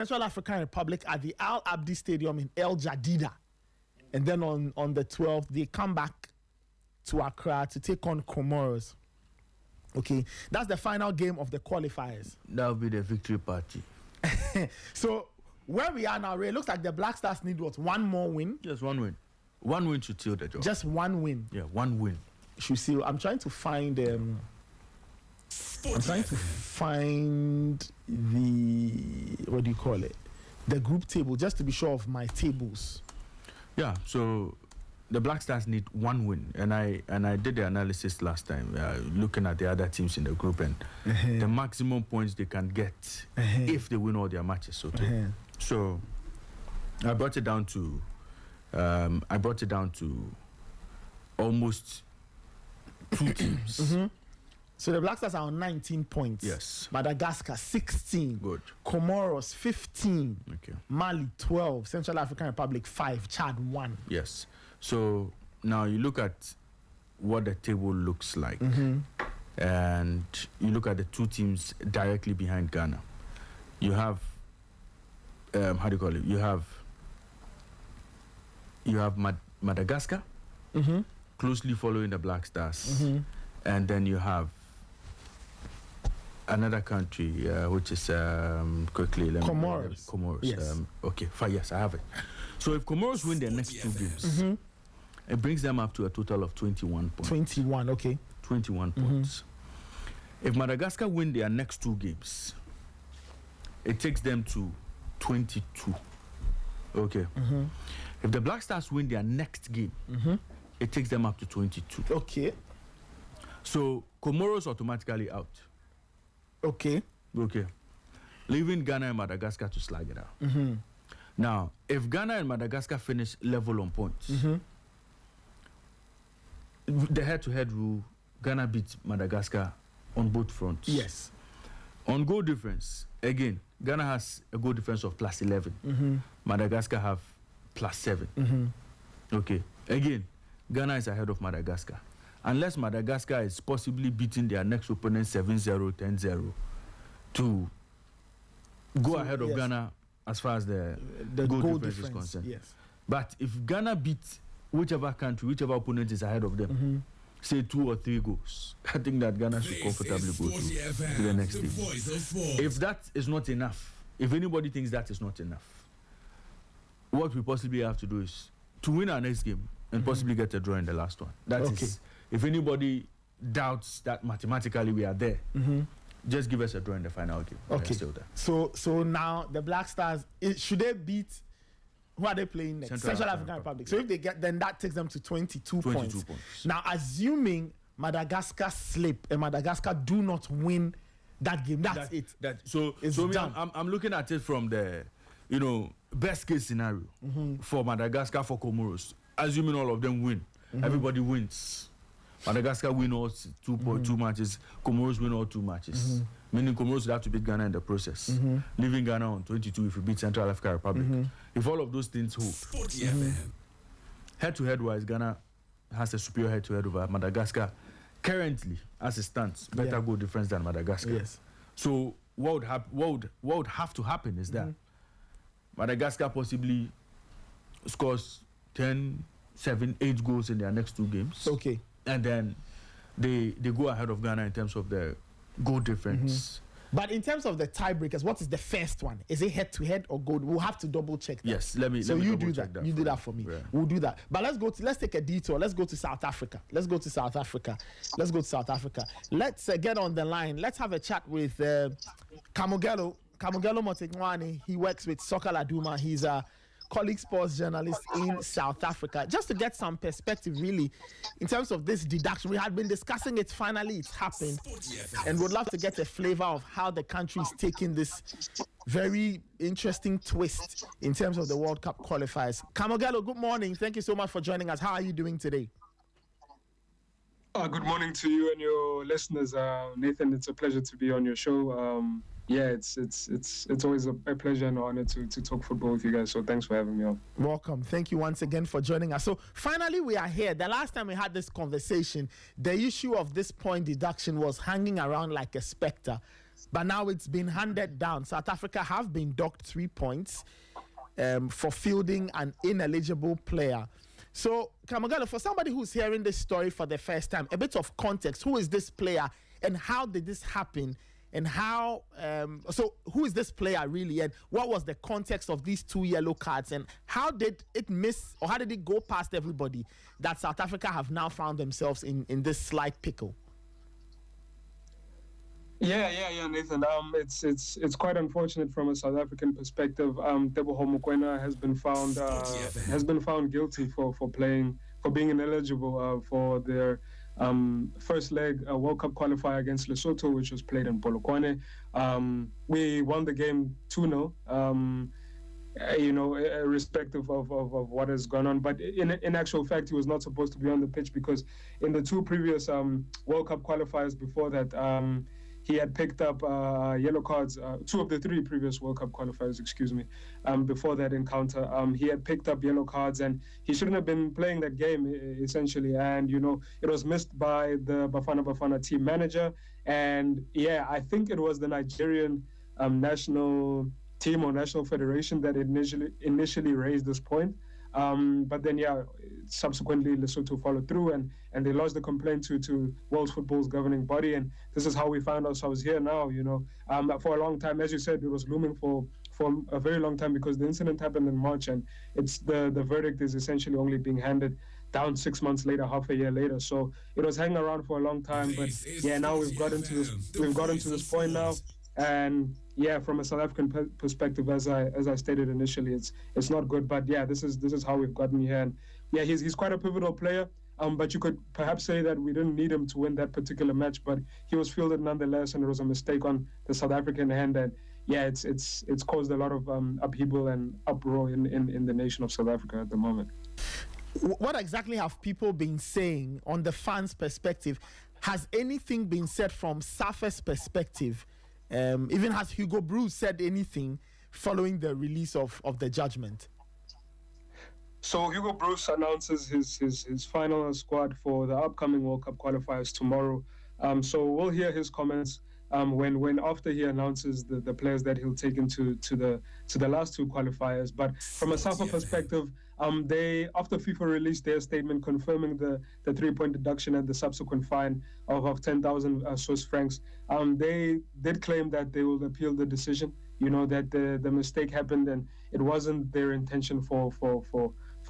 Central African Republic at the Al Abdi Stadium in El Jadida. And then on the 12th, they come back to Accra to take on Comoros. Okay, that's the final game of the qualifiers. That will be the victory party. So, where we are now, Ray, it looks like the Black Stars need what? One more win? Just one win. One win should seal the job. Just one win? Yeah, one win. Should seal. I'm trying to find... the what do you call it, the group table, just to be sure of my tables. Yeah, so the Black Stars need one win, and I did the analysis last time, looking at the other teams in the group and the maximum points they can get if they win all their matches. So I brought it down to almost two teams. So the Black Stars are on 19 points. Yes. Madagascar 16. Good. Comoros 15. Okay. Mali 12. Central African Republic 5. Chad 1. Yes. So now you look at what the table looks like, and you look at the two teams directly behind Ghana. You have how do you call it? You have Madagascar closely following the Black Stars, and then you have another country, which is quickly Comoros. Comoros. Yes. Okay, fine. Yes, I have it. So if Comoros win their next two games, it brings them up to a total of 21 points. 21, okay. 21 points. If Madagascar win their next two games, it takes them to 22. Okay. If the Black Stars win their next game, it takes them up to 22. Okay. So Comoros automatically out. Okay. Leaving Ghana and Madagascar to slag it out. Now, if Ghana and Madagascar finish level on points, the head-to-head rule, Ghana beats Madagascar on both fronts. Yes. On goal difference, again, Ghana has a goal difference of plus 11. Madagascar have plus 7. Okay. Again, Ghana is ahead of Madagascar. Unless Madagascar is possibly beating their next opponent 7-0, 10-0 to go ahead of Ghana as far as the goal difference is concerned. Yes. But if Ghana beats whichever country, whichever opponent is ahead of them, say 2 or 3 goals, I think that Ghana should comfortably go to the next game. If that is not enough, if anybody thinks that is not enough, what we possibly have to do is to win our next game and possibly get a draw in the last one. That is, if anybody doubts that mathematically we are there, just give us a draw in the final game. Okay. So now the Black Stars, should they beat? Who are they playing next? Central African Republic. So if they get, then that takes them to 22 points. Now, assuming Madagascar slip and Madagascar do not win that game, that's it. So I'm looking at it from the best case scenario for Madagascar, for Comoros. Assuming all of them win, everybody wins. Madagascar win all two matches. Comoros win all 2 matches. Meaning Comoros would have to beat Ghana in the process. Leaving Ghana on 22 if we beat Central African Republic. If all of those things hold, head-to-head wise, Ghana has a superior head-to-head over Madagascar. Currently, as it stands, better goal difference than Madagascar. Yes. So what would have to happen is that Madagascar possibly scores 10, 7, 8 goals in their next 2 games. Okay. And then they go ahead of Ghana in terms of the goal difference. But in terms of the tiebreakers, what is the first one? Is it head-to-head or goal? We'll have to double check that. Yes, let me you do that. You do that for me. Yeah. We'll do that. But let's take a detour. Let's go to South Africa. Let's get on the line. Let's have a chat with Kamogelo Motekwane. He works with Soccer Laduma. He's a colleague sports journalist in South Africa. Just to get some perspective, really, in terms of this deduction, we had been discussing it. Finally, it's happened, and would love to get a flavor of how the country is taking this very interesting twist in terms of the World Cup qualifiers. Kamogelo, good morning. Thank you so much for joining us. How are you doing today? Good morning to you and your listeners, Nathan. It's a pleasure to be on your show. It's always a pleasure and an honor to talk football with you guys. So thanks for having me on. Welcome. Thank you once again for joining us. So finally, we are here. The last time we had this conversation, the issue of this point deduction was hanging around like a specter. But now it's been handed down. South Africa have been docked 3 points for fielding an ineligible player. So, Kamagalo, for somebody who's hearing this story for the first time, a bit of context. Who is this player and how did this happen? And how, so who is this player really? And what was the context of these 2 yellow cards? And how did it miss, or how did it go past everybody that South Africa have now found themselves in this slight pickle? Yeah, Nathan. It's quite unfortunate from a South African perspective. Teboho Mokoena has been found guilty for being ineligible for their first leg World Cup qualifier against Lesotho, which was played in Polokwane. We won the game 2-0. Irrespective of what has gone on. But in actual fact, he was not supposed to be on the pitch because in the 2 previous World Cup qualifiers before that, he had picked up yellow cards, 2 of the 3 previous World Cup qualifiers, before that encounter. He had picked up yellow cards and he shouldn't have been playing that game, essentially. And, it was missed by the Bafana team manager. And, I think it was the Nigerian national team or national federation that initially raised this point. But then, subsequently Lesotho followed through and they lodged the complaint to world football's governing body. And this is how we found ourselves here now, For a long time, as you said, it was looming for a very long time because the incident happened in March and it's the verdict is essentially only being handed down 6 months later, half a year later. So it was hanging around for a long time. But now we've gotten to this point now. And from a South African perspective, as I stated initially, it's not good. But this is how we've gotten here. And he's quite a pivotal player. But you could perhaps say that we didn't need him to win that particular match, but he was fielded nonetheless, and it was a mistake on the South African hand. And it's caused a lot of upheaval and uproar in the nation of South Africa at the moment. What exactly have people been saying on the fans' perspective? Has anything been said from SAFA's perspective? Even has Hugo Bruce said anything following the release of the judgment? So Hugo Bruce announces his final squad for the upcoming World Cup qualifiers tomorrow. So we'll hear his comments when after he announces the players that he'll take into the last 2 qualifiers. But from a SAFA perspective, they after FIFA released their statement confirming the 3-point deduction and the subsequent fine of 10,000 Swiss francs, they did claim that they will appeal the decision. That the mistake happened and it wasn't their intention for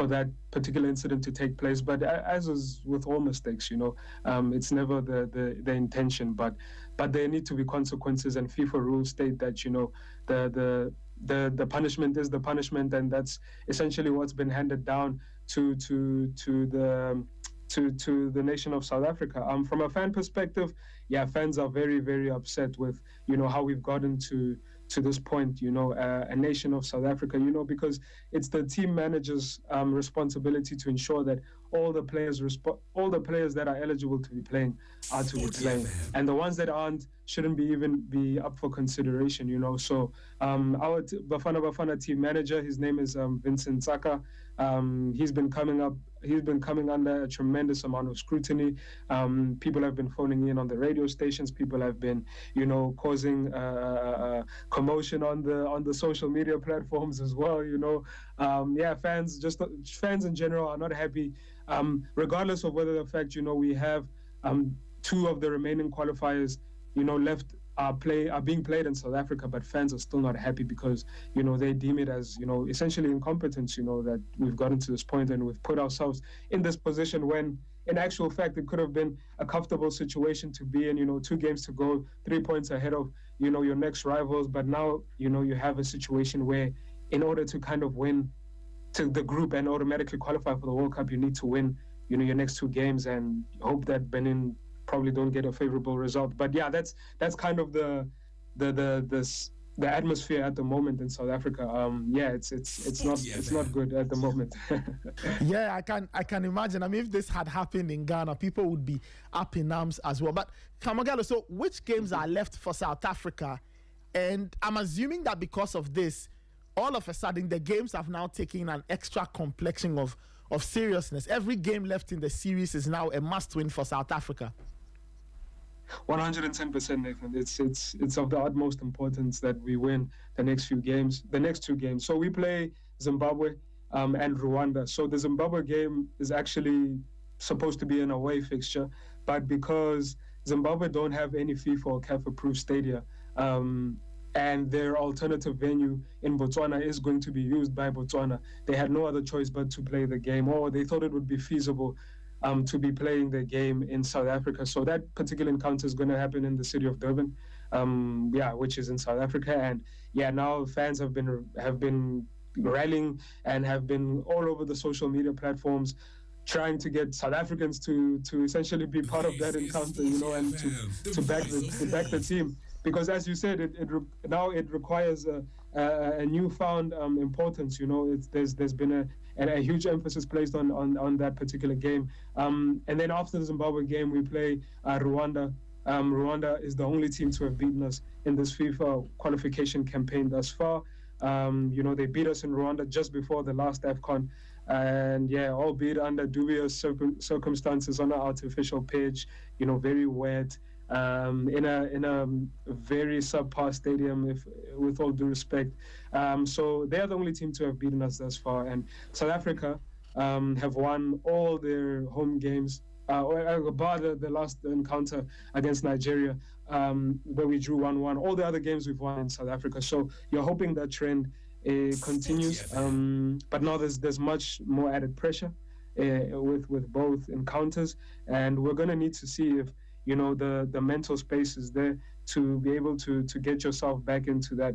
that particular incident to take place. But as is with all mistakes, it's never the intention. But there need to be consequences, and FIFA rules state that the punishment is the punishment, and that's essentially what's been handed down to the nation of South Africa. From a fan perspective, fans are very, very upset with how we've gotten to this point, a nation of South Africa, because it's the team manager's responsibility to ensure that all the players that are eligible to be playing are to be playing, and the ones that aren't shouldn't even be up for consideration. So our Bafana team manager, his name is Vincent Saka. He's been coming under a tremendous amount of scrutiny. People have been phoning in on the radio stations. People have been, causing commotion on the social media platforms as well. Fans in general are not happy, regardless of whether the fact we have 2 of the remaining qualifiers left are being played in South Africa, but fans are still not happy because they deem it as essentially incompetence, that we've gotten to this point and we've put ourselves in this position when in actual fact it could have been a comfortable situation to be in. 2 games to go, 3 points ahead of your next rivals, but now you have a situation where in order to kind of win to the group and automatically qualify for the World Cup, you need to win your next 2 games and hope that Benin probably don't get a favorable result. But that's kind of the atmosphere at the moment in South Africa. It's not good at the moment. I can imagine. I mean, if this had happened in Ghana, people would be up in arms as well. But Kamagalo, so which games are left for South Africa? And I'm assuming that because of this, all of a sudden the games have now taken an extra complexion of seriousness. Every game left in the series is now a must-win for South Africa. 110%, Nathan. It's of the utmost importance that we win the next two games. So we play Zimbabwe and Rwanda. So the Zimbabwe game is actually supposed to be an away fixture, but because Zimbabwe don't have any FIFA or CAF approved stadia, and their alternative venue in Botswana is going to be used by Botswana, they had no other choice but to play the game, or they thought it would be feasible to be playing the game in South Africa. So that particular encounter is going to happen in the city of Durban, which is in South Africa. And now fans have been rallying and have been all over the social media platforms trying to get South Africans to essentially be part of that encounter, and to back the team. Because as you said, it requires a newfound importance. There's been a huge emphasis placed on that particular game. And then after the Zimbabwe game, we play Rwanda. Rwanda is the only team to have beaten us in this FIFA qualification campaign thus far. They beat us in Rwanda just before the last AFCON. And albeit under dubious circumstances on an artificial pitch, very wet, in a very subpar stadium, with all due respect. So they are the only team to have beaten us thus far. And South Africa have won all their home games, bar the last encounter against Nigeria, where we drew 1-1. All the other games we've won in South Africa. So you're hoping that trend continues, but now there's much more added pressure with both encounters, and we're going to need to see if the mental space is there to be able to get yourself back into that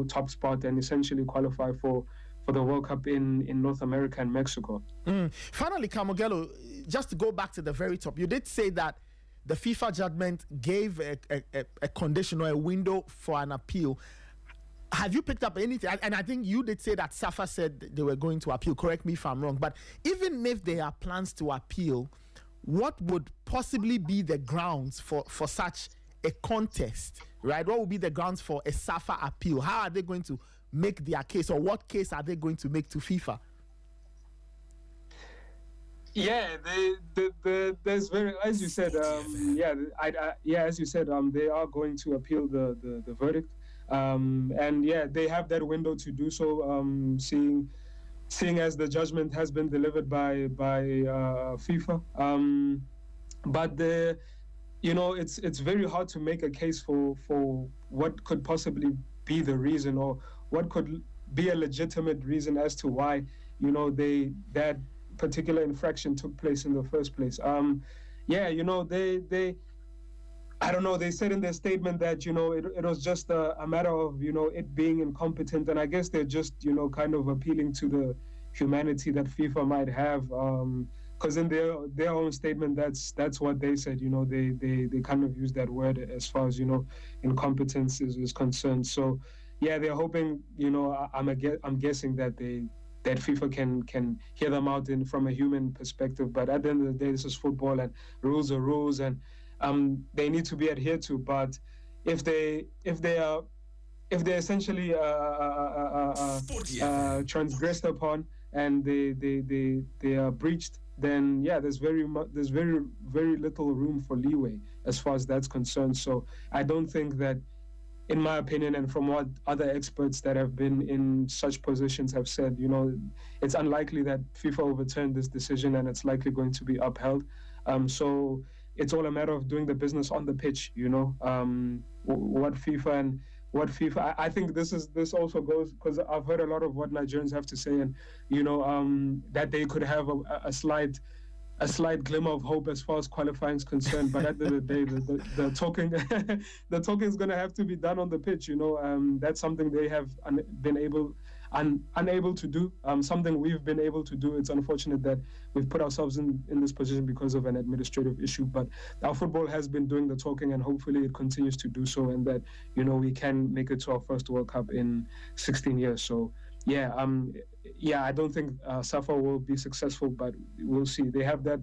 top spot and essentially qualify for the World Cup in North America and Mexico. Finally, Kamogelo, just to go back to the very top, you did say that the FIFA judgment gave a condition or a window for an appeal. Have you picked up anything? And I think you did say that SAFA said they were going to appeal. Correct me if I'm wrong. But even if there are plans to appeal, what would possibly be the grounds for such a contest, right? What would be the grounds for a SAFA appeal? How are they going to make their case, or what case are they going to make to FIFA? There's as you said, as you said, they are going to appeal the verdict. They have that window to do so, seeing as the judgment has been delivered by FIFA. But it's very hard to make a case for what could possibly be the reason, or what could be a legitimate reason as to why that particular infraction took place in the first place. I don't know, they said in their statement that, it was just a matter of, it being incompetent. And I guess they're just, kind of appealing to the humanity that FIFA might have. Because in their own statement, that's what they said, they kind of use that word as far as, incompetence is concerned. So, they're hoping, I'm guessing that that FIFA can hear them out from a human perspective. But at the end of the day, this is football, and rules are rules, and they need to be adhered to. But if they essentially transgressed upon and they are breached, then there's very little room for leeway as far as that's concerned. So I don't think that, in my opinion, and from what other experts that have been in such positions have said, it's unlikely that FIFA overturned this decision, and it's likely going to be upheld. So it's all a matter of doing the business on the pitch, I think this also goes, because I've heard a lot of what Nigerians have to say, and that they could have a slight glimmer of hope as far as qualifying is concerned. But at the end of the day, the talking the talking is going to have to be done on the pitch. That's something they have been unable to do, something we've been able to do. It's unfortunate that we've put ourselves in this position because of an administrative issue, but our football has been doing the talking, and hopefully it continues to do so, and that we can make it to our first World Cup in 16 years. So I don't think SAFA will be successful, but we'll see. They have that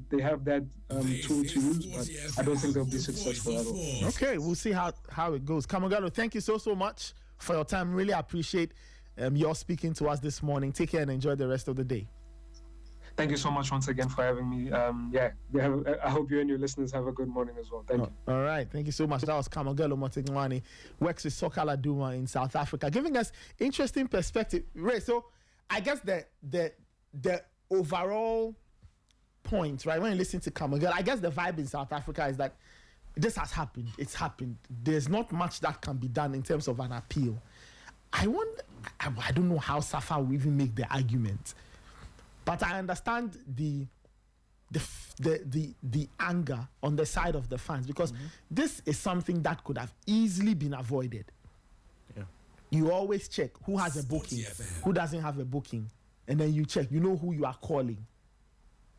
tool to use, but I don't think they'll be successful at all. Okay, we'll see how it goes. Kamogelo, thank you so much for your time. Really appreciate your speaking to us this morning. Take care and enjoy the rest of the day. thank you so much once again for having me. I hope you and your listeners have a good morning as well. Thank you. All right, thank you so much. That was Kamogelo Motekwane, works with Sokala Duma in South Africa, giving us interesting perspective. Ray, so I guess the overall point, right, when you listen to Kamogelo, I guess the vibe in South Africa is that this has happened. It's happened. There's not much that can be done in terms of an appeal. I don't know how Safa will even make the argument, but I understand the anger on the side of the fans, because this is something that could have easily been avoided. Yeah. You always check who has a booking, who doesn't have a booking, and then you check. You know who you are calling,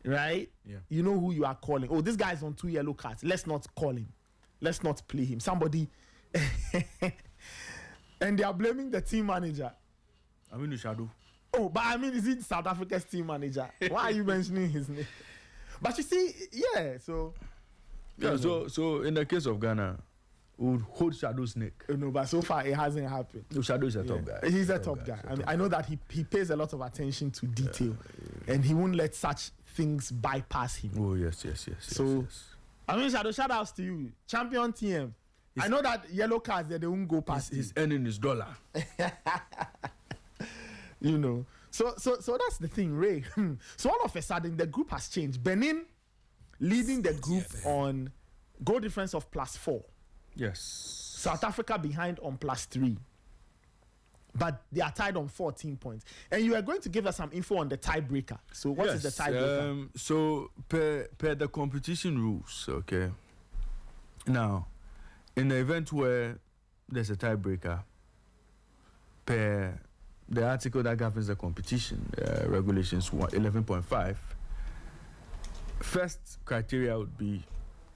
right? Yeah. You know who you are calling. Oh, this guy's on 2 yellow cards. Let's not call him. Let's not play him. Somebody. And they are blaming the team manager. I mean, the shadow. Oh, but I mean, is he South Africa's team manager? Why are you mentioning his name? But you see, yeah, so... Yeah, so in the case of Ghana, we would hold Shadow's neck. No, but so far it hasn't happened. No, Shadow is a top guy. He's a top guy. I mean, I know that he pays a lot of attention to detail, and he won't let such things bypass him. Oh, yes. So, I mean, Shadow, shout outs to you. Champion TM. I know that yellow cards, they won't go past. He's earning his dollar. You know. So that's the thing, Ray. So all of a sudden, the group has changed. Benin leading the group on goal difference of +4. Yes. South Africa behind on +3. But they are tied on 14 points. And you are going to give us some info on the tiebreaker. So what is the tiebreaker? So per the competition rules, okay. Now, in the event where there's a tiebreaker, per the article that governs the competition, regulations 11.5, first criteria would be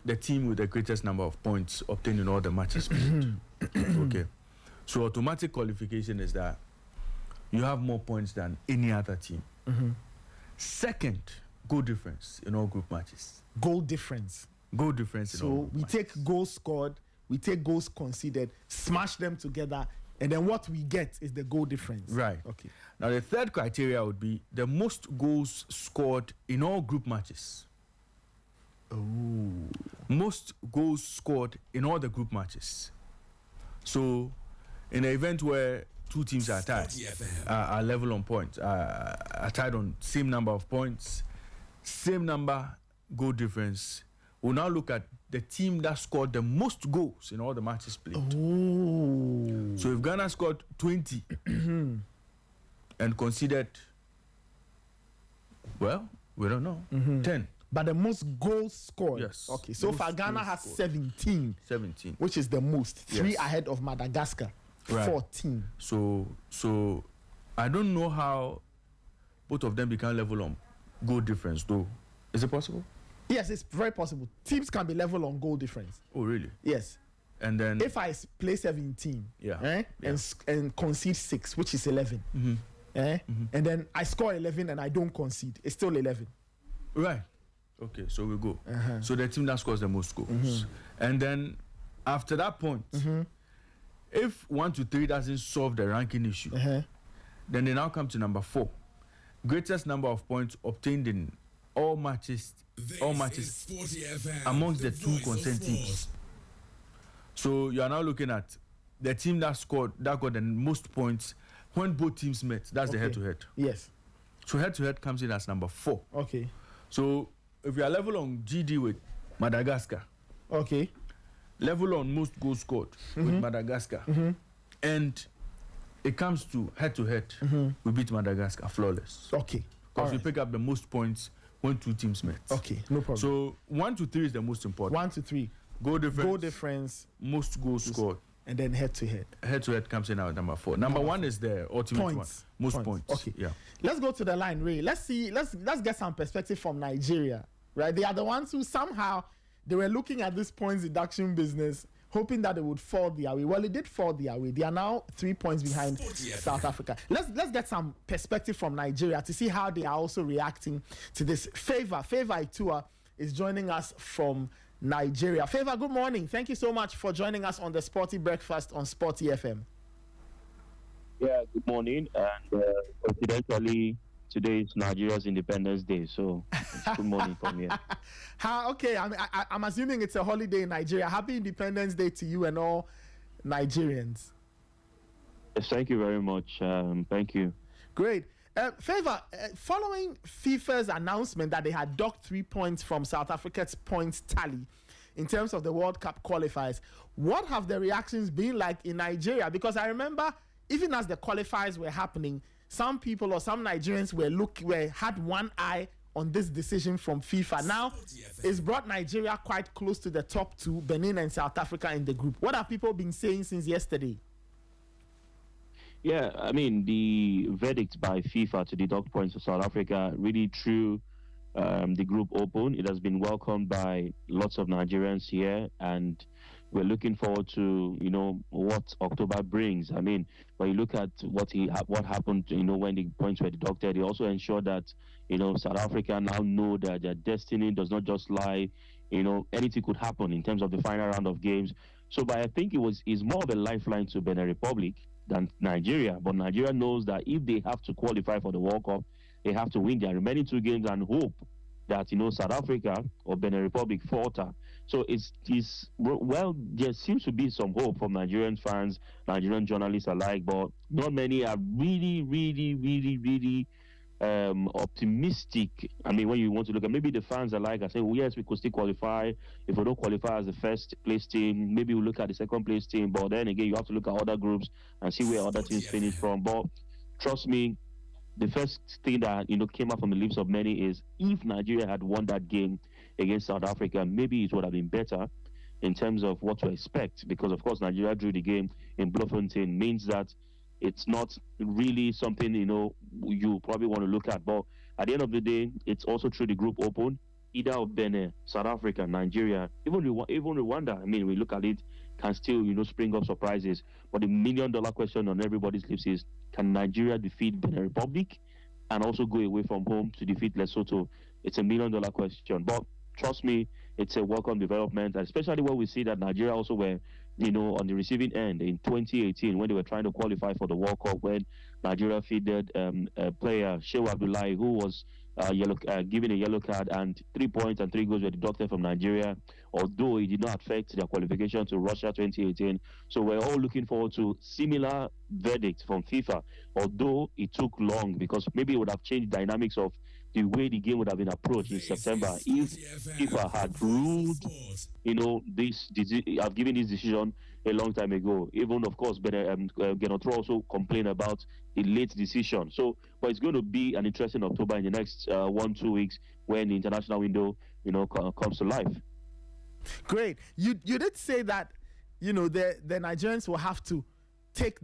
the team with the greatest number of points obtained in all the matches played. Okay. So automatic qualification is that you have more points than any other team. Second, goal difference in all group matches. Goal difference. Goal difference in all group matches. So we take goals scored, we take goals conceded, smash them together, and then what we get is the goal difference. Right. Okay. Now the third criteria would be the most goals scored in all group matches. Oh. Most goals scored in all the group matches. So in the event where two teams are tied, are level on points, are tied on same number of points, same number goal difference, we'll now look at the team that scored the most goals in all the matches played. Oh. So if Ghana scored 20 and conceded, well, we don't know, 10. But the most goals scored. Yes. Okay. So far, Ghana has 17. 17. Which is the most. 3 Yes. ahead of Madagascar. Right. 14. So I don't know how both of them become level on goal difference, though. Is it possible? Yes, it's very possible. Teams can be level on goal difference. Oh, really? Yes. And then If I play 17, Yeah. and concede 6, which is 11, and then I score 11 and I don't concede, it's still 11. right. Okay, so we go. So the team that scores the most goals. And then after that point, if 1 to 3 doesn't solve the ranking issue, then they now come to number 4. Greatest number of points obtained in all matches amongst the 2 concerned teams. So you are now looking at the team that got the most points when both teams met. That's the head-to-head. Yes. So head-to-head comes in as number 4. Okay. So if you are level on GD with Madagascar, Okay. level on most goals scored with Madagascar, and it comes to head-to-head, we beat Madagascar flawless. Okay. Because we pick up the most points when 2 teams met. Okay, no problem. So 1 to 3 is the most important. 1 to 3. Goal difference, most goals scored. and then head to head. Head-to-head comes in at number 4. Number 1 is the ultimate Points. one. Most points. Okay. Yeah. Let's go to the line, Ray. Let's get some perspective from Nigeria, right? They are the ones who somehow they were looking at this points deduction business, hoping that it would fall their way. Well, it did fall their way. They are now 3 points behind South Africa. Let's get some perspective from Nigeria to see how they are also reacting to this. Favor Itua is joining us from Nigeria. Favor, good morning. Thank you so much for joining us on the Sporty Breakfast on Sporty FM. Yeah, good morning. And coincidentally, today is Nigeria's Independence Day, so it's good morning from here. Okay, I'm assuming it's a holiday in Nigeria. Happy Independence Day to you and all Nigerians. Yes, thank you very much. Thank you. Great. Favor, following FIFA's announcement that they had docked 3 points from South Africa's points tally in terms of the World Cup qualifiers, what have the reactions been like in Nigeria? Because I remember, even as the qualifiers were happening, some people or some Nigerians had one eye on this decision from FIFA. Now, it's brought Nigeria quite close to the top two, Benin and South Africa in the group. What have people been saying since yesterday? Yeah, I mean, the verdict by FIFA to deduct points for South Africa really threw the group open. It has been welcomed by lots of Nigerians here, and we're looking forward to, what October brings. I mean, when you look at what happened, when the points were deducted, it also ensured that, South Africa now know that their destiny does not just lie, anything could happen in terms of the final round of games. So, but I think it's more of a lifeline to Benin Republic than Nigeria. But Nigeria knows that if they have to qualify for the World Cup, they have to win their remaining 2 games and hope that, South Africa or Benin Republic falter. So well, there seems to be some hope from Nigerian fans, Nigerian journalists alike, but not many are really, really, really, really optimistic. I mean, when you want to look at, maybe the fans alike are saying, well, yes, we could still qualify. If we don't qualify as the first place team, maybe we'll look at the second place team. But then again, you have to look at other groups and see where other teams finish from. But trust me, the first thing that came out from the lips of many is, if Nigeria had won that game against South Africa, maybe it would have been better in terms of what to expect, because of course Nigeria drew the game in Bloemfontein, means that it's not really something you probably want to look at. But at the end of the day, it's also through the group open, either of Benin, South Africa, Nigeria, even Rwanda. I mean, we look at it, can still spring up surprises. But the $1 million question on everybody's lips is, can Nigeria defeat Benin Republic and also go away from home to defeat Lesotho? It's a $1 million question. But trust me, it's a welcome development, especially when we see that Nigeria also were, on the receiving end in 2018 when they were trying to qualify for the World Cup, when Nigeria fielded a player, Shehu Abdullahi, who was given a yellow card, and 3 points and 3 goals were deducted from Nigeria, although it did not affect their qualification to Russia 2018. So we're all looking forward to similar verdict from FIFA, although it took long, because maybe it would have changed dynamics of the way the game would have been approached in September if FIFA had ruled, I've given this decision a long time ago. Even, of course, Genotro also complained about the late decision. So, but it's going to be an interesting October in the next 1-2 weeks when the international window, comes to life. Great. You did say that, the Nigerians will have to take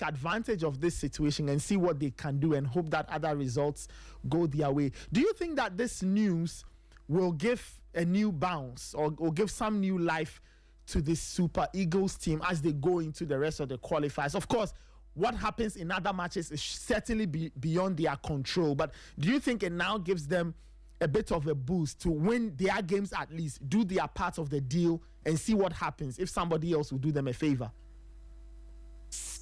advantage of this situation and see what they can do and hope that other results go their way. Do you think that this news will give a new bounce or give some new life to this Super Eagles team as they go into the rest of the qualifiers? Of course, what happens in other matches is certainly beyond their control, but do you think it now gives them a bit of a boost to win their games, at least do their part of the deal and see what happens if somebody else will do them a favor?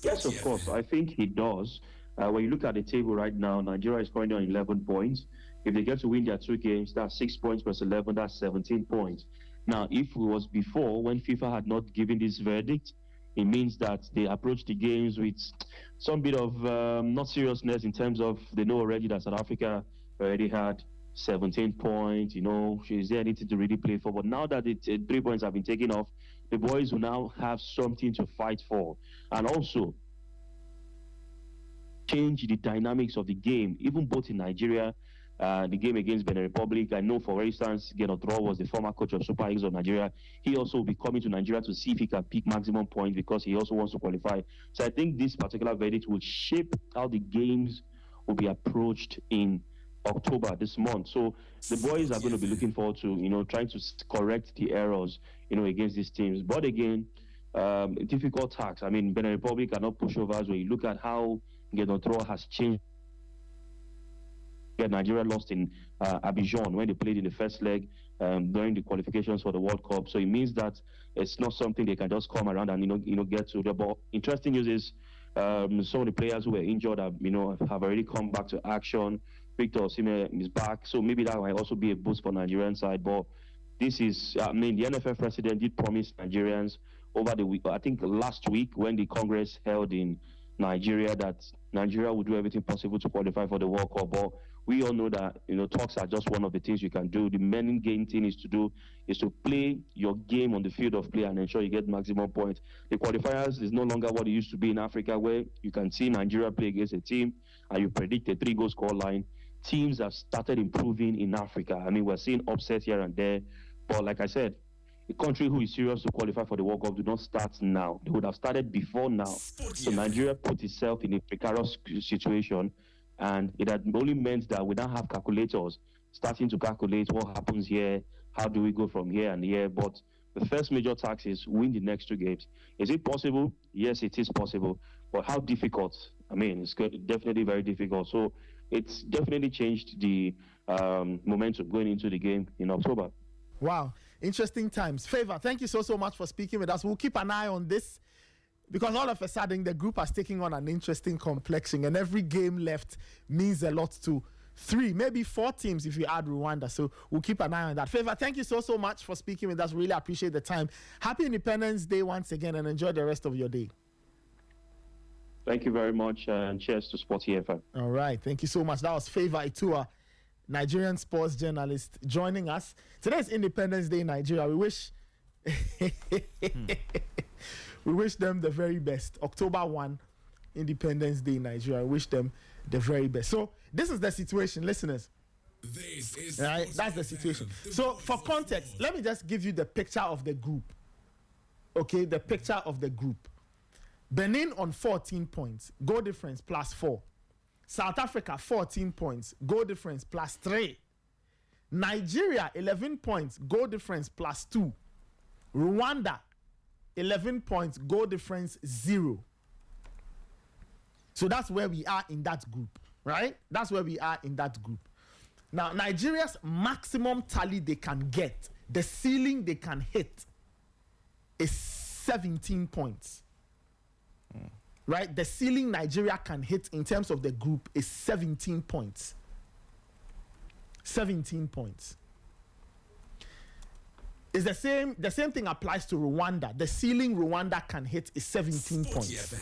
Yes, of course. I think it does. When you look at the table right now, Nigeria is currently on 11 points. If they get to win their 2 games, that's 6 points plus 11, that's 17 points. Now, if it was before, when FIFA had not given this verdict, it means that they approach the games with some bit of not seriousness in terms of they know already that South Africa already had 17 points, is there anything to really play for? But now that 3 points have been taken off, the boys will now have something to fight for. And also change the dynamics of the game, even both in Nigeria, the game against Benin Republic. I know, for instance, Genotro was the former coach of Super Eagles of Nigeria. He also will be coming to Nigeria to see if he can pick maximum points because he also wants to qualify. So I think this particular verdict will shape how the games will be approached in October, this month. So the boys are going to be looking forward to, trying to correct the errors, against these teams. But again, difficult task. I mean, Benin Republic are not pushovers. When you look at how Genotro has changed. Nigeria lost in Abidjan when they played in the first leg during the qualifications for the World Cup. So it means that it's not something they can just come around and get to. But interesting news is some of the players who were injured have already come back to action. Victor Osimhen is back, so maybe that might also be a boost for Nigerian side. But this is, I mean, the NFF president did promise Nigerians over the week, I think last week when the Congress held in Nigeria, that Nigeria would do everything possible to qualify for the World Cup. But we all know that, you know, talks are just one of the things you can do. The main game thing is to play your game on the field of play and ensure you get maximum points. The qualifiers is no longer what it used to be in Africa, where you can see Nigeria play against a team and you predict a 3-goal score line. Teams have started improving in Africa. I mean, we're seeing upsets here and there, but like I said, a country who is serious to qualify for the World Cup do not start now. They would have started before now. So Nigeria put itself in a precarious situation, and it had only meant that we now have calculators starting to calculate what happens here, how do we go from here and here. But the first major task is win the next 2 games. Is it possible? Yes, it is possible. But how difficult? I mean, it's definitely very difficult. So it's definitely changed the momentum going into the game in October. Wow, interesting times. Favor, thank you so much for speaking with us. We'll keep an eye on this, because all of a sudden the group is taking on an interesting complexion, and every game left means a lot to 3, maybe 4 teams if you add Rwanda. So we'll keep an eye on that. Favor, thank you so much for speaking with us. Really appreciate the time. Happy Independence Day once again, and enjoy the rest of your day. Thank you very much, and cheers to Sporty FM. All right, thank you so much. That was Favor Itua, Nigerian sports journalist, joining us. Today is Independence Day in Nigeria. We wish we wish them the very best. October 1, Independence Day in Nigeria. I wish them the very best. So this is the situation, listeners. This is right, that's the situation. So for context, let me just give you the picture of the group. Okay, the picture of the group. Benin on 14 points, goal difference +4. South Africa 14 points, goal difference +3. Nigeria 11 points, goal difference +2. Rwanda 11 points, goal difference 0. So that's where we are in that group, right? That's where we are in that group. Now, Nigeria's maximum tally they can get, the ceiling they can hit, is 17 points. Right? The ceiling Nigeria can hit in terms of the group is 17 points. 17 points. It's the same thing applies to Rwanda. The ceiling Rwanda can hit is 17 points.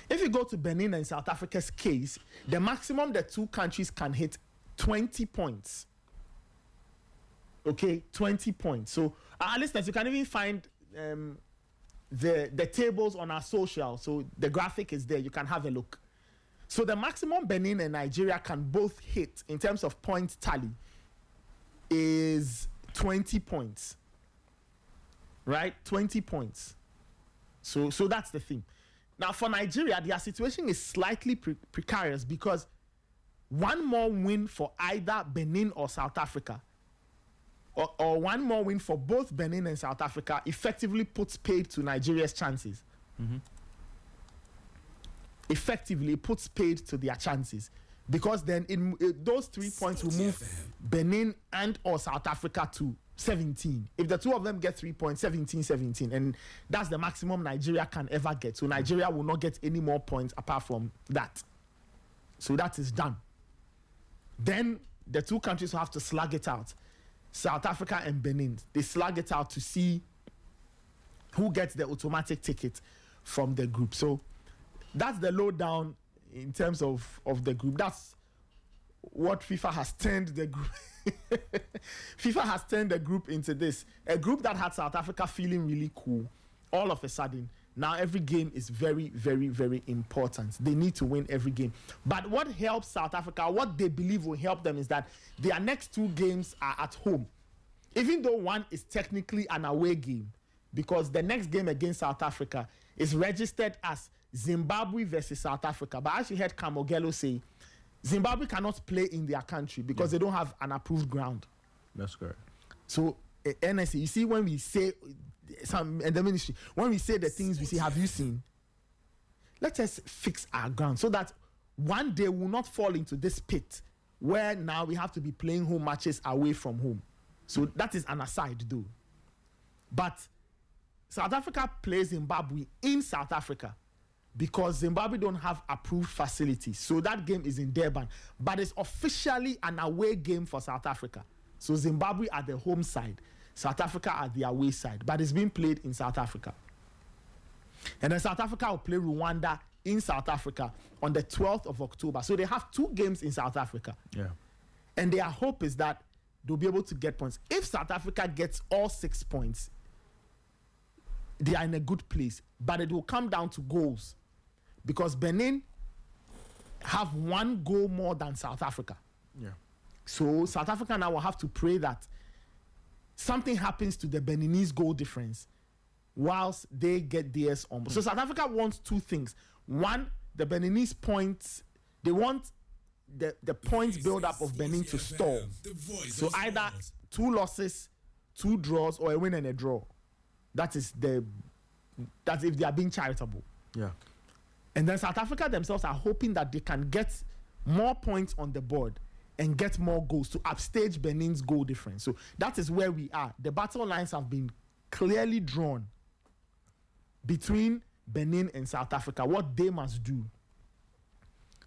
If you go to Benin and South Africa's case, the maximum the 2 countries can hit 20 points. Okay, 20 points. So, listeners, you can even find the tables on our social. So the graphic is there. You can have a look. So the maximum Benin and Nigeria can both hit in terms of point tally is 20 points. Right? 20 points. So that's the thing. Now for Nigeria, their situation is slightly precarious, because one more win for either Benin or South Africa, or one more win for both Benin and South Africa, effectively puts paid to Nigeria's chances. Mm-hmm. Effectively puts paid to their chances, because then those 3 points will move Benin and or South Africa to 17. If the 2 of them get 3 points, 17, and that's the maximum Nigeria can ever get. So Nigeria will not get any more points apart from that. So that is done. Then the 2 countries will have to slug it out. South Africa and Benin, they slug it out to see who gets the automatic ticket from the group. So that's the lowdown in terms of the group. That's what FIFA has turned the group. FIFA has turned the group into this. A group that had South Africa feeling really cool. All of a sudden, now every game is very, very, very important. They need to win every game. But what helps South Africa, what they believe will help them, is that their next 2 games are at home. Even though one is technically an away game, because the next game against South Africa is registered as Zimbabwe versus South Africa. But as you heard Kamogelo say, Zimbabwe cannot play in their country because they don't have an approved ground. That's correct. So, NSA, you see, when we say some in the ministry, when we say the things we see, have you seen? Let us fix our ground so that one day we'll not fall into this pit where now we have to be playing home matches away from home. So that is an aside, though. But South Africa plays Zimbabwe in South Africa. because Zimbabwe don't have approved facilities. So that game is in Durban, but it's officially an away game for South Africa. So Zimbabwe at the home side, South Africa at the away side, but it's being played in South Africa. And then South Africa will play Rwanda in South Africa on the 12th of October. So they have 2 games in South Africa. Yeah. And their hope is that they'll be able to get points. If South Africa gets all 6 points, they are in a good place. But it will come down to goals, because Benin have 1 goal more than South Africa. Yeah. So South Africa now will have to pray that something happens to the Beninese goal difference whilst they get theirs on. So South Africa wants 2 things. One, the Beninese points, they want the points build up of Benin to stall. So either 2 losses, 2 draws, or a win and a draw. That's if they are being charitable. Yeah. And then South Africa themselves are hoping that they can get more points on the board and get more goals to upstage Benin's goal difference. So that is where we are. The battle lines have been clearly drawn between Benin and South Africa, what they must do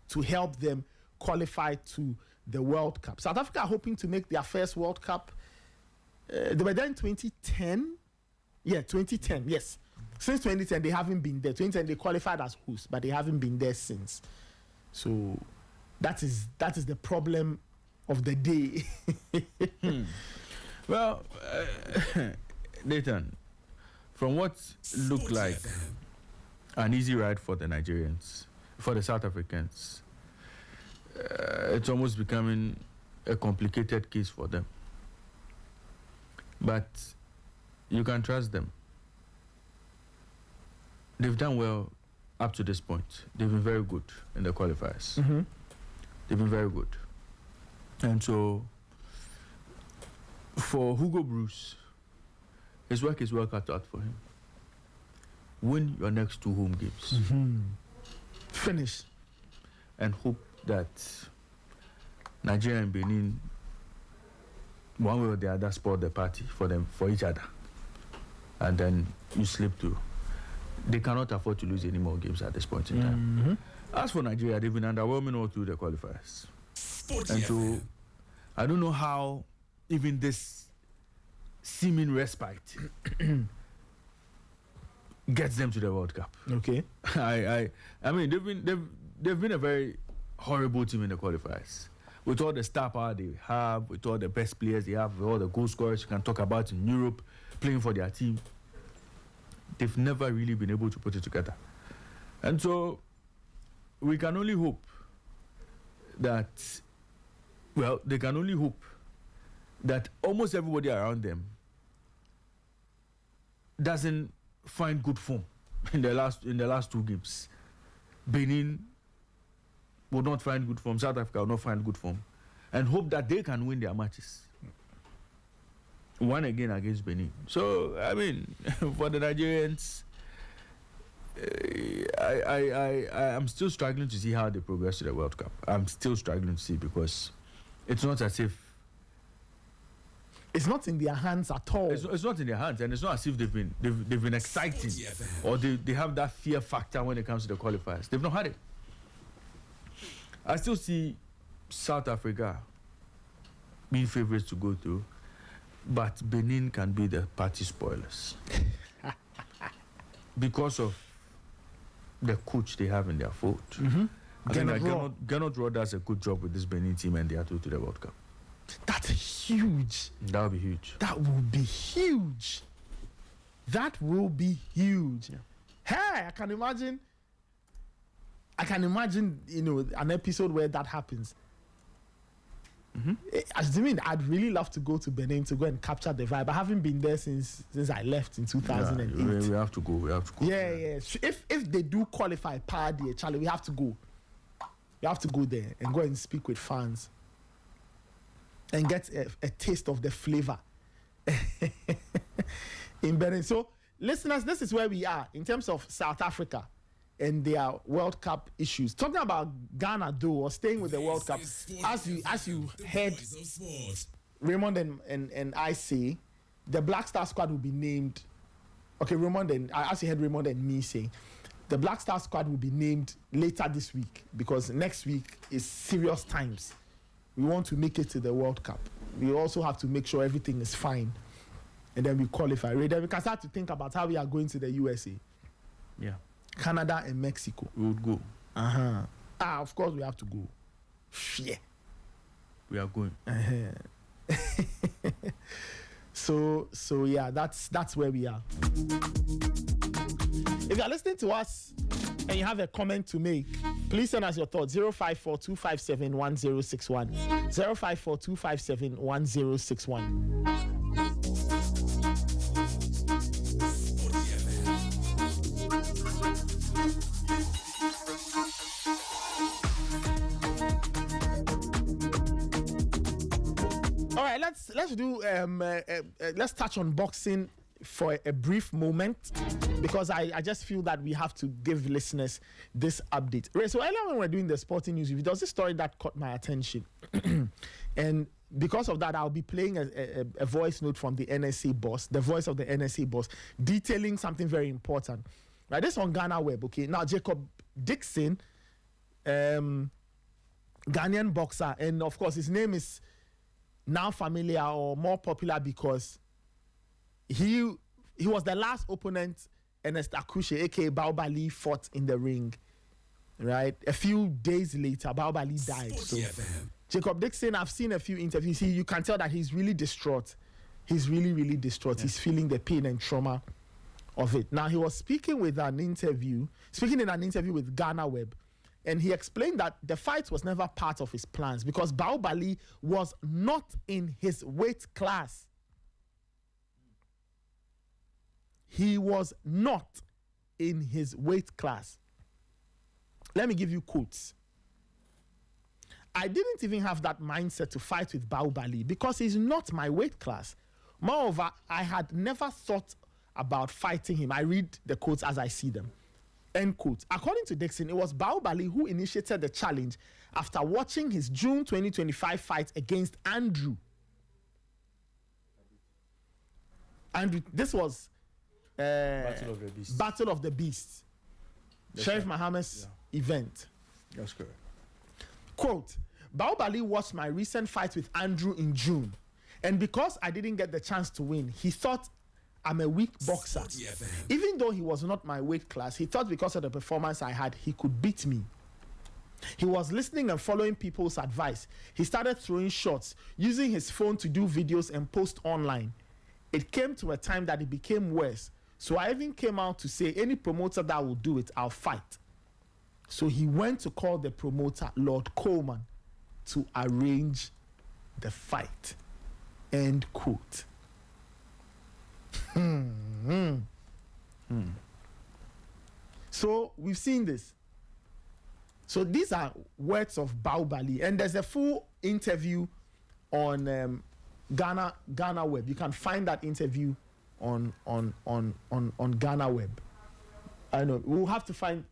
to help them qualify to the World Cup. South Africa are hoping to make their first World Cup. They were there in 2010. Yeah, 2010, yes. Since 2010, they haven't been there. 2010, they qualified as hosts, but they haven't been there since. So that is the problem of the day. Well, Nathan, from what looked like an easy ride for the Nigerians, for the South Africans, it's almost becoming a complicated case for them. But you can trust them. They've done well up to this point. They've been very good in the qualifiers. Mm-hmm. They've been very good. And so, for Hugo Bruce, his work is well cut out for him. Win your next 2 home games. Mm-hmm. Finish. And hope that Nigeria and Benin, one way or the other, spoil the party for each other. And then you slip through. They cannot afford to lose any more games at this point in time. Mm-hmm. As for Nigeria, they've been underwhelming all through the qualifiers. Sporty And so, FM. I don't know how even this seeming respite gets them to the World Cup. Okay. I mean, they've been a very horrible team in the qualifiers. With all the star power they have, with all the best players they have, with all the goal scorers you can talk about in Europe, playing for their team, they've never really been able to put it together. And so, we can only hope that, well, they can only hope that almost everybody around them doesn't find good form in the last 2 games. Benin will not find good form, South Africa will not find good form, and hope that they can win their matches. One again against Benin. So, I mean, for the Nigerians, I'm still struggling to see how they progress to the World Cup. I'm still struggling to see, because it's not as if It's not in their hands at all. it's not in their hands, and it's not as if they've been exciting, or they have that fear factor when it comes to the qualifiers. They've not had it. I still see South Africa being favorites to go through, but Benin can be the party spoilers because of the coach they have in their fold. Mm-hmm. I think that Gernot Rohr does a good job with this Benin team, and they are through to the World Cup. That's huge. That would be huge. That will be huge. That will be huge. Yeah. Hey, I can imagine, an episode where that happens. Mm-hmm. As you mean, I'd really love to go to Benin to go and capture the vibe. I haven't been there since I left in 2008. Yeah, we have to go. Yeah. If they do qualify party, Charlie, we have to go. You have to go there and go and speak with fans and get a taste of the flavor in Benin. So, listeners, this is where we are in terms of South Africa and their World Cup issues. Talking about Ghana, though, or staying with the World Cup, as you heard Raymond and I say, the Black Star squad will be named. Okay, Raymond and as you heard Raymond and me say, The Black Star squad will be named later this week because next week is serious times. We want to make it to the World Cup. We also have to make sure everything is fine. And then we qualify. Then we can start to think about how we are going to the USA. Yeah. Canada and Mexico. We would go. Of course we have to go. Yeah. We are going. So yeah, that's where we are. If you are listening to us and you have a comment to make, please send us your thoughts. 054-257-1061. 054-257-1061. All right, let's touch on boxing for a brief moment because I just feel that we have to give listeners this update. Right, so earlier when we were doing the sporting news review, there was this story that caught my attention. And because of that, I'll be playing a voice note from the NSA boss, the voice of the NSA boss, detailing something very important. Right, this on Ghana Web, okay? Now, Jacob Dixon, Ghanaian boxer, and of course, his name is now familiar or more popular because he was the last opponent Ernest Akushe, aka Baobali, fought in the ring. Right? A few days later, Baobali died. So Jacob Dixon, I've seen a few interviews. You can tell that he's really distraught. He's really, really distraught. Yeah. He's feeling the pain and trauma of it. Now, he was speaking in an interview with Ghana Web. And he explained that the fight was never part of his plans because Baobali was not in his weight class. He was not in his weight class. Let me give you quotes. I didn't even have that mindset to fight with Baobali because he's not my weight class. Moreover, I had never thought about fighting him. I read the quotes as I see them. End quote. According to Dixon, it was Baobali who initiated the challenge after watching his June 2025 fight against Andrew. This was Battle of the Beast. Battle of the Beast. Sheriff Mahamad's event. That's correct. Quote, Baobali watched my recent fight with Andrew in June. And because I didn't get the chance to win, he thought I'm a weak boxer. Even though he was not my weight class, he thought because of the performance I had, he could beat me. He was listening and following people's advice. He started throwing shots, using his phone to do videos and post online. It came to a time that it became worse. So I even came out to say, any promoter that will do it, I'll fight. So he went to call the promoter, Lord Coleman, to arrange the fight. End quote. So we've seen this. So these are words of Baobali, and there's a full interview on Ghana Web. You can find that interview on Ghana Web. I know we'll have to find.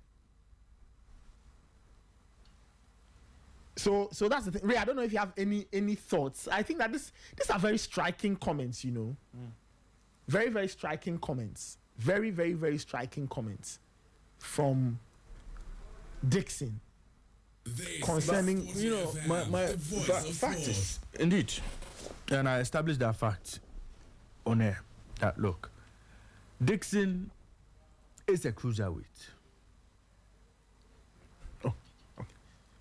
So that's the thing. Ray, I don't know if you have any thoughts. I think that these are very striking comments. Very, very striking comments. Very, very, very striking comments from Dixon concerning, my fact is, indeed, and I established that fact on air, that look, Dixon is a cruiserweight.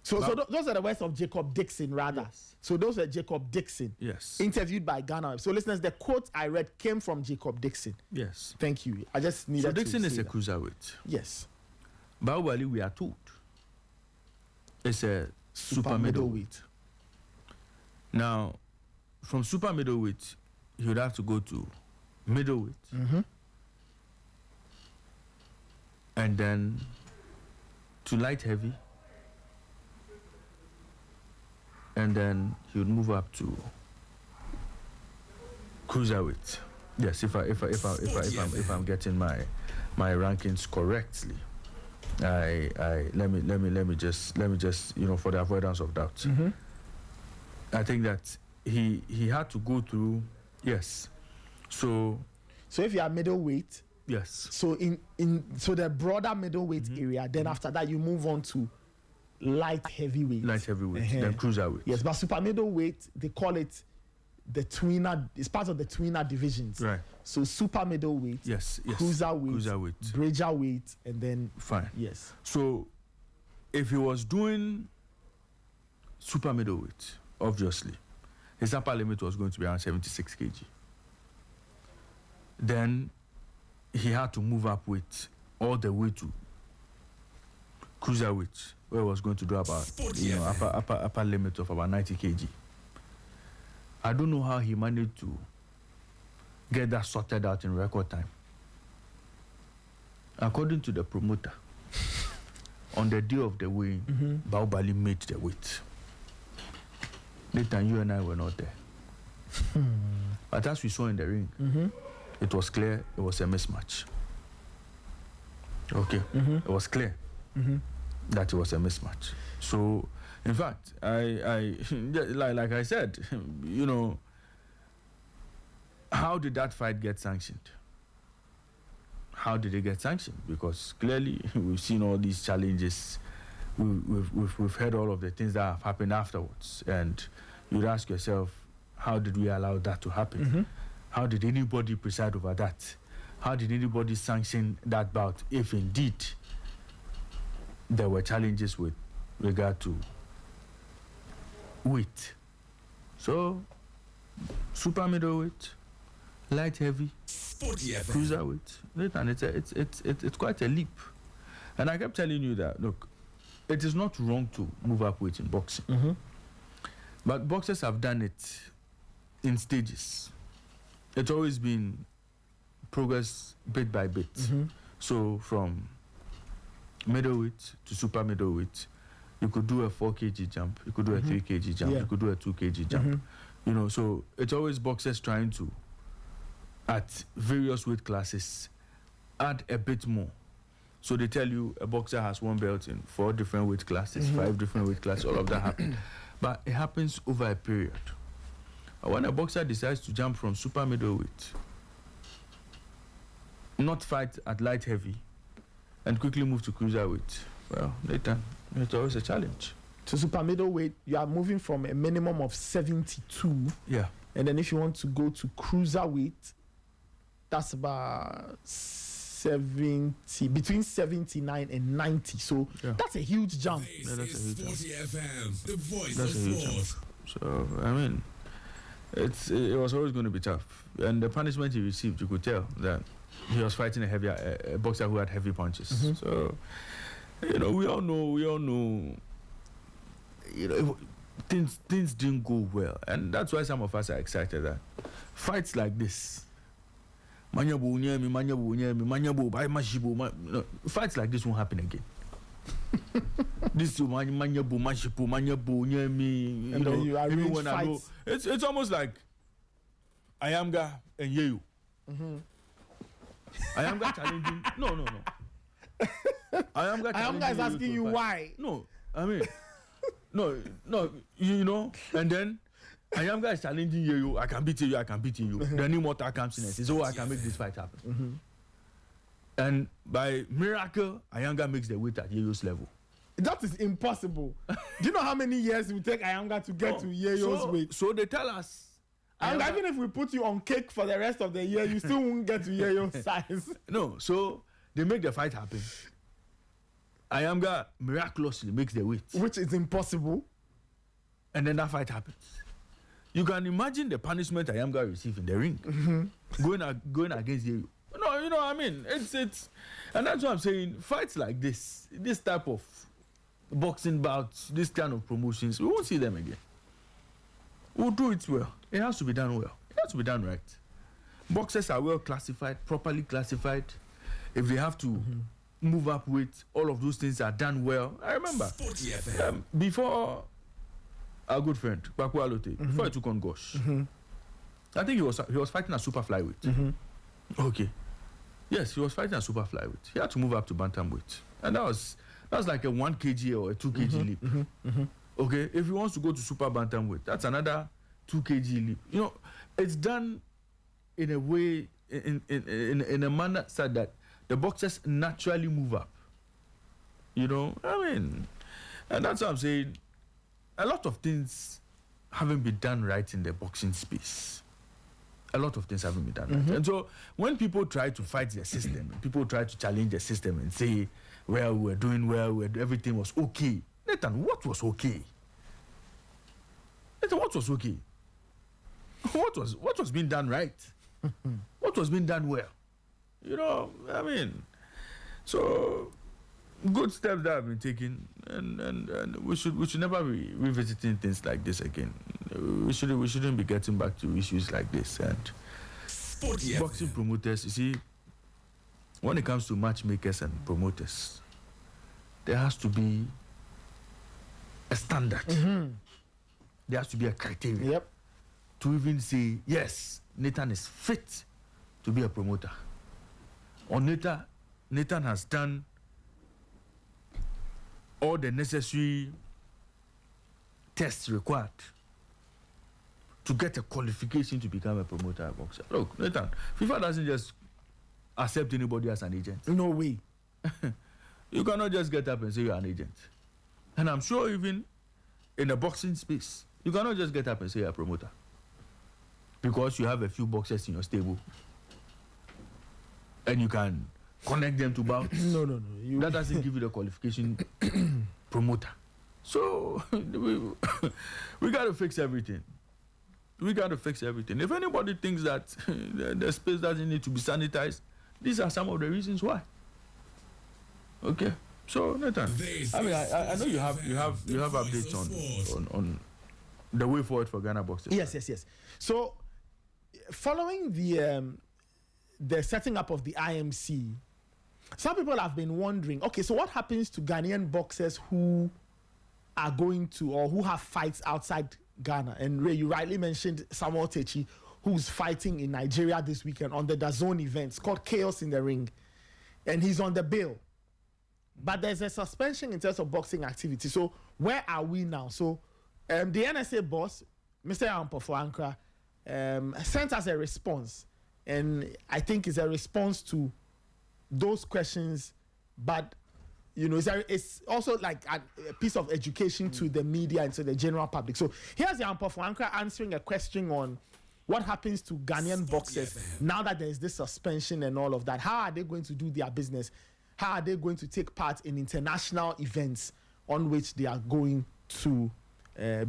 So those are the words of Jacob Dixon, rather. Yes. So those are Jacob Dixon. Yes. Interviewed by Ghana. So listeners, the quote I read came from Jacob Dixon. Yes. Thank you. I just needed to So Dixon is a that. cruiserweight. Yes. Baobali, we are told, is a super middleweight. Now, from super middleweight, you would have to go to middleweight. Mm-hmm. And then to light heavy. And then he would move up to cruiserweight. Yes, if I'm getting my rankings correctly, let me just for the avoidance of doubt, mm-hmm. I think that he had to go through. Yes, so if you are middleweight, Yes. So so the broader middleweight area. Then after that, you move on to light heavyweight. Light heavyweight, then cruiserweight. Yes, but super middleweight, they call it the tweener. It's part of the tweener divisions. Right. So super middleweight. Yes. Cruiserweight. Bridgerweight, and then fine. Yes. So if he was doing super middleweight, obviously his upper limit was going to be around 76 kg. Then he had to move up weight all the way to cruiserweight, where he was going to do about upper limit of about 90 kg. I don't know how he managed to get that sorted out in record time. According to the promoter, on the day of the weigh-in, Baobali made the weight. Nathan, you and I were not there. But as we saw in the ring, it was clear it was a mismatch. Okay, it was clear that it was a mismatch. So, in fact, I like I said, you know, how did that fight get sanctioned? How did it get sanctioned? Because clearly we've seen all these challenges. We've heard all of the things that have happened afterwards, and you'd ask yourself, how did we allow that to happen? How did anybody preside over that? How did anybody sanction that bout if indeed there were challenges with regard to weight? So, super middleweight, light heavy, cruiserweight, and it's quite a leap. And I kept telling you that, look, it is not wrong to move up weight in boxing, but boxers have done it in stages. It's always been progress bit by bit. So from middleweight to super middleweight, you could do a 4 kg jump, you could do a 3 kg jump, you could do a 2 kg jump. You know, so it's always boxers trying to, at various weight classes, add a bit more. So they tell you a boxer has one belt in 4 different weight classes, 5 different weight classes, all of that happens. But it happens over a period. When a boxer decides to jump from super middleweight, not fight at light heavy, and quickly move to cruiserweight, well, later, it's always a challenge. To super middleweight, you are moving from a minimum of 72. Yeah. And then if you want to go to cruiserweight, that's about 70, between 79 and 90. So that's a huge jump. Yeah, that's a huge jump. Sporty FM, the voice That's a of huge jump. sport. So, I mean, it was always going to be tough. And the punishment he received, you could tell that he was fighting a boxer who had heavy punches. So, you know, we all know, you know, things didn't go well. And that's why some of us are excited that fights like this, fights like this won't happen again. This you know, even when I know, it's almost like Ayamga and Yeyu. Ayamga challenging. No. Ayamga is asking you why. No, I mean, no, you know, and then Ayamga is challenging Yeyu. I can beat you. Then Immortal comes in and says, I can make this fight happen. And by miracle, Ayanga makes the weight at Yeyu's level. That is impossible. Do you know how many years it will take Ayanga to get to Yeyo's weight? So they tell us. And even if we put you on cake for the rest of the year, you still won't get to Yeyo's size. No, so they make the fight happen. Ayanga miraculously makes the weight. Which is impossible. And then that fight happens. You can imagine the punishment Ayanga received in the ring. Going against Yeyu. No, you know what I mean? It's and that's what I'm saying. Fights like this type of boxing bouts, this kind of promotions, we won't see them again. We'll do it well. It has to be done well. It has to be done right. Boxers are well classified, properly classified. If they have to move up weight, all of those things are done well. I remember before our good friend Kwaku Alote, before he took on Gosh, I think he was fighting at super flyweight. Okay. Yes, he was fighting at super flyweight. He had to move up to bantamweight, and that was like a 1 kg or a 2 kg leap. Okay, if he wants to go to super bantamweight, that's another 2 kg leap. You know, it's done in a way in a manner such that the boxers naturally move up. You know, I mean, and that's what I'm saying. A lot of things haven't been done right in the boxing space. A lot of things haven't been done right. And so when people try to fight the system, people try to challenge the system and say, well, we're doing well, everything was okay. Nathan, what was okay? Nathan, what was okay? What was being done right? What was being done well? You know, I mean, so good steps that have been taken, and we should never be revisiting things like this again. We shouldn't be getting back to issues like this. And Sporty boxing promoters, you see, when it comes to matchmakers and promoters, there has to be a standard. There has to be a criteria. Yep. To even say, yes, Nathan is fit to be a promoter. Or Nathan has done all the necessary tests required to get a qualification to become a promoter of boxer. Look, Nathan, FIFA doesn't just accept anybody as an agent. No way. You cannot just get up and say you're an agent. And I'm sure even in the boxing space, you cannot just get up and say you're a promoter because you have a few boxers in your stable and you can connect them to bouts. No. That doesn't give you the qualification promoter. So we got to fix everything. If anybody thinks that the space doesn't need to be sanitized, these are some of the reasons why. Okay. So Nathan, I mean, I know you have updates on the way forward for Ghana boxing. Yes. So, following the setting up of the IMC, some people have been wondering, okay, so what happens to Ghanaian boxers who are going to or who have fights outside Ghana? And Ray, you rightly mentioned Samuel Techi, who's fighting in Nigeria this weekend on the DAZN event. It's called Chaos in the Ring, and he's on the bill. But there's a suspension in terms of boxing activity. So where are we now? So the NSA boss, Mr. Ampofo Ankra, sent us a response. And I think it's a response to those questions. But, you know, it's also like a piece of education to the media and to the general public. So here's the Ampofo Ankra answering a question on what happens to Ghanaian boxers now that there's this suspension and all of that. How are they going to do their business? How are they going to take part in international events on which they are going to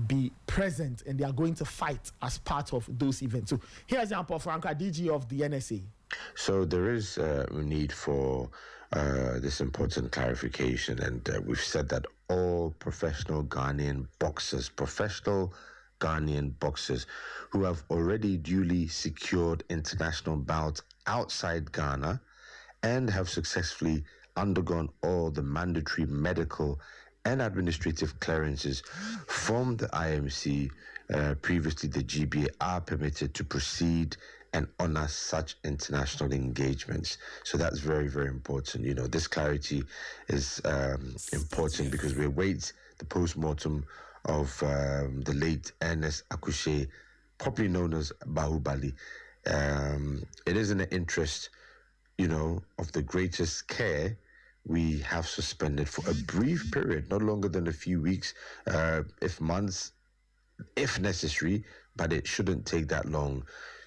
be present and they are going to fight as part of those events? So here's the Ampofo Ankra, DG of the NSA. So there is a need for this important clarification, and we've said that all professional Ghanaian boxers who have already duly secured international bouts outside Ghana and have successfully undergone all the mandatory medical and administrative clearances from the IMC, previously the GBA, are permitted to proceed and honor such international engagements. So that's very, very important. You know, this clarity is important because we await the post-mortem of the late Ernest Akushe, popularly known as Bahubali. It is in the interest, you know, of the greatest care. We have suspended for a brief period, not longer than a few weeks, if months, if necessary, but it shouldn't take that long,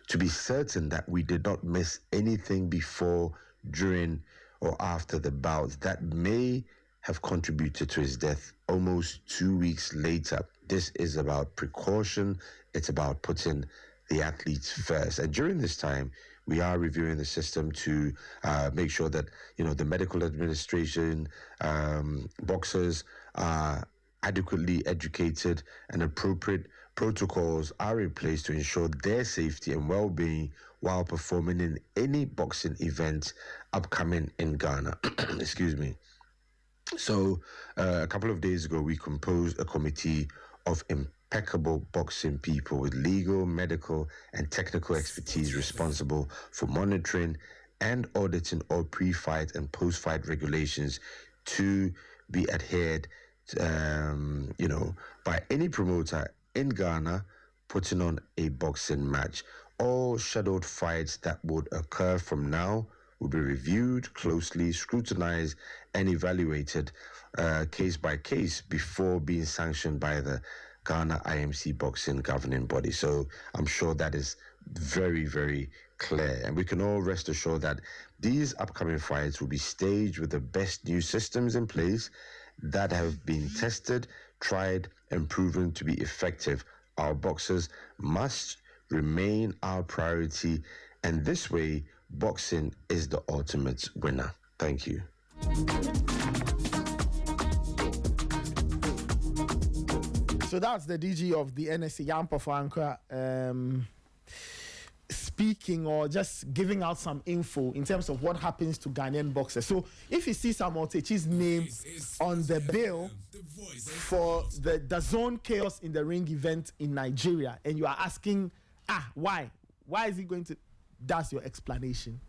to be certain that we did not miss anything before, during, or after the bout that may have contributed to his death almost 2 weeks later. This is about precaution. It's about putting the athletes first. And during this time, we are reviewing the system to make sure that, you know, the medical administration, boxers are adequately educated and appropriate protocols are in place to ensure their safety and well-being while performing in any boxing event upcoming in Ghana. Excuse me. So a couple of days ago, we composed a committee of impeccable boxing people with legal, medical, and technical expertise responsible for monitoring and auditing all pre-fight and post-fight regulations to be adhered by any promoter in Ghana putting on a boxing match. All scheduled fights that would occur from now will be reviewed closely, scrutinized, and evaluated case by case before being sanctioned by the Ghana IMC boxing governing body. So I'm sure that is very, very clear. And we can all rest assured that these upcoming fights will be staged with the best new systems in place that have been tested, tried, and proven to be effective. Our boxers must remain our priority, and this way, boxing is the ultimate winner. Thank you. So that's the DG of the NSC, Yampo Frankra, speaking or just giving out some info in terms of what happens to Ghanaian boxers. So if you see Samuel Techi's name on the bill for the Zone Chaos in the Ring event in Nigeria, and you are asking, why? Why is he going to? That's your explanation.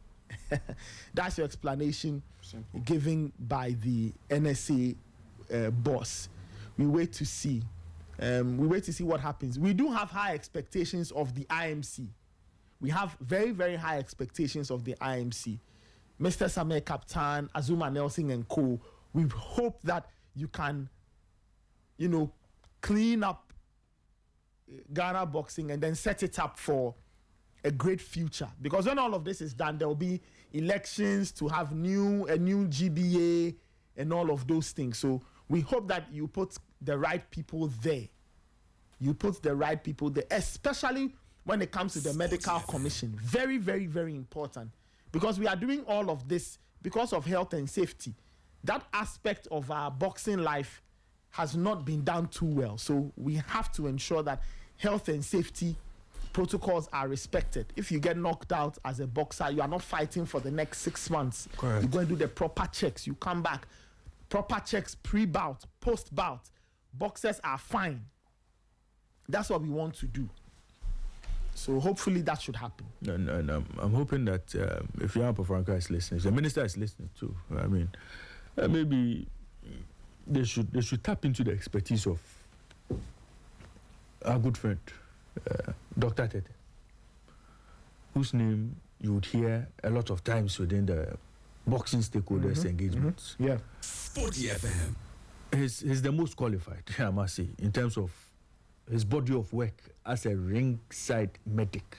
That's your explanation. Simple. Given by the NSA boss. We wait to see. We wait to see what happens. We do have high expectations of the IMC. We have very, very high expectations of the IMC. Mr. Samir Kaptan, Azuma Nelson and co. We hope that you can, clean up Ghana boxing and then set it up for a great future. Because when all of this is done, there will be elections to have a new GBA and all of those things. So we hope that you put the right people there. You put the right people there, especially when it comes to the medical commission. Very, very, very important. Because we are doing all of this because of health and safety. That aspect of our boxing life has not been done too well. So we have to ensure that health and safety protocols are respected. If you get knocked out as a boxer, you are not fighting for the next 6 months. Correct. You go and do the proper checks. You come back. Proper checks pre-bout, post-bout. Boxers are fine. That's what we want to do. So hopefully that should happen. And I'm hoping that if Yampo Franca is listening, if the minister is listening too, I mean, maybe they should tap into the expertise of our good friend, Dr. Tete, whose name you would hear a lot of times within the boxing stakeholders engagements. Yeah. Sporty FM. He's the most qualified, I must say, in terms of his body of work as a ringside medic.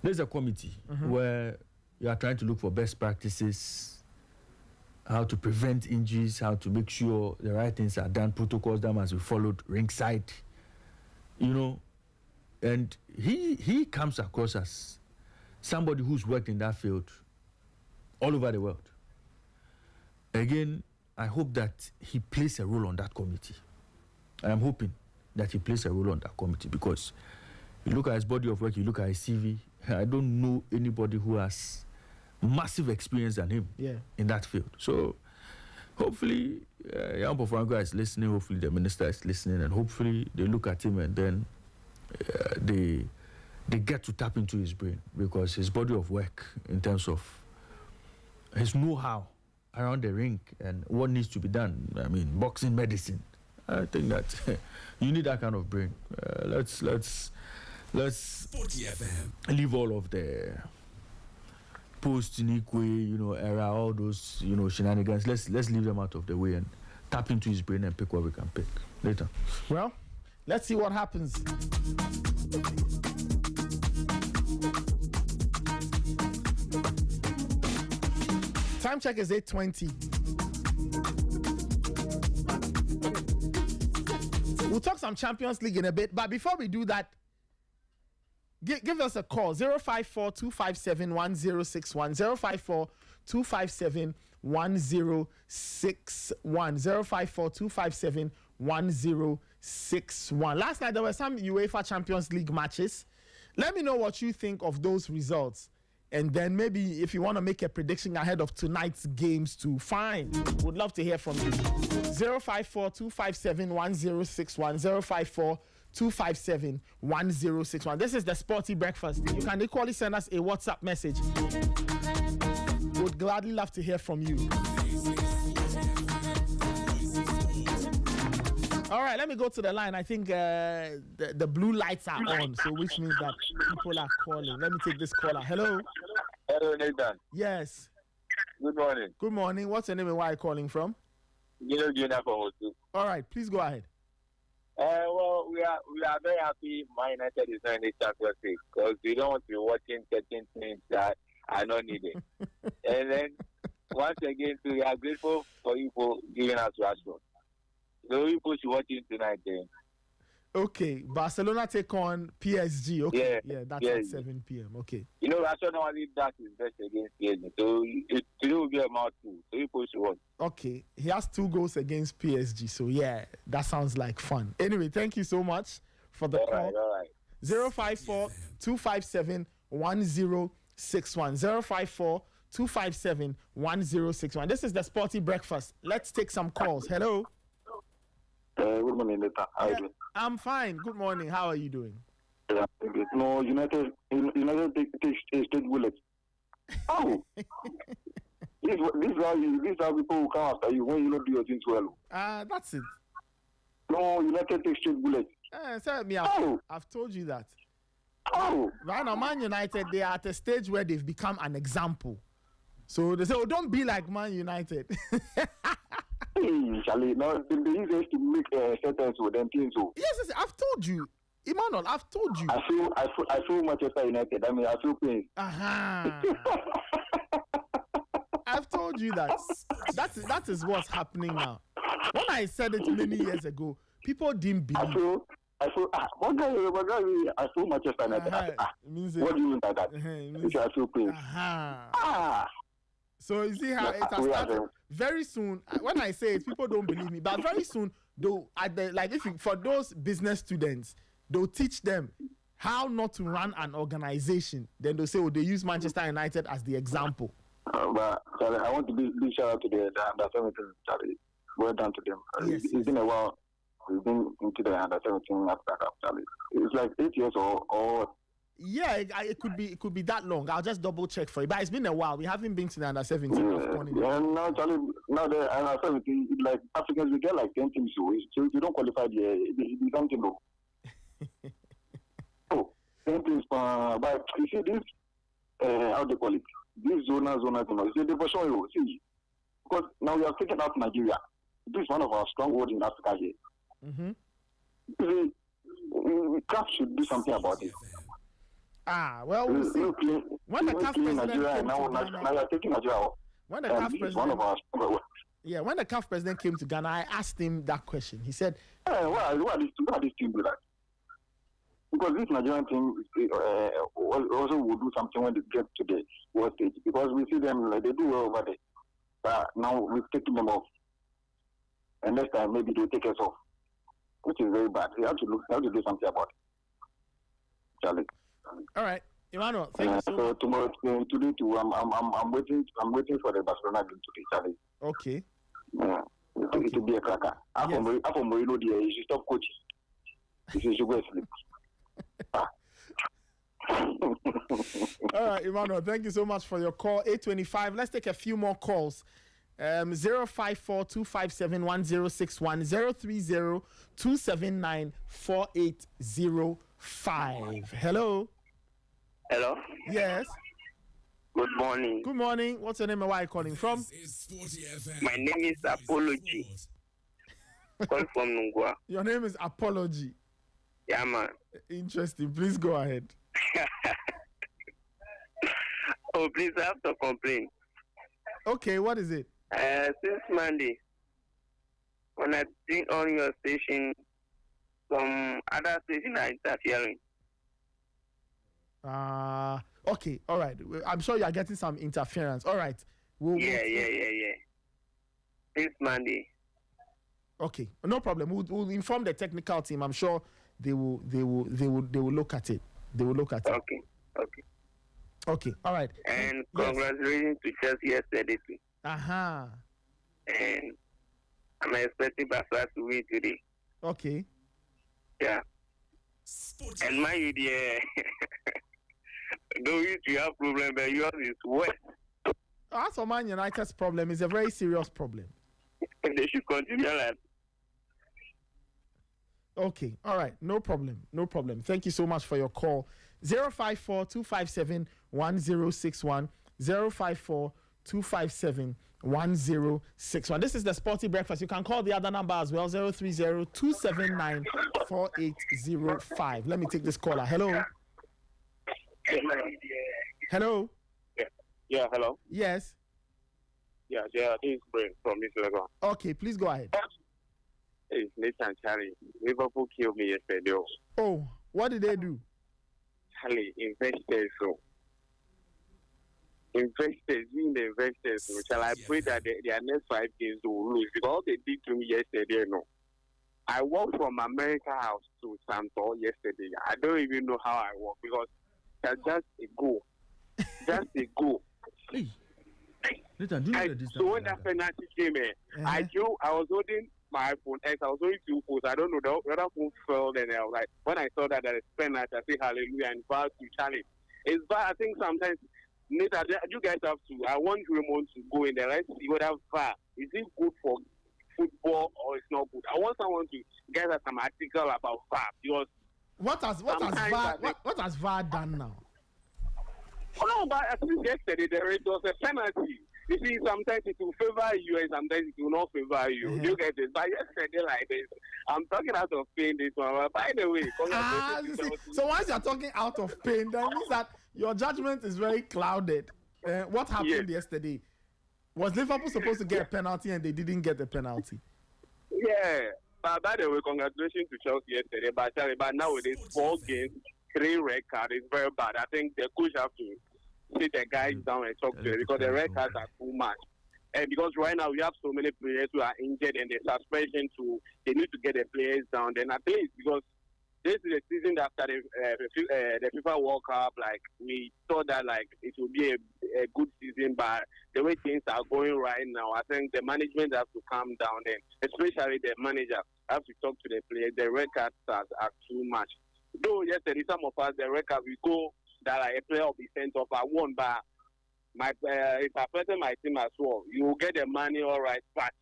There's a committee where you are trying to look for best practices, how to prevent injuries, how to make sure the right things are done, protocols that must be followed ringside, and he comes across as somebody who's worked in that field all over the world. Again, I hope that he plays a role on that committee. I'm hoping that he plays a role on that committee, because you look at his body of work, you look at his CV, I don't know anybody who has massive experience than him in that field. So hopefully Yampo Franco is listening, hopefully the minister is listening, and hopefully they look at him and then they get to tap into his brain, because his body of work in terms of his know-how around the ring and what needs to be done, I mean, boxing medicine, I think that you need that kind of brain. Let's Sporty FM. leave all of the post-Nikwe, era, all those, shenanigans. Let's leave them out of the way and tap into his brain and pick what we can pick later. Well, let's see what happens. Time check is 8:20. We'll talk some Champions League in a bit, but before we do that, give us a call, 054-257-1061, 054-257-1061, 054-257-1061. Last night, there were some UEFA Champions League matches. Let me know what you think of those results. And then maybe if you want to make a prediction ahead of tonight's games too, fine. Would love to hear from you. 054-257-1061, 054-257-1061. This is the Sporty Breakfast. You can equally send us a WhatsApp message. Would gladly love to hear from you. All right, let me go to the line. I think the blue lights are on, so which means that people are calling. Let me take this caller. Hello. Hello, Nathan. Yes. Good morning. Good morning. What's your name and where are you calling from? Junior from Osu. All right, please go ahead. Well, we are very happy Man United is not in the Champions League because we don't want to be watching certain things that are not needed. And then once again, we are grateful for you for giving us Rashford. So people should watch it tonight then. Okay, Barcelona take on PSG. Okay, yeah, that's at 7 p.m. Okay. You know, Rashford normally does his best against PSG, so today will be a mouthful. So people should watch. Okay, he has 2 goals against PSG, so yeah, that sounds like fun. Anyway, thank you so much for the call. All right. 054-257-1061. 054-257-1061. This is the Sporty Breakfast. Let's take some calls. Hello. Good morning, Nathan. How are you doing? I'm fine. Good morning. How are you doing? Yeah, no, United take state bullets. Oh, this is how people will come after you when you don't do your things well. That's it. No, United take state bullets. I've told you that. Oh, right now, Man United, they are at a stage where they've become an example. So they say, oh, don't be like Man United. Hey, Charlie, no, the easiest to make sentence with them things. So. Yes, I've told you. Emmanuel, I've told you. I feel Manchester United. I mean, I feel pain. I've told you that. That is what's happening now. When I said it many years ago, people didn't believe. I feel Manchester United. What do you mean by that? I feel pain. So you see how it has started. Very soon, when I say it, people don't believe me. But very soon, though, for those business students, they'll teach them how not to run an organization. Then they'll say, oh, they use Manchester United as the example. But Charlie, I want to be shout out to the under 17. Charlie, well done to them. Yes, it's been a while. We've been into the under 17 after Charlie. It's like 8 years or. Yeah, it could be that long. I'll just double check for you. But it's been a while. We haven't been to the under 17. Now, Charlie, now the under 17, like Africans, we get like 10 teams. So you don't qualify the something low. Oh, 10 teams. But you see this, how they call it? This zona, you see, they for sure you see. Because now we are taking out Nigeria. This is one of our strongholds in Africa here. You see, CAF should do something about it. Well, we'll see. When the CAF president when the CAF president came to Ghana, I asked him that question. He said, why this team do that? Because this Nigerian team also will do something when they get to the world stage. Because we see them, like, they do well over there. But now we've taken them off. And next time, maybe they'll take us off. Which is very bad. We have to do something about it. Charlie. All right, Emmanuel. Thank you so much. Today too. I'm waiting for the Barcelona game today, Charlie. Okay. Yeah, it will be a cracker. After Mourinho, you should stop coaching. You should go sleep. All right, Emmanuel. Thank you so much for your call. 8:25. Let's take a few more calls. 054-257-1061 030-279-4805. Hello. Hello. Yes. Good morning. Good morning. What's your name and where are you calling from? My name is Apology. Call from Nungwa. Your name is Apology. Yeah, man. Interesting. Please go ahead. Oh, please, I have to complain. Okay, what is it? Since Monday, when I been on your station, some other station are interfering. Okay, all right. I'm sure you are getting some interference. All right. Yeah. Since Monday. Okay, no problem. We'll inform the technical team. I'm sure they will look at it. They will look at it. Okay. All right. And congratulations to Chelsea yesterday too. And I'm expecting Barca to win today. Okay. Yeah. And my idea, though you have problem, but yours is worse. As for Man United's problem, is a very serious problem. And they should continue like. Okay, all right, no problem. Thank you so much for your call. 054-257-1061, 054-257-1061. This is the Sporty Breakfast. You can call the other number as well, 030-279-4805. Let me take this caller. Hello? Hello? Yeah, hello? Yes? Yeah, this is Brain from Michigan. Okay, please go ahead. Hey, Nathan Charlie. Liverpool killed me yesterday. Oh, what did they do? Charlie, investors. So shall I pray that their next 5 games will lose? Because all they did to me yesterday, no. I walked from America House to Santo yesterday. I don't even know how I walked because that's just a goal. Just a goal. Hey. Nathan, do you know the distance? So when that penalty came in, I was holding my iPhone X. I was holding 2 phones. I don't know. The other phone fell. Then I was like, when I saw that there is penalty, I say hallelujah and bow to Charlie. It's bad. I think sometimes, Nathan, you guys have to. I want Raymond to go in there. Let's see whether VAR is it good for football or it's not good. I want someone to get us some article about VAR because what has VAR done now? Oh no, but I think yesterday there was a penalty. You see, sometimes it will favor you and sometimes it will not favor you. Mm-hmm. You get it. But yesterday like this, I'm talking out of pain this one. But by the way, so once you're talking out of pain, that means that your judgment is very clouded. What happened yesterday? Was Liverpool supposed to get a penalty and they didn't get the penalty? Yeah. But by the way, congratulations to Chelsea yesterday. But nowadays, 4 games, 3 red cards is very bad. I think the coach have to sit the guys down and talk to them because the red cards are too much. And because right now we have so many players who are injured and the suspension they need to get the players down. Then at least because this is a season after the FIFA World Cup, like we thought that like it would be a good season, but the way things are going right now, I think the management has to calm down and especially the manager have to talk to the players. The red cards are too much. Though yesterday some of us the record we go that like, a player will be sent off. I won, but if I present my team as well, you will get the money all right. But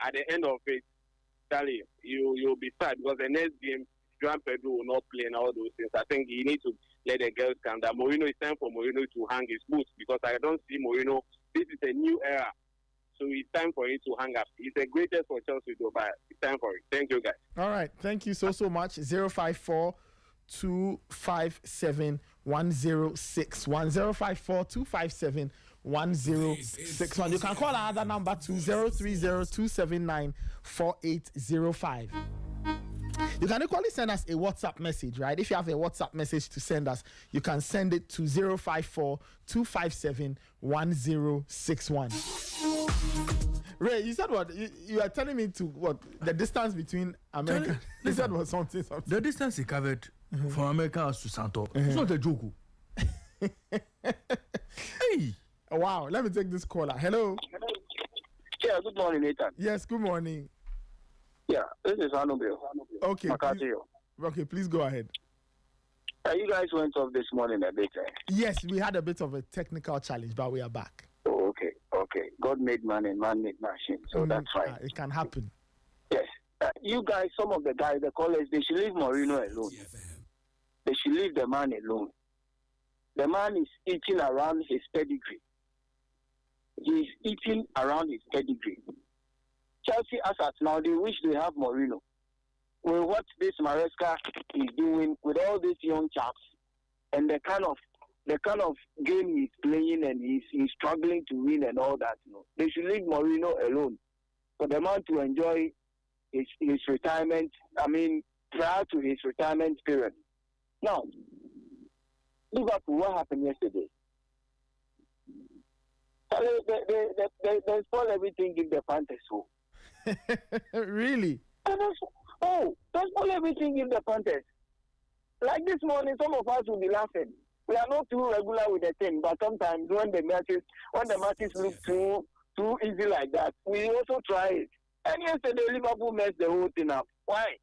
at the end of it, Charlie, you'll be sad because the next game, Joan Pedro will not play and all those things. I think you need to let the girls calm down. Mourinho, it's time for Mourinho to hang his boots because I don't see Mourinho. This is a new era. So it's time for him to hang up. He's the greatest for Chelsea, but it's time for it. Thank you, guys. All right. Thank you so much. 054-257-1061. 054-257-1061. You can call another number to 030-279-4805. You can equally send us a WhatsApp message, right? If you have a WhatsApp message to send us, you can send it to 054-257-1061. Ray, you said what? You are telling me to what? The distance between America. You said what? Something. The distance he covered from America to Santo. It's not a joke. Hey. Wow. Let me take this caller. Hello. Yeah. Good morning, Nathan. Yes. Good morning. Yeah. This is Anubil. Okay. Please go ahead. You guys went off this morning a bit. Yes, we had a bit of a technical challenge, but we are back. Oh, okay. God made man and man made machine, so that's fine. It can happen. Yes. You guys, some of the guys, the callers, they should leave Mourinho alone. They should leave the man alone. The man is eating around his pedigree. He's eating around his pedigree. Chelsea, as at now, they wish they have Mourinho. With what this Maresca is doing with all these young chaps and the kind of game he's playing and he's struggling to win and all that, they should leave Mourinho alone for the man to enjoy his retirement. I mean, prior to his retirement period. Now, Liverpool, what happened yesterday? They spoil everything in the Panthers. Really? They spoil everything in the Panthers. Like this morning, some of us will be laughing. We are not too regular with the thing, but sometimes when the matches look too easy like that, we also try it. And yesterday, Liverpool messed the whole thing up. Why?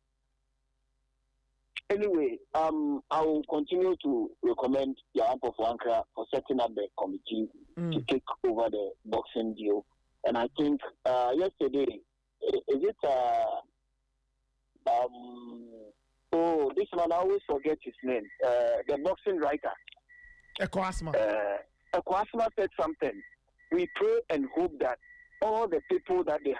Anyway, I will continue to recommend Yarampo Fuankra for setting up the committee to take over the boxing deal. And I think yesterday, is it This man, I always forget his name. The boxing writer. Ekwasma. Ekwasma said something. We pray and hope that all the people that they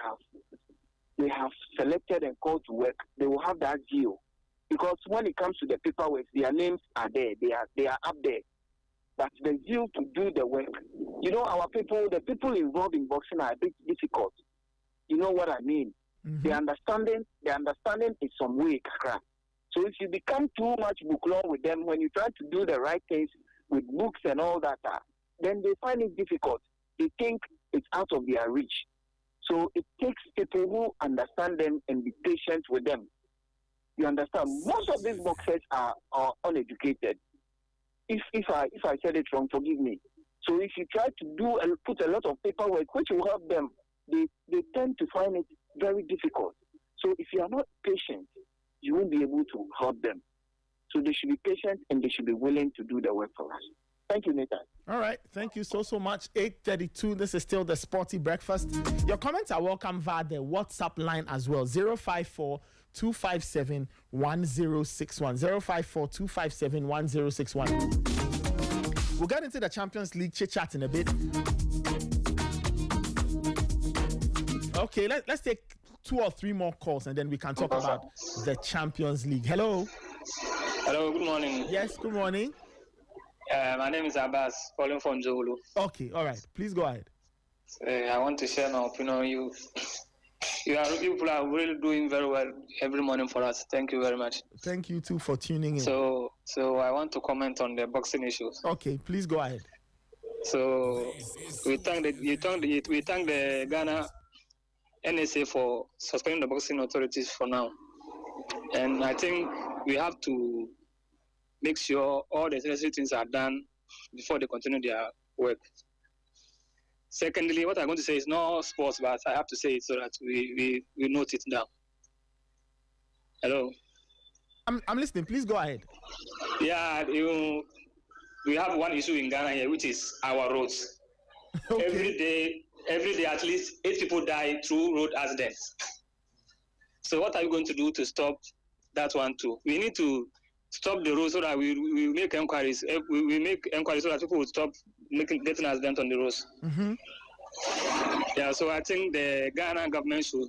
have selected and called to work, they will have that zeal. Because when it comes to the paperwork, their names are there. They are up there. But the zeal to do the work. You know, our people, the people involved in boxing are a bit difficult. You know what I mean? The understanding is some way crap. So if you become too much book-law with them, when you try to do the right things with books and all that, then they find it difficult. They think it's out of their reach. So it takes people who understand them and be patient with them. You understand? Most of these boxers are uneducated. If I said it wrong, forgive me. So if you try to do and put a lot of paperwork, which will help them, they tend to find it very difficult. So if you are not patient, you won't be able to help them. So they should be patient and they should be willing to do the work for us. Thank you, Nathan. All right. Thank you so much. 8:32. This is still the Sporty Breakfast. Your comments are welcome via the WhatsApp line as well. 054-257-1061. 054-257-1061. We'll get into the Champions League chit-chat in a bit. Okay, let's take 2 or 3 more calls and then we can talk about the Champions League. Hello. Hello, good morning. Yes, good morning. My name is Abbas, calling from Zulu. Okay, all right. Please go ahead. I want to share my opinion. You people are really doing very well every morning for us. Thank you very much. Thank you too for tuning in. So I want to comment on the boxing issues. Okay, please go ahead. So we thank the Ghana NSA for suspending the boxing authorities for now, and I think we have to make sure all the necessary things are done before they continue their work. Secondly, what I'm going to say is no sports, but I have to say it so that we note it down. Hello? I'm listening. Please go ahead. Yeah, we have one issue in Ghana here, which is our roads. Okay. Every day at least 8 people die through road accidents. So what are you going to do to stop that one too? We need to stop the road so that we make inquiries. We make inquiries so that people will stop getting accidents on the roads. Yeah, so I think the Ghana government should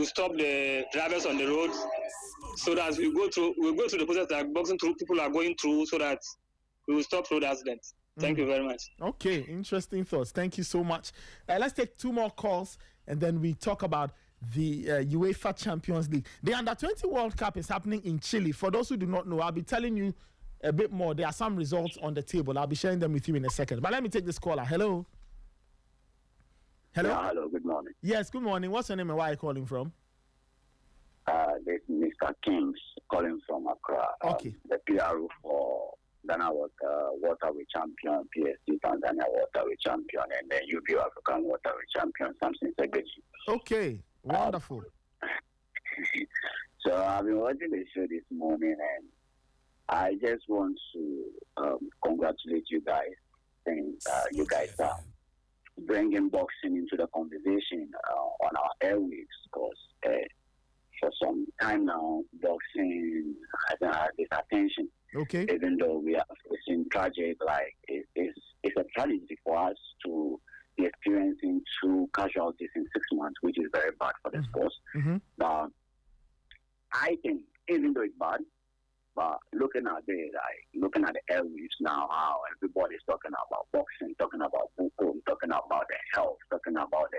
stop the drivers on the road so that we go through the process that boxing through people are going through so that we will stop road accidents. Thank you very much. Okay, interesting thoughts. Thank you so much. Let's take 2 more calls and then we talk about the UEFA Champions League. The Under-20 World Cup is happening in Chile. For those who do not know, I'll be telling you a bit more. There are some results on the table. I'll be sharing them with you in a second. But let me take this caller. Hello. Hello. Yeah, hello. Good morning. Yes, good morning. What's your name and where are you calling from? This is Mr. Kings calling from Accra. Okay. The PRO for Ghana waterway champion, PSG Tanzania waterway champion, and then UB African waterway champion, Samson Segeji. Okay, wonderful. So I've been watching the show this morning, and I just want to congratulate you guys. And you guys are bringing boxing into the conversation on our airwaves, because for some time now, boxing hasn't had this attention. Okay. Even though we are facing tragic, like it's a tragedy for us to be experiencing 2 casualties in 6 months, which is very bad for the sports. But I think, even though it's bad, but looking at the airwaves now, how everybody's talking about boxing, talking about football, talking about their health, talking about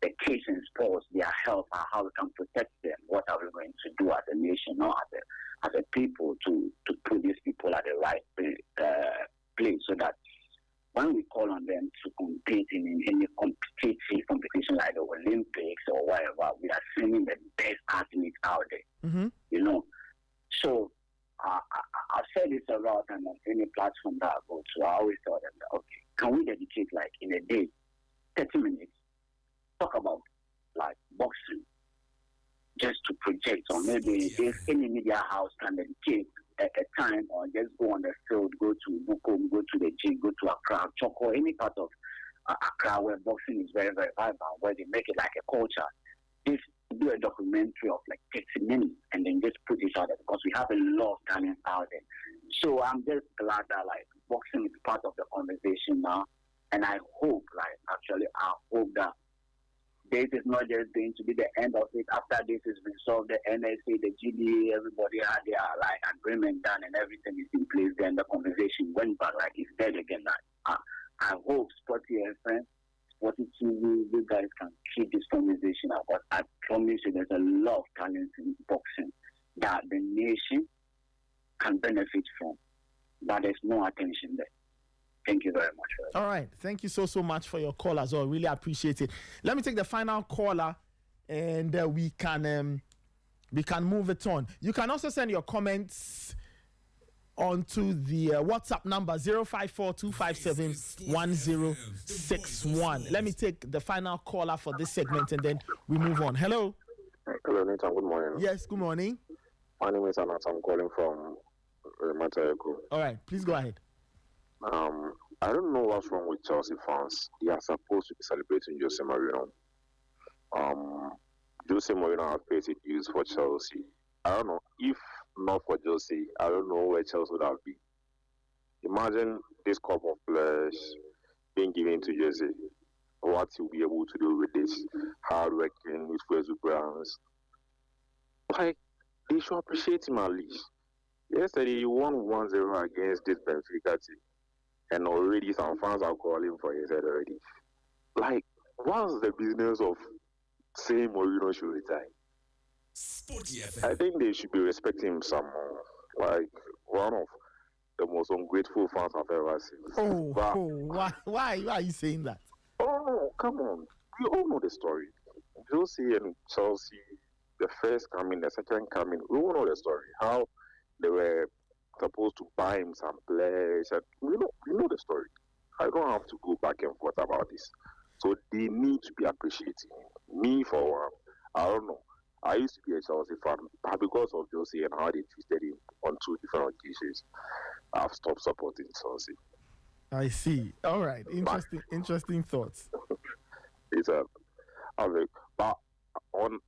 the kids in sports, their health, how we can protect them, what are we going to do as a nation, not as a people, to put these people at the right place, so that when we call on them to compete in any competition like the Olympics or whatever, we are sending the best athletes out there. You know, so I've said this a lot, and on any platform that I go to, I always tell them that, okay, can we dedicate, like, in a day, 30 minutes, talk about, like, boxing, just to project, or maybe if any media house can dedicate a time, or just go on the field, go to Bukom, go to the gym, go to Accra, Choco, any part of Accra where boxing is very, very vibrant, where they make it like a culture. just do a documentary of like 30 minutes and then just put it out there because we have a lot of talent out there. So I'm just glad that like boxing is part of the conversation now. And I hope that this is not just going to be the end of it. After this has been solved, the NSA, the GDA, everybody had their like agreement done and everything is in place. Then the conversation went back like it's dead again. I hope Sporty FM, Sporty TV, you guys can keep this conversation up. But I promise you, there's a lot of talent in boxing that the nation can benefit from, but there's no attention there. Thank you very much for that. All right. Thank you so much for your call as well. Really appreciate it. Let me take the final caller and we can move it on. You can also send your comments onto the WhatsApp number 054-257-1061. Let me take the final caller for this segment and then we move on. Hello. Hello, Nathan. Good morning. Yes, good morning. My name is Anat. I'm calling from Matayako. All right, please go ahead. I don't know what's wrong with Chelsea fans. They are supposed to be celebrating Jose Mourinho. Jose Mourinho has paid his dues for Chelsea. I don't know. If not for Jose, I don't know where Chelsea would have been. Imagine this cup of players being given to Jose. What he'll be able to do with this hard working, with perseverance. Like, they should appreciate him at least. Yesterday, he won 1-0 against this Benfica team. And already some fans are calling for his head already. Like, what's the business of saying Mourinho should retire? I think they should be respecting him some more. Like, one of the most ungrateful fans I've ever seen. Why are you saying that? Oh, come on. We all know the story. Jose and Chelsea, the first coming, the second coming, we all know the story. How they were supposed to buy him some players. And we know the story. I don't have to go back and forth about this. So they need to be appreciating him. Me, for one, I don't know. I used to be a Chelsea fan, but because of Jose and how they treated him on two different occasions, I've stopped supporting Chelsea. I see. All right. Interesting thoughts. It's but on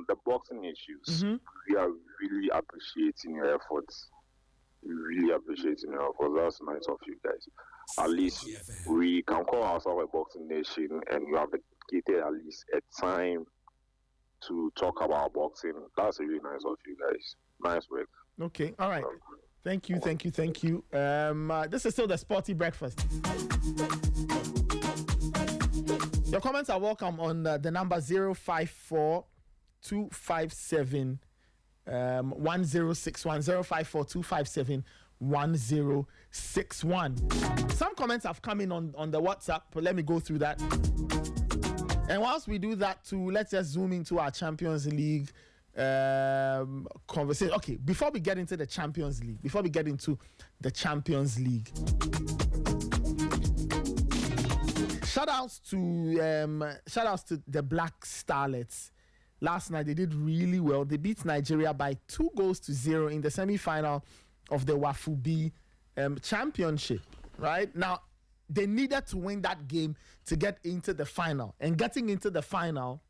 the boxing issues, we are really appreciating your efforts. We really appreciating your efforts. That's nice of you guys. At least we can call ourselves a boxing nation, and you have dedicated at least a time to talk about boxing. That's really nice of you guys. Nice work. Okay. All right. Thank you. This is still the Sporty Breakfast. Your comments are welcome on the number 054-257-1061. 054-257-1061. Some comments have come in on the WhatsApp, but let me go through that. And whilst we do that too, let's just zoom into our Champions League conversation. Okay, before we get into the Champions League, shout outs to the Black Starlets. Last night they did really well. They beat Nigeria by 2-0 in the semi-final of the WAFU B championship. Right now, they needed to win that game to get into the final, and getting into the final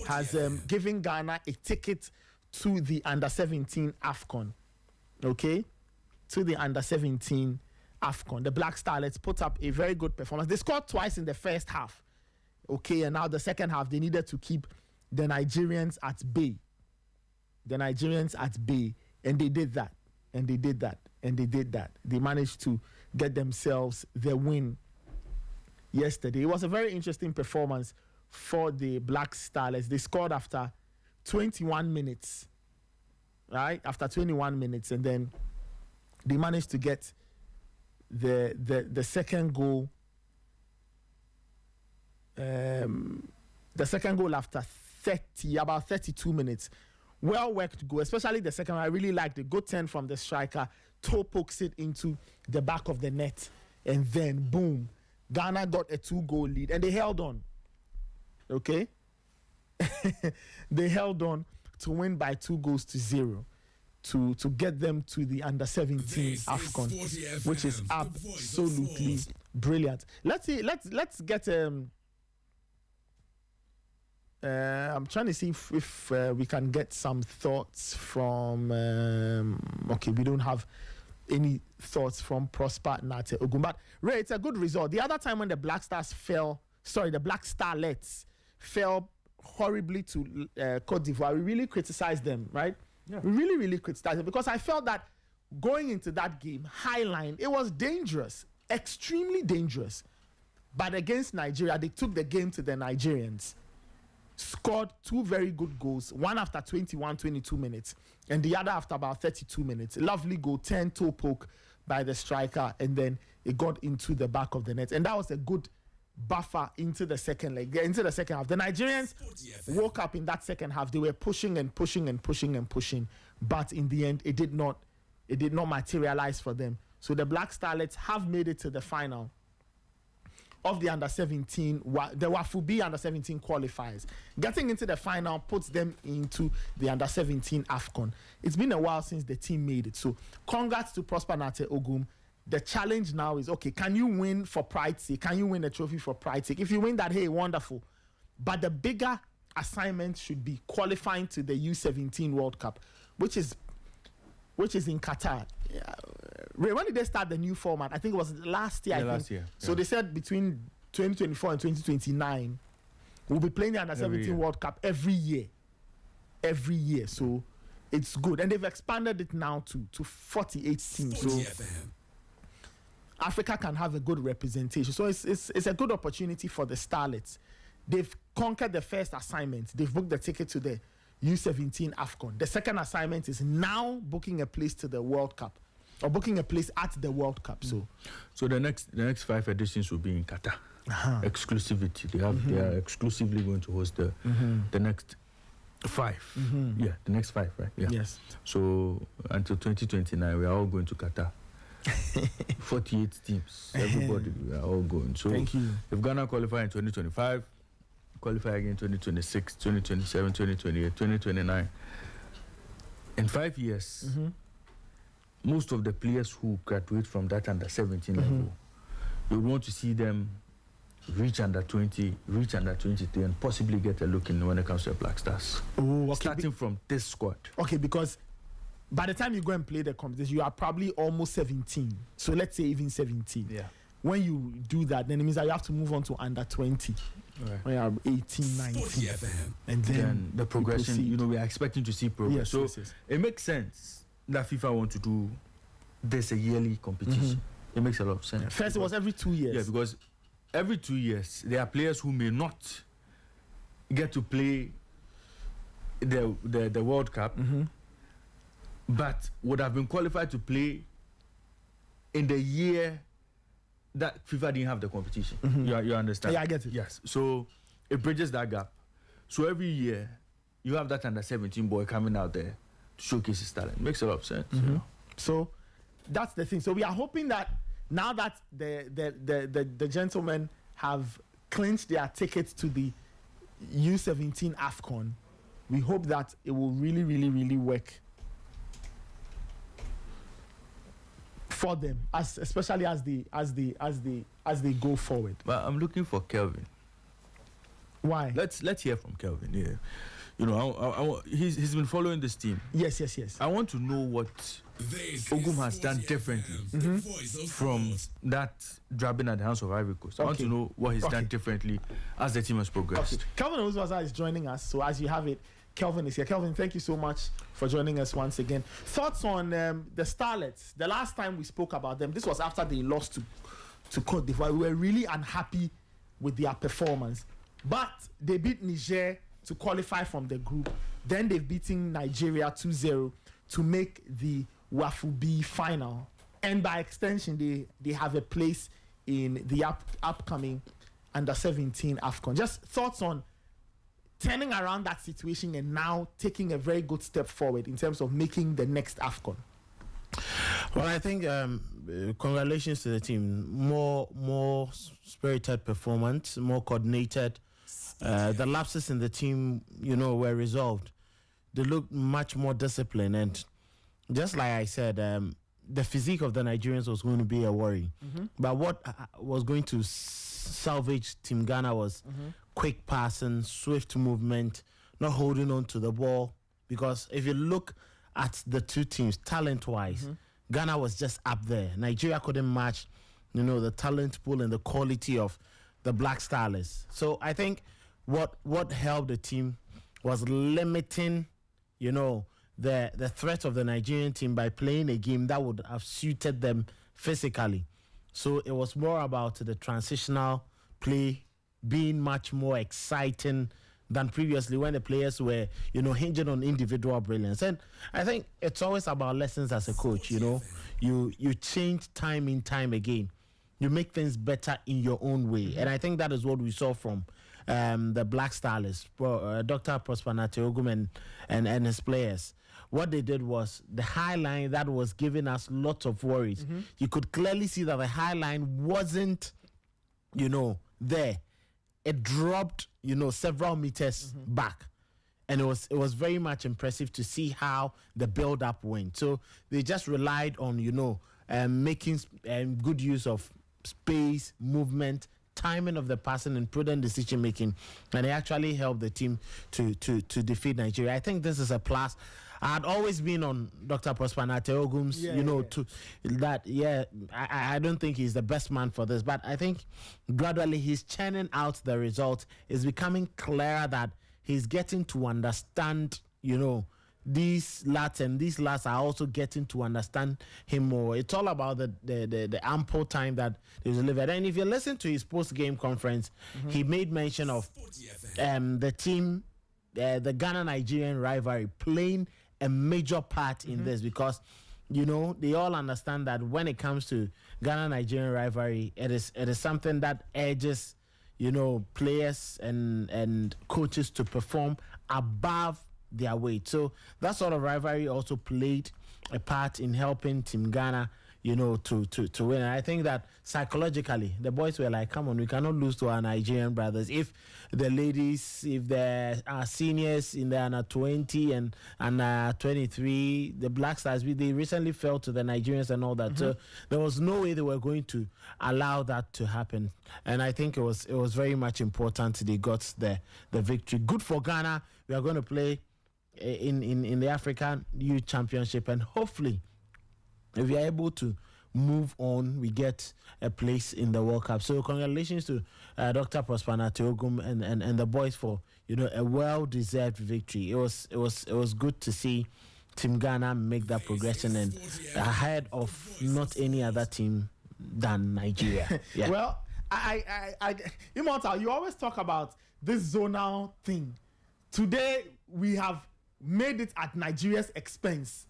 has given Ghana a ticket to the under-17 AFCON. Okay? To the under-17 AFCON. The Black Starlets put up a very good performance. They scored twice in the first half. Okay, and now the second half, they needed to keep the Nigerians at bay. And they did that. They managed to get themselves the win yesterday. It was a very interesting performance for the Black Starlets. They scored after 21 minutes, right? After 21 minutes, and then they managed to get the second goal. The second goal after about 32 minutes. Well worked goal, especially the second one. I really liked it. Good turn from the striker. Toe pokes it into the back of the net, and then boom, Ghana got a 2-goal lead, and they held on. Okay, they held on to win by 2-0 to get them to the under-17 AFCON, which is absolutely brilliant. Let's get I'm trying to see if we can get some thoughts from. Okay, we don't have any thoughts from Prosper Nate Ogum. But Ray, it's a good result. The other time when the Black Starlets fell horribly to Cote d'Ivoire, we really criticized them, right? Yeah. We really criticized them because I felt that going into that game, Highline, it was dangerous, extremely dangerous. But against Nigeria, they took the game to the Nigerians, scored 2 very good goals, one after 22 minutes, and the other after about 32 minutes. Lovely goal, 10 toe poke by the striker, and then it got into the back of the net. And that was a good buffer into the second leg, into the second half. The Nigerians woke up in that second half. They were pushing, but in the end, it did not materialize for them. So the Black Starlets have made it to the final of the under-17, the WAFU B under-17 qualifiers. Getting into the final puts them into the under-17 AFCON. It's been a while since the team made it. So congrats to Prosper Nate Ogum. The challenge now is, okay, can you win for pride's sake? Can you win a trophy for pride's sake? If you win that, hey, wonderful. But the bigger assignment should be qualifying to the U17 World Cup, which is in Qatar. Ray, when did they start the new format? I think it was last year. Last year. So they said between 2024 and 2029, we'll be playing the Under-17 World Cup every year. So it's good. And they've expanded it now to 48 teams. So Africa can have a good representation. So it's a good opportunity for the Starlets. They've conquered the first assignment. They've booked the ticket to the U17 AFCON. The second assignment is now booking a place to the World Cup, or booking a place at the World Cup. So the next 5 editions will be in Qatar. Exclusivity. They are exclusively going to host the next 5. Yeah, the next 5, right? Yeah. Yes. So until 2029, we are all going to Qatar. 48 teams. Everybody, we are all going. So thank you. If Ghana qualify in 2025, qualify again 2026, 2027, 2028, 2029. In 5 years, most of the players who graduate from that under-17 level, you want to see them reach under-20, reach under-23, and possibly get a look in when it comes to the Black Stars. Oh, okay. Starting from this squad. Okay, because by the time you go and play the competition, you are probably almost 17. So let's say even 17. Yeah. When you do that, then it means that you have to move on to under-20. Right. When you are 18, 19. And then the progression, we are expecting to see progress. Yes, so it makes sense that FIFA want to do this a yearly competition. It makes a lot of sense. Yeah. First, it was every 2 years. Yeah, because every 2 years, there are players who may not get to play the World Cup, but would have been qualified to play in the year that FIFA didn't have the competition. You understand? Yeah, I get it. Yes. So it bridges that gap. So every year, you have that under-17 boy coming out there to showcase his talent. Makes a lot of sense. So that's the thing. So we are hoping that now that the gentlemen have clinched their tickets to the U17 AFCON, we hope that it will really work for them, especially as they go forward. But I'm looking for Kelvin. Why? Let's hear from Kelvin. Yeah, he's been following this team. Yes. I want to know what Ogum has done differently from that drabbing at the hands of Ivory Coast. I want to know what he's done differently as the team has progressed. Okay. Kelvin Owusu is joining us, so as you have it, Kelvin is here. Kelvin, thank you so much for joining us once again. Thoughts on the Starlets? The last time we spoke about them, this was after they lost to Cote d'Ivoire. We were really unhappy with their performance. But they beat Niger to qualify from the group. Then they've beaten Nigeria 2-0 to make the WAFU B final. And by extension, they have a place in the upcoming under-17 AFCON. Just thoughts on turning around that situation and now taking a very good step forward in terms of making the next AFCON. Well, I think congratulations to the team. More spirited performance, more coordinated. The lapses in the team, were resolved. They looked much more disciplined, and just like I said, the physique of the Nigerians was going to be a worry. But what was going to salvaged Team Ghana was quick passing, swift movement, not holding on to the ball. Because if you look at the two teams, talent-wise, Ghana was just up there. Nigeria couldn't match, the talent pool and the quality of the Black Starlets. So I think what helped the team was limiting, the threat of the Nigerian team by playing a game that would have suited them physically. So it was more about the transitional play being much more exciting than previously when the players were, hinging on individual brilliance. And I think it's always about lessons as a coach, You change time and time again. You make things better in your own way. And I think that is what we saw from the Black Starlets, Dr. Prosper Nateogum and his players. What they did was the high line that was giving us lots of worries. You could clearly see that the high line wasn't, there. It dropped, several meters back. And it was very much impressive to see how the build-up went. So they just relied on, making good use of space, movement, timing of the passing, and prudent decision-making. And it actually helped the team to defeat Nigeria. I think this is a plus. I had always been on Dr. Prosper Nateogum's, I don't think he's the best man for this, but I think gradually he's churning out the result. It's becoming clearer that he's getting to understand, these lads, and these lads are also getting to understand him more. It's all about the ample time that he was delivered. And if you listen to his post-game conference, he made mention of the team, the Ghana-Nigerian rivalry playing a major part in this, because they all understand that when it comes to Ghana-Nigerian rivalry, it is something that urges players and coaches to perform above their weight. So that sort of rivalry also played a part in helping Team Ghana to win. And I think that psychologically, the boys were like, come on, we cannot lose to our Nigerian brothers. If the ladies, if there are seniors in the under 20 and under 23, the Black Stars, they recently fell to the Nigerians and all that. So there was no way they were going to allow that to happen. And I think it was very much important they got the victory. Good for Ghana. We are going to play in the African Youth Championship, and hopefully, if we are able to move on, we get a place in the World Cup. So congratulations to Dr. Prosper Nateogum and the boys for a well-deserved victory. It was good to see Team Ghana make that progression and ahead of not any other team than Nigeria. Yeah. Well, I Immortal, you always talk about this zonal thing. Today we have made it at Nigeria's expense.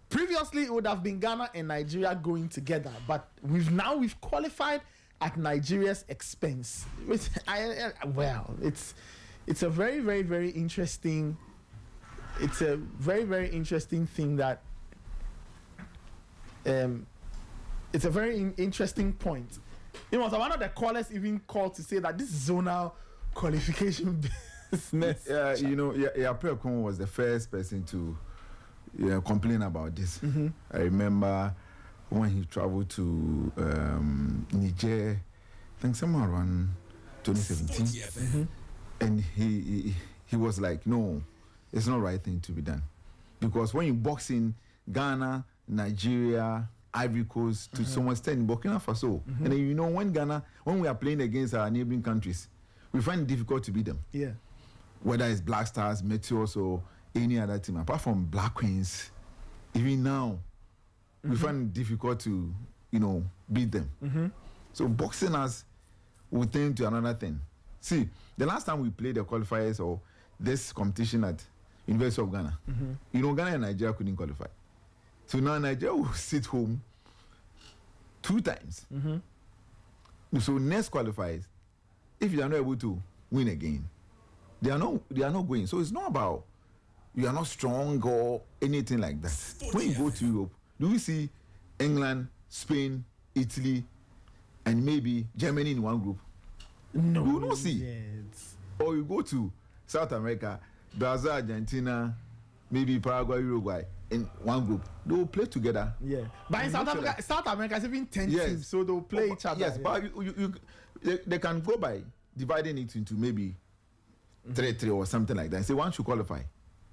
Previously, it would have been Ghana and Nigeria going together, but we've qualified at Nigeria's expense. It's a very, very, very interesting. It's a very, very interesting thing that. It's a very interesting point. One of the callers even called to say that this zonal qualification business. Preokun was the first person to complain about this. I remember when he traveled to Niger, I think somewhere around 2017, and he was like, no, it's not the right thing to be done, because when you box in Ghana, Nigeria, Ivory Coast, to some extent Burkina Faso, and then when we are playing against our neighboring countries, we find it difficult to beat them. Yeah. Whether it's Black Stars, Meteors, or any other team, apart from Black Queens, even now, we find it difficult to, beat them. So boxing us will turn to another thing. See, the last time we played the qualifiers or this competition at University of Ghana, Ghana and Nigeria couldn't qualify. So now Nigeria will sit home 2 times. So next qualifiers, if you are not able to win again, they are not going. So it's not about you are not strong or anything like that. When you go to Europe, do we see England, Spain, Italy, and maybe Germany in one group? No. You will not see. Or you go to South America, Brazil, Argentina, maybe Paraguay, Uruguay in one group. They will play together. Yeah. But in South America, it's even 10 teams, so they'll play each other. Yes, but they can go by dividing it into maybe 3-3 or something like that. And say one should qualify,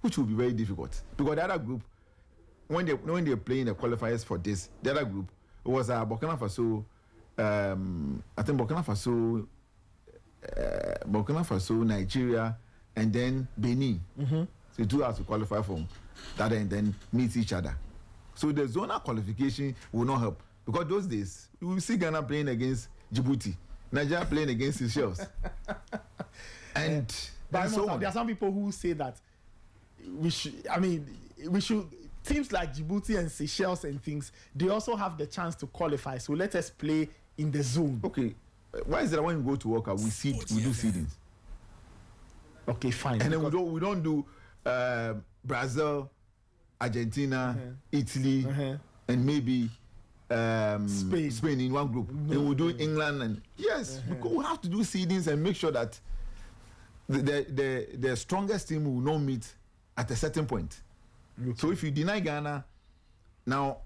which will be very difficult because the other group, when they're playing the qualifiers for this, the other group it was Burkina Faso. I think Burkina Faso, Nigeria, and then Benin. So the two have to qualify from that and then meet each other. So the zonal qualification will not help because those days you will see Ghana playing against Djibouti, Nigeria playing against Seychelles, and so on. There are some people who say that we should. Teams like Djibouti and Seychelles and things, they also have the chance to qualify. So let us play in the zone. Okay, why is it that when we go to World Cup we do seedings? Okay, fine. And then we don't do Brazil, Argentina, Italy, and maybe Spain in one group. Then we do England and yes, we have to do seedings and make sure that the strongest team will not meet at a certain point. Okay. So if you deny Ghana, now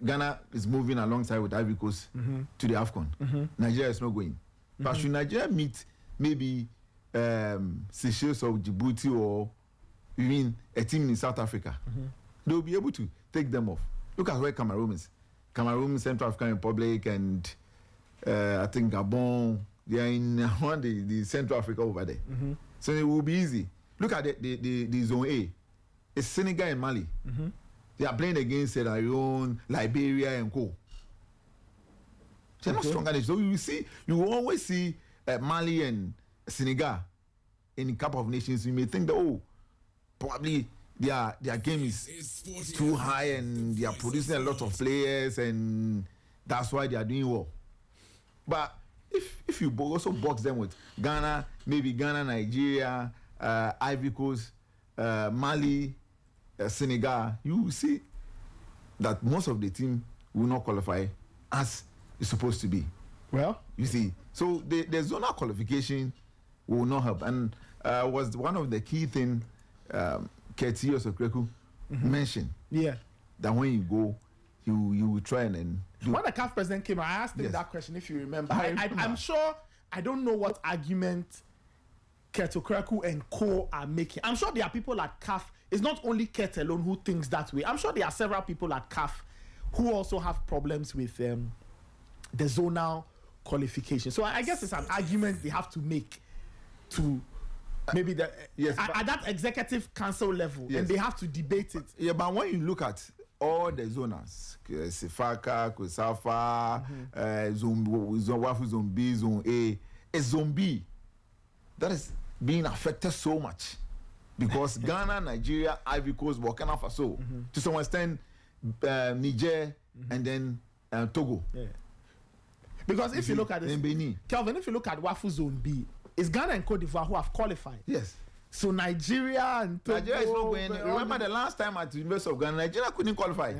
Ghana is moving alongside with Ivory Coast to the AFCON. Nigeria is not going. But should Nigeria meet maybe Seychelles or Djibouti or even a team in South Africa, they'll be able to take them off. Look at where Cameroon is. Cameroon, Central African Republic, and I think Gabon, they are in the Central Africa over there. So it will be easy. Look at the Zone A. It's Senegal and Mali. They are playing against Sierra Leone, Liberia, and co. They're not stronger. So you will always see Mali and Senegal in the Cup of Nations. You may think that probably their game is too high and they are producing a lot of players and that's why they are doing well. But if you also box them with Ghana, maybe Ghana, Nigeria, Ivory Coast, Mali, Senegal, you will see that most of the team will not qualify as it's supposed to be. Well, you see, so the zonal qualification will not help, and was one of the key things Keti Osokreku mentioned. Yeah, that when you go, you will try and do. When the CAF president came, I asked him that question. If you remember, I'm sure. I don't know what argument Ketokreku and co are making. I'm sure there are people at CAF. It's not only Ket alone who thinks that way. I'm sure there are several people at CAF who also have problems with the zonal qualification. So I guess it's an argument they have to make to maybe at that executive council level, and they have to debate it. Yeah, but when you look at all the zonas, Sifaka, Kosafa, WAFU Zone B, Zone A, it's Zone B that is being affected so much because Ghana, Nigeria, Ivory Coast, Burkina Faso, to some extent, Niger, and then Togo. Yeah. Because if you look at it, Kelvin, if you look at WAFU Zone B, it's Ghana and Cote d'Ivoire who have qualified. Yes. So Nigeria and Togo. Nigeria is not going. Remember the last time at the University of Ghana, Nigeria couldn't qualify.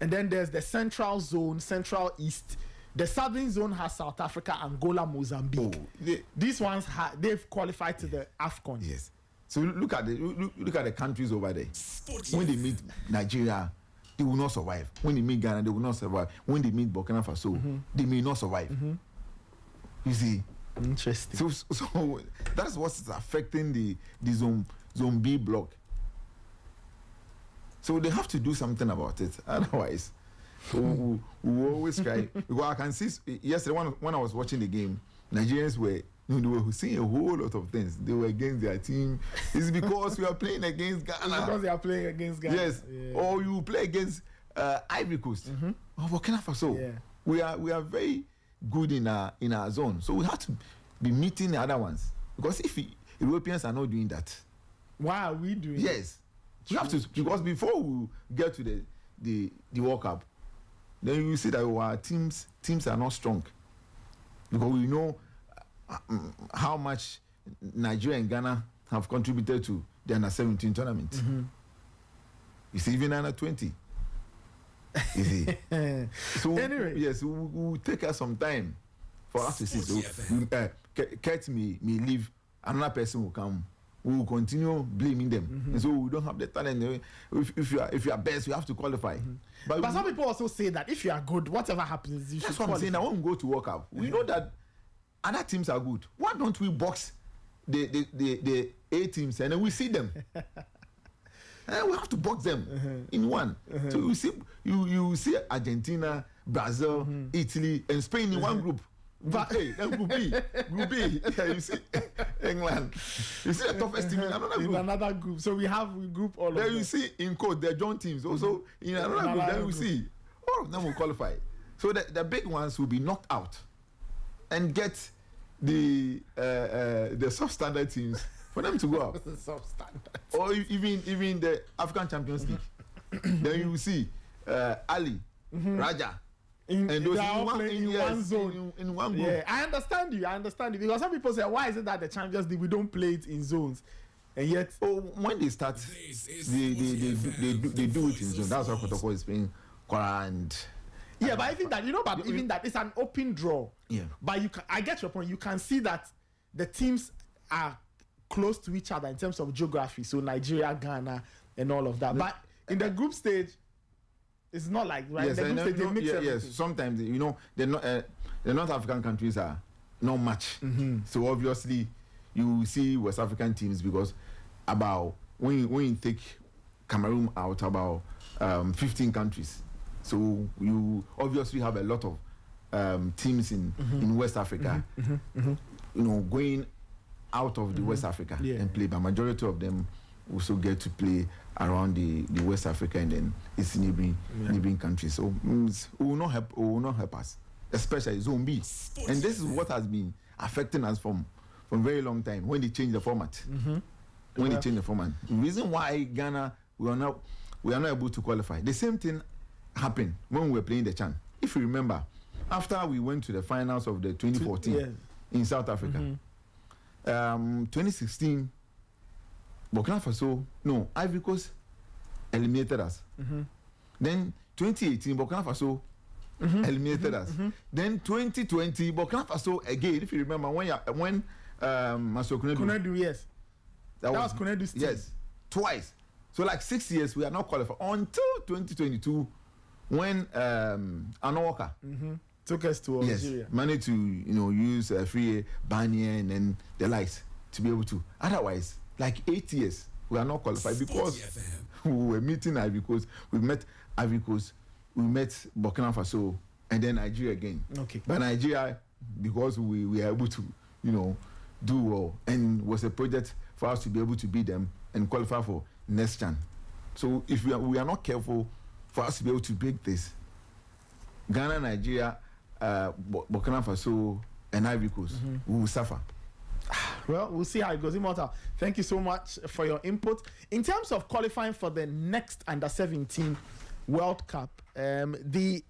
And then there's the Central Zone, Central East. The Southern Zone has South Africa, Angola, Mozambique. These ones they've qualified to the AFCON. Yes. So look at the countries over there. When they meet Nigeria, they will not survive. When they meet Ghana, they will not survive. When they meet Burkina Faso, they may not survive. You see. Interesting. So that's what's affecting the zone B block. So they have to do something about it. Otherwise, we always try. Because I can see yesterday when I was watching the game, Nigerians were they were seeing a whole lot of things. They were against their team. It's because we are playing against Ghana. It's because they are playing against Ghana. Yes. Yeah. Or you play against Ivory Coast or Burkina Faso. Yeah. We are very good in our zone. So we have to be meeting the other ones. Because if Europeans are not doing that, why are we doing it? Yes. We have to, because before we get to the World Cup, then you see that our teams are not strong. Because we know how much Nigeria and Ghana have contributed to the under-17 tournament. You see, even under-20. You see. So anyway, yes, we will take us some time for us to see. So Kurt may leave, another person will come we will continue blaming them. And so we don't have the talent. If you are best, you have to qualify. But some people also say that if you are good, whatever happens, you should qualify. That's what I'm saying. I won't go to World Cup. We know that other teams are good. Why don't we box the A teams and then we see them? And we have to box them in one. So you see Argentina, Brazil, Italy, and Spain in one group. But hey, then Group B, yeah, you see England. You see the toughest team in another group. In another group. So we have group all then of them. You see in code the joint teams also in another group. Then we see all of them will qualify. So the big ones will be knocked out and get the substandard teams for them to go up. Or even the African Champions League. Then you will see Ali, Raja. In one zone. In one group. Yeah, I understand you because some people say, why is it that the Champions League we don't play it in zones, and yet when they start, they do it in zones. That's why Kotoko is playing Quora and. Yeah, but I think that even that it's an open draw. Yeah. But I get your point. You can see that the teams are close to each other in terms of geography. So Nigeria, Ghana, and all of that. But in the group stage. It's not like right. Yes, yes. Sometimes the North African countries are not much. So obviously, you see West African teams because about when you take Cameroon out, about 15 countries. So you obviously have a lot of teams in West Africa. Going out of the West Africa and play. But majority of them also get to play around the West Africa and then its neighboring countries. So it will not help us, especially Zone B. And this is what has been affecting us from a very long time when they change the format. When they change the format. The reason why Ghana we are not able to qualify. The same thing happened when we were playing the CHAN. If you remember, after we went to the finals of the 2014 in South Africa, 2016 Burkina Faso, Ivory Coast eliminated us. Then 2018, Burkina Faso eliminated us. Then 2020, Burkina Faso again. If you remember when Maso Kunedu, yes, that was Kunedu's team. Yes, twice. So like 6 years we are not qualified until 2022 when Anoka took us to Algeria. Managed to use free Barnier and then the likes to be able to. Otherwise. Like 8 years, we are not qualified because we were meeting Ivory Coast. We met Ivory Coast, we met Burkina Faso, and then Nigeria again. Okay. But Nigeria, because we were able to, do well, and was a project for us to be able to beat them and qualify for next CHAN. So if we are not careful for us to be able to break this, Ghana, Nigeria, Burkina Faso, and Ivory Coast, we will suffer. Well, we'll see how it goes. Immortal, thank you so much for your input. In terms of qualifying for the next Under-17 World Cup, the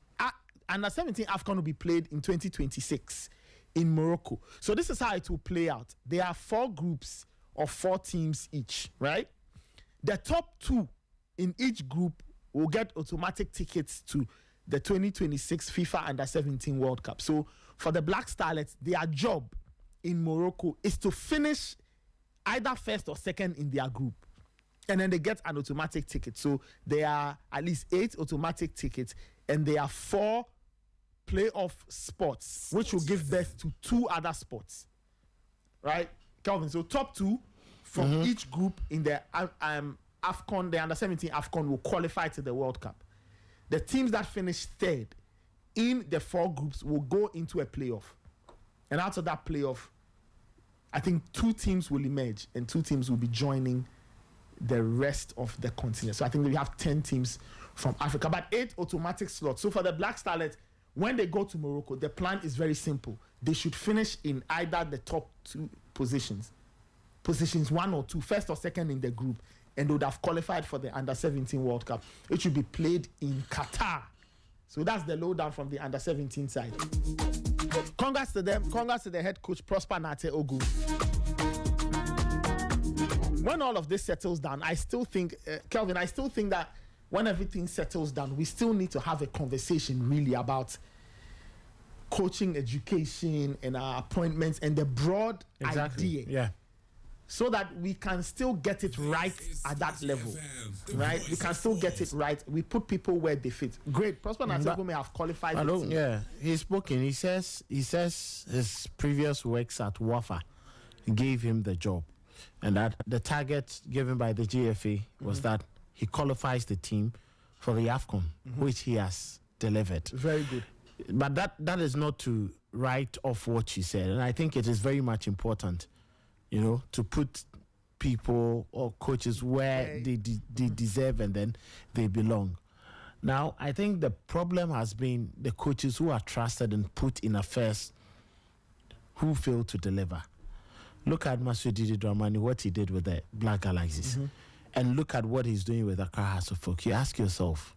Under-17 AFCON will be played in 2026 in Morocco. So this is how it will play out. There are 4 groups of 4 teams each, right? The top 2 in each group will get automatic tickets to the 2026 FIFA Under-17 World Cup. So for the Black Starlets, their job in Morocco is to finish either first or second in their group, and then they get an automatic ticket. So there are at least 8 automatic tickets, and there are 4 playoff spots, which will give birth to 2 other spots, right, Calvin? So top 2 from each group in the AFCON, the Under-17 AFCON will qualify to the World Cup. The teams that finish third in the 4 groups will go into a playoff. And out of that playoff, I think 2 teams will emerge and 2 teams will be joining the rest of the continent. So I think we have 10 teams from Africa, but 8 automatic slots. So for the Black Starlets, when they go to Morocco, the plan is very simple. They should finish in either the top 2 positions 1 or 2, first or second in the group, and they would have qualified for the Under-17 World Cup. It should be played in Qatar. So that's the lowdown from the Under-17 side. Congrats to them. Congrats to the head coach, Prosper Nate Ogu. When all of this settles down, I still think, Kelvin, that when everything settles down, we still need to have a conversation really about coaching, education, and our appointments and the broad idea. Yeah. so that we can still get it right at that level, right? We can still get it right. We put people where they fit. Great. Prosper Natego may have qualified. He's spoken. He says his previous works at WAFU gave him the job, and that the target given by the GFA was that he qualifies the team for the AFCON, which he has delivered. Very good. But that is not to write off what you said, and I think it is very much important, to put people or coaches where they deserve and then they belong. Now, I think the problem has been the coaches who are trusted and put in affairs who fail to deliver. Look at Masudi Dramani, what he did with the Black Galaxies, and look at what he's doing with Accra Hearts of Oak. You ask yourself,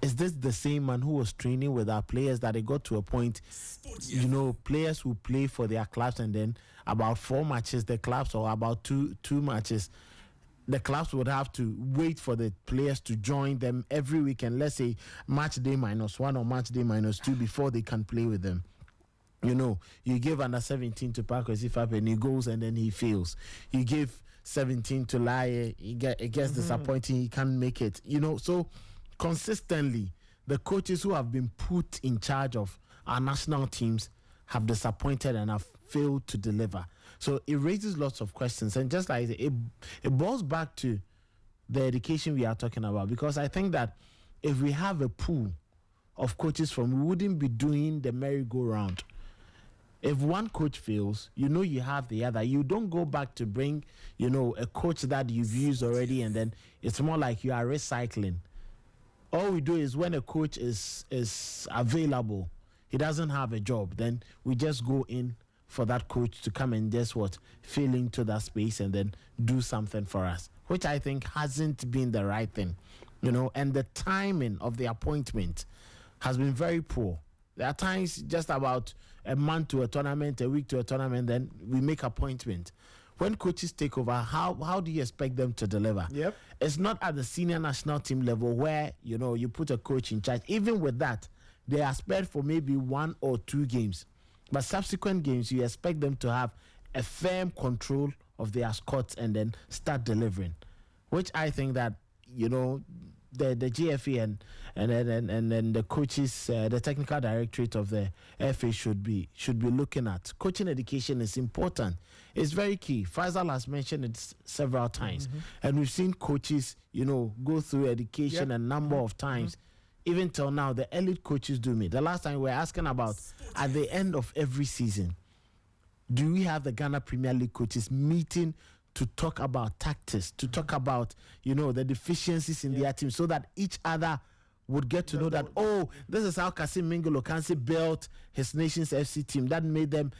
is this the same man who was training with our players that they got to a point, players who play for their clubs and then about 4 matches, the clubs, or about two matches, the clubs would have to wait for the players to join them every weekend, let's say match day -1 or match day -2 before they can play with them. You give under 17 to Park Osifap and he goes and then he fails. You give 17 to Laie, it gets disappointing, he can't make it. So consistently, the coaches who have been put in charge of our national teams have disappointed and have failed to deliver. So it raises lots of questions. And just like it boils back to the education we are talking about, because I think that if we have a pool of coaches we wouldn't be doing the merry-go-round. If one coach fails, you have the other. You don't go back to bring, a coach that you've used already, and then it's more like you are recycling. All we do is when a coach is available, he doesn't have a job, then we just go in for that coach to come and just fill into that space and then do something for us, which I think hasn't been the right thing, and the timing of the appointment has been very poor. There are times just about a month to a tournament, a week to a tournament, then we make appointment. When coaches take over, how do you expect them to deliver? Yep. It's not at the senior national team level where, you put a coach in charge. Even with that, they are spared for maybe 1 or 2 games. But subsequent games, you expect them to have a firm control of their squads and then start delivering, which I think that, the GFA and the coaches, the technical directorate of the FA should be looking at. Coaching education is important. It's very key. Faisal has mentioned it several times, and we've seen coaches, go through education a number of times. Even till now, the elite coaches do meet. The last time we were asking about at the end of every season, do we have the Ghana Premier League coaches meeting to talk about tactics, to talk about, the deficiencies in their team, so that each other would get to know that, this is how Kasim Mingolo Kansi built his nation's FC team. That made them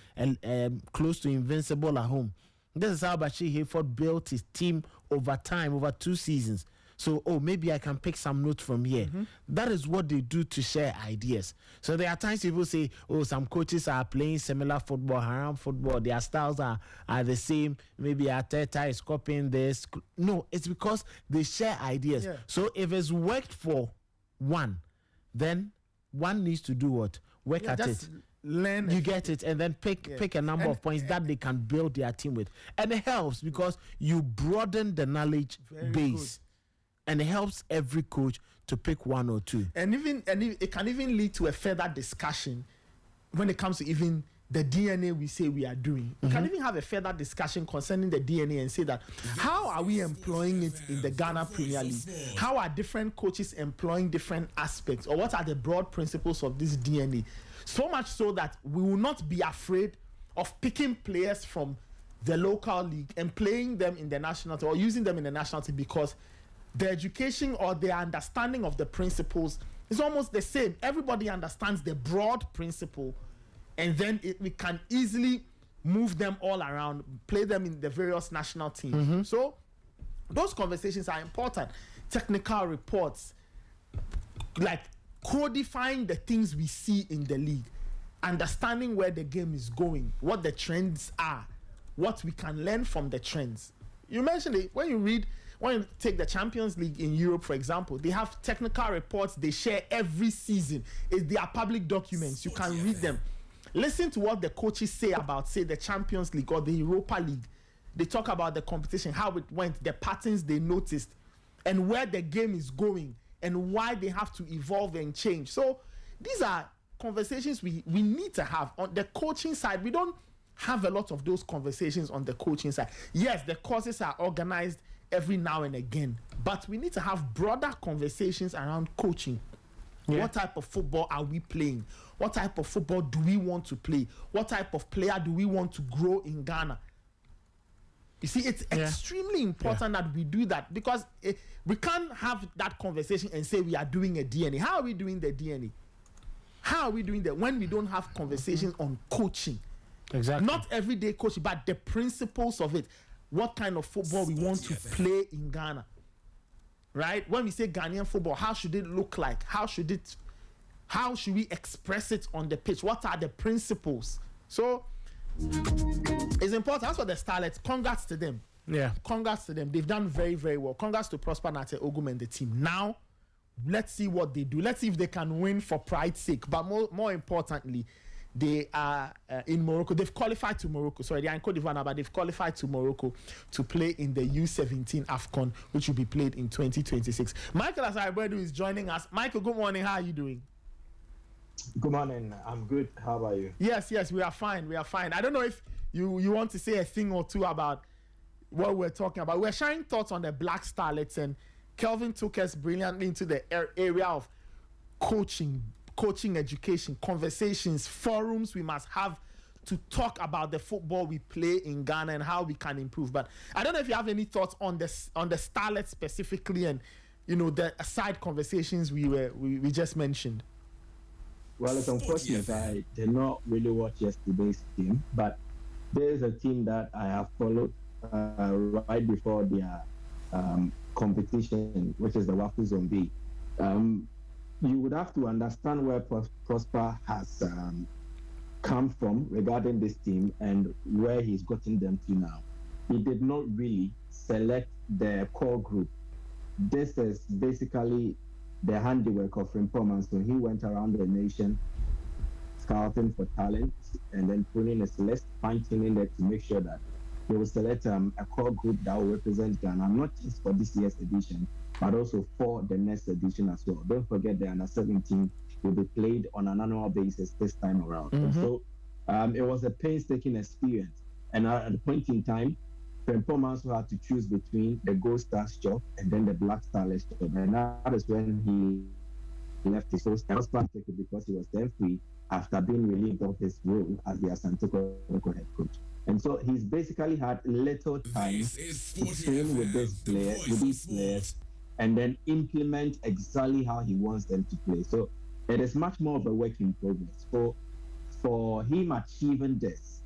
close to invincible at home. This is how Bashir Hayford built his team over time, over 2 seasons. So, maybe I can pick some notes from here. That is what they do to share ideas. So there are times people say, some coaches are playing similar football, haram football. Their styles are the same. Maybe Arteta is copying this. No, it's because they share ideas. Yeah. So if it's worked for one, then one needs to do what? Work at it. Learn. You get it, and then pick a number of points that they can build their team with. And it helps because you broaden the knowledge base. Good. And it helps every coach to pick 1 or 2. And it can even lead to a further discussion when it comes to even the DNA we say we are doing. We can even have a further discussion concerning the DNA and say that how are we employing it in the Ghana Premier League? How are different coaches employing different aspects? Or what are the broad principles of this DNA? So much so that we will not be afraid of picking players from the local league and playing them in the national team or using them in the national team, because the education or the understanding of the principles is almost the same. Everybody understands the broad principle, and then we can easily move them all around, play them in the various national teams. So those conversations are important. Technical reports, like codifying the things we see in the league, understanding where the game is going, what the trends are, what we can learn from the trends. You mentioned it when you take the Champions League in Europe, for example, they have technical reports they share every season. They are public documents. You can read them. Listen to what the coaches say about, say, the Champions League or the Europa League. They talk about the competition, how it went, the patterns they noticed, and where the game is going, and why they have to evolve and change. So these are conversations we need to have. On the coaching side, we don't have a lot of those conversations on the coaching side. Yes, the courses are organized every now and again, but we need to have broader conversations around coaching. Yeah. What type of football are we playing? What type of football do we want to play? What type of player do we want to grow in Ghana? You see, it's extremely important that we do that, because we can't have that conversation and say we are doing a DNA. How are we doing the DNA? How are we doing that when we don't have conversations on coaching? Exactly. Not everyday coaching, but the principles of it. What kind of football we want to play in Ghana, right? When we say Ghanaian football, how should it look like? How should we express it on the pitch? What are the principles? So it's important. That's what the Starlets. Congrats to them. Yeah. Congrats to them. They've done very, very well. Congrats to Prosper Nate Ogum and the team. Now, let's see what they do. Let's see if they can win for pride's sake. But more importantly, they are in Morocco. They've qualified to Morocco. Sorry, they are in Cote d'Ivoire now, but they've qualified to Morocco to play in the U17 AFCON, which will be played in 2026. Michael Asaibedu is joining us. Michael, good morning. How are you doing? Good morning. I'm good. How about you? Yes, we are fine. We are fine. I don't know if you want to say a thing or two about what we're talking about. We're sharing thoughts on the Black Starlets, and Kelvin took us brilliantly into the area of coaching education, conversations, forums we must have to talk about the football we play in Ghana and how we can improve. But I don't know if you have any thoughts on the Starlets specifically, and the aside conversations we just mentioned. Well, it's unfortunate I did not really watch yesterday's team, but there is a team that I have followed right before their competition, which is the WAFU Zone B. You would have to understand where Prosper has come from regarding this team and where he's gotten them to now. He did not really select the core group. This is basically the handiwork of Rimpoman. So he went around the nation scouting for talent and then putting his list, fine-tuning it to make sure that he will select a core group that will represent Ghana, not just for this year's edition, but also for the next edition as well. Don't forget the under-17 will be played on an annual basis this time around. Mm-hmm. So it was a painstaking experience. And at the point in time, Frimpong also had to choose between the Gold Stars job and then the Black Starlets job. And that is when he left his post. I was practically because he was then free after being relieved of his role as the Asante Kotoko head coach. And so he's basically had little time to train with these players, and then implement exactly how he wants them to play. So it is much more of a work in progress. For him achieving this,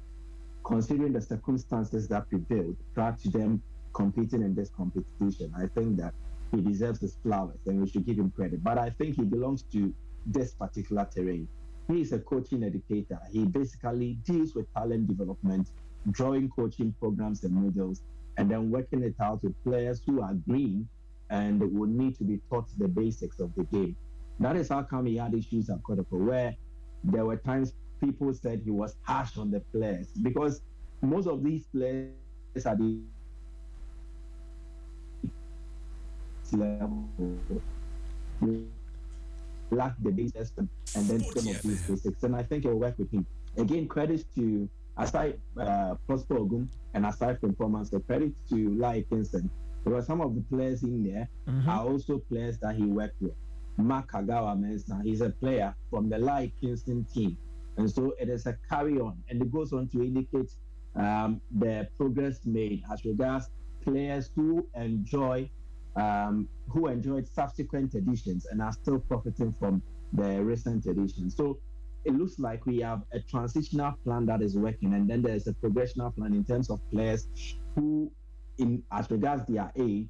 considering the circumstances that prevailed prior to them competing in this competition, I think that he deserves his flowers and we should give him credit. But I think he belongs to this particular terrain. He is a coaching educator. He basically deals with talent development, drawing coaching programs and models, and then working it out with players who are green and would need to be taught the basics of the game. That is how come he had issues at Kotoko, where there were times people said he was harsh on the players, because most of these players are the level, lack the basics and then some of these basics. And I think it will work with him. Again, credits to aside Prosper Ogum and aside from performance, so credit to Lai Kingston, because some of the players in there are also players that he worked with. Mark Kagawa Mensah, he's a player from the Lai Kingston team. And so it is a carry-on, and it goes on to indicate the progress made as regards players who enjoyed subsequent editions and are still profiting from the recent editions. So it looks like we have a transitional plan that is working, and then there's a progressional plan in terms of players who, as regards their age,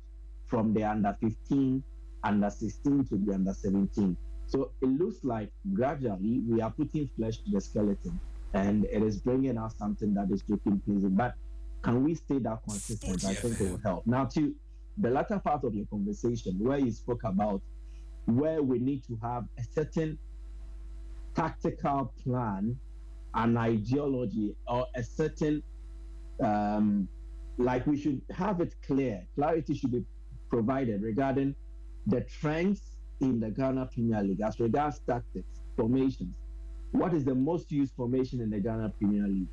from the under 15, under 16 to the under 17. So it looks like gradually we are putting flesh to the skeleton, and it is bringing out something that is looking pleasing. But can we stay that consistent? I think it will help. Now, to the latter part of your conversation, where you spoke about where we need to have a certain tactical plan, an ideology, or a certain like we should have it clear. Clarity should be provided regarding the trends in the Ghana Premier League as regards tactics, formations. What is the most used formation in the Ghana Premier League?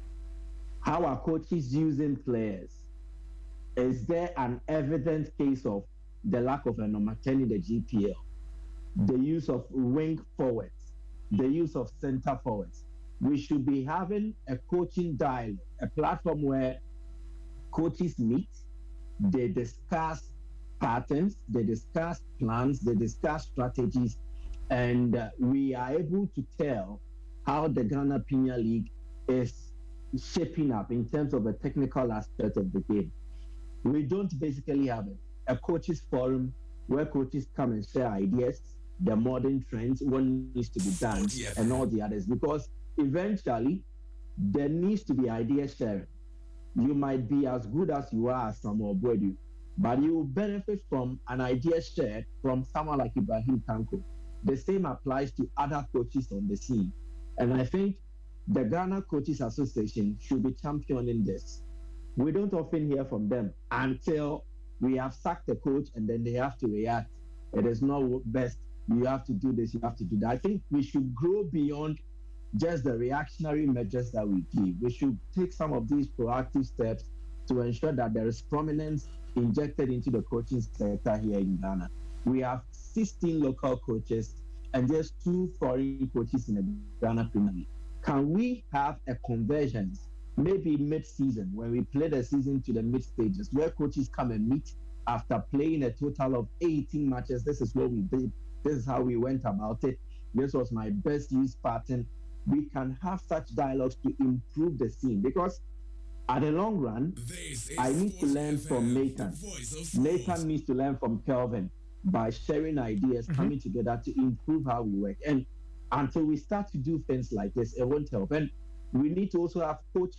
How are coaches using players? Is there an evident case of the lack of a number 10 in the GPL? The use of wing forwards, the use of center forwards. We should be having a coaching dialogue, a platform where coaches meet, they discuss patterns, they discuss plans, they discuss strategies, and we are able to tell how the Ghana Premier League is shaping up in terms of the technical aspect of the game. We don't basically have a coaches forum where coaches come and share ideas, the modern trends, what needs to be done, and all the others, because eventually there needs to be idea sharing. You might be as good as you are as Samuel Boadu, but you will benefit from an idea shared from someone like Ibrahim Tanko. The same applies to other coaches on the scene. And I think the Ghana Coaches Association should be championing this. We don't often hear from them until we have sacked the coach and then they have to react. It is not best. You have to do this, you have to do that. I think we should grow beyond just the reactionary measures that we give. We should take some of these proactive steps to ensure that there is prominence injected into the coaching sector here in Ghana. We have 16 local coaches and just 2 foreign coaches in the Ghana Premier League. Can we have a convergence, maybe mid-season, when we play the season to the mid-stages, where coaches come and meet after playing a total of 18 matches? This is what we did. This is how we went about it. This was my best use pattern. We can have such dialogues to improve the scene, because at the long run, I need to learn from Nathan. Nathan needs to learn from Kelvin by sharing ideas, coming together to improve how we work. And until we start to do things like this, it won't help. And we need to also have coach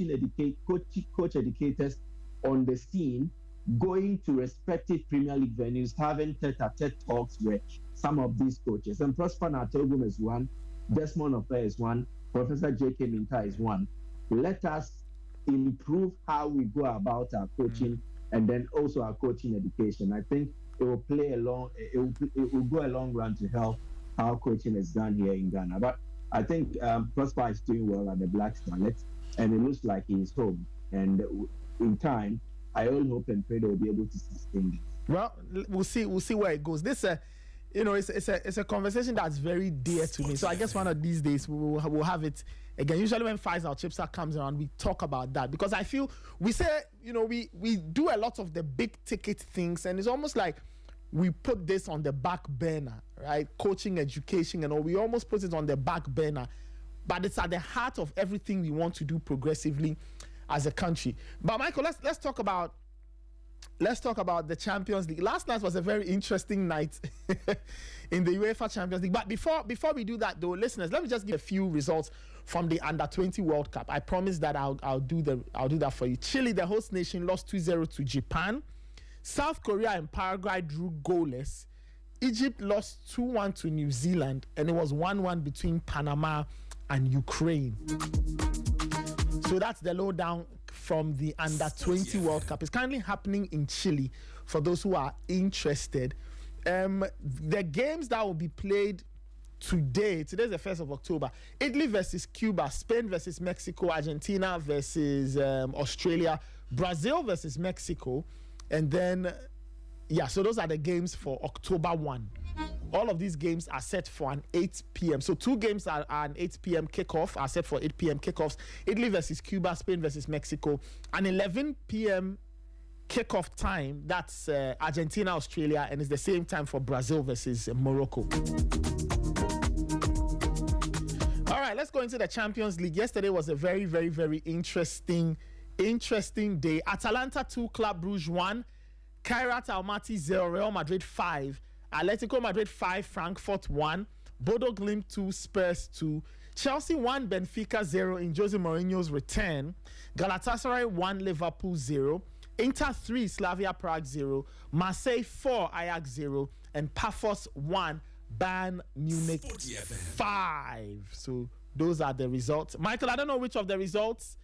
educators on the scene, going to respective Premier League venues, having tete-a-tete talks with some of these coaches. And Prosper Natogum is one, Desmond Ofe is one, Professor J.K. Minta is one. Let us improve how we go about our coaching and then also our coaching education. I think it will it will go a long run to help how coaching is done here in Ghana. But I think Prosper is doing well at the Black Starlets, and it looks like he is home. And in time, I all hope and pray they will be able to sustain this. Well, we'll see where it goes. This it's a conversation that's very dear to me. So I guess one of these days we'll have it again. Usually when Faisal Chipsa comes around, we talk about that, because I feel we say, we do a lot of the big ticket things, and it's almost like we put this on the back burner, right? Coaching, education, and all. We almost put it on the back burner, but it's at the heart of everything we want to do progressively as a country. But Michael, let's talk about the Champions League. Last night was a very interesting night in the UEFA Champions League. But before we do that, though, listeners, let me just give a few results from the Under-20 World Cup. I promise that I'll do that for you. Chile, the host nation, lost 2-0 to Japan. South Korea and Paraguay drew goalless. Egypt lost 2-1 to New Zealand, and it was 1-1 between Panama and Ukraine. So that's the lowdown from the Under-20 World Cup. It's currently happening in Chile for those who are interested. The games that will be played today's the 1st of October. Italy versus Cuba, Spain versus Mexico, Argentina versus Australia, Brazil versus Mexico, and then, so those are the games for October 1. All of these games are set for an 8 p.m. So 2 games are an 8 p.m. kickoff, are set for 8 p.m. kickoffs. Italy versus Cuba, Spain versus Mexico. An 11 p.m. kickoff time, that's Argentina, Australia, and it's the same time for Brazil versus Morocco. All right, let's go into the Champions League. Yesterday was a very, very, very interesting day. Atalanta 2, Club Brugge 1, Kairat Almaty 0, Real Madrid 5, Atletico Madrid 5, Frankfurt 1, Bodo Glimt 2, Spurs 2, Chelsea 1, Benfica 0 in Jose Mourinho's return, Galatasaray 1, Liverpool 0, Inter 3, Slavia Prague 0, Marseille 4, Ajax 0, and Paphos 1, Bayern Munich 5. So those are the results. Michael, I don't know which of the results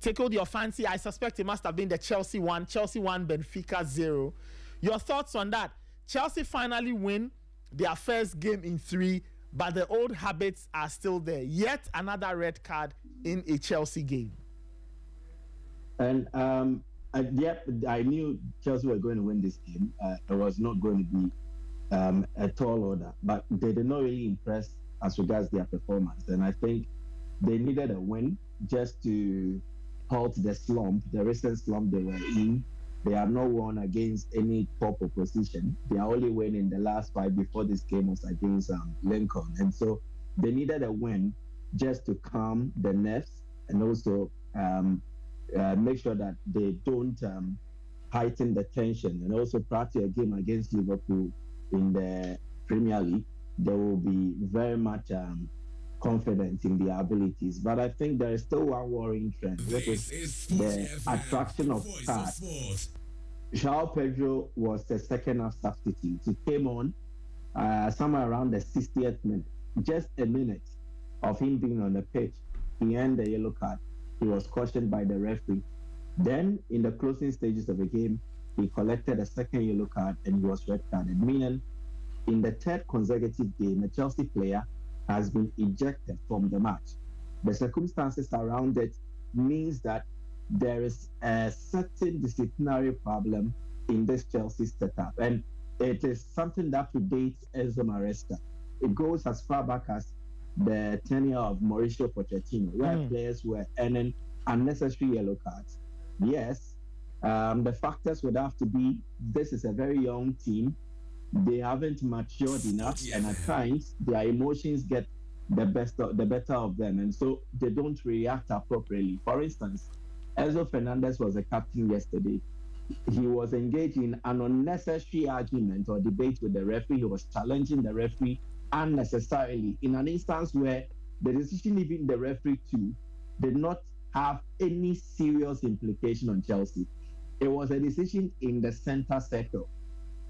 tickled your fancy? I suspect it must have been the Chelsea 1, Benfica 0. Your thoughts on that? Chelsea finally win their first game in 3, but the old habits are still there. Yet another red card in a Chelsea game. And I knew Chelsea were going to win this game. It was not going to be a tall order, but they did not really impress as regards their performance. And I think they needed a win just to halt the recent slump they were in. They have not won against any top opposition. They are only win in the last 5 before this game was against Lincoln. And so they needed a win just to calm the nerves and also make sure that they don't heighten the tension. And also prior to a game against Liverpool in the Premier League, they will be very much confident in their abilities. But I think there is still one worrying trend, which is the attraction of stars. João Pedro was the second half substitute. He came on somewhere around the 60th minute. Just a minute of him being on the pitch, he earned a yellow card. He was cautioned by the referee. Then, in the closing stages of the game, he collected a second yellow card and he was red carded, meaning in the third consecutive game, a Chelsea player has been ejected from the match. The circumstances around it means that there is a certain disciplinary problem in this Chelsea setup, and it is something that predates Enzo Maresca. It goes as far back as the tenure of Mauricio Pochettino, where players were earning unnecessary yellow cards. Yes, the factors would have to be this is a very young team. They haven't matured enough, and at times their emotions get the better of them, and so they don't react appropriately. For instance, Enzo Fernandez was a captain yesterday. He was engaged in an unnecessary argument or debate with the referee. He was challenging the referee unnecessarily in an instance where the decision even the referee too did not have any serious implication on Chelsea. It was a decision in the center circle.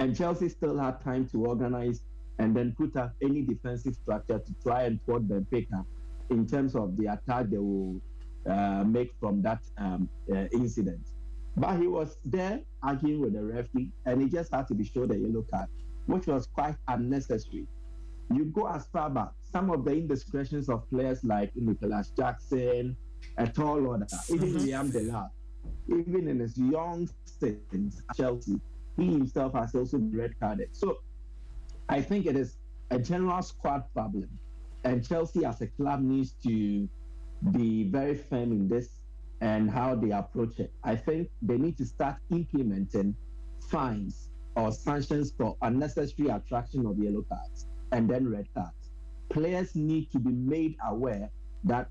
And Chelsea still had time to organize and then put up any defensive structure to try and thwart Benfica in terms of the attack they will make from that incident. But he was there arguing with the referee, and he just had to be showed a yellow card, which was quite unnecessary. You go as far back, some of the indiscretions of players like Nicholas Jackson, a tall order, even Liam Delap, even in his young stints at Chelsea, he himself has also been red carded. So I think it is a general squad problem, and Chelsea as a club needs to be very firm in this and how they approach it. I think they need to start implementing fines or sanctions for unnecessary attraction of yellow cards and then red cards. Players need to be made aware that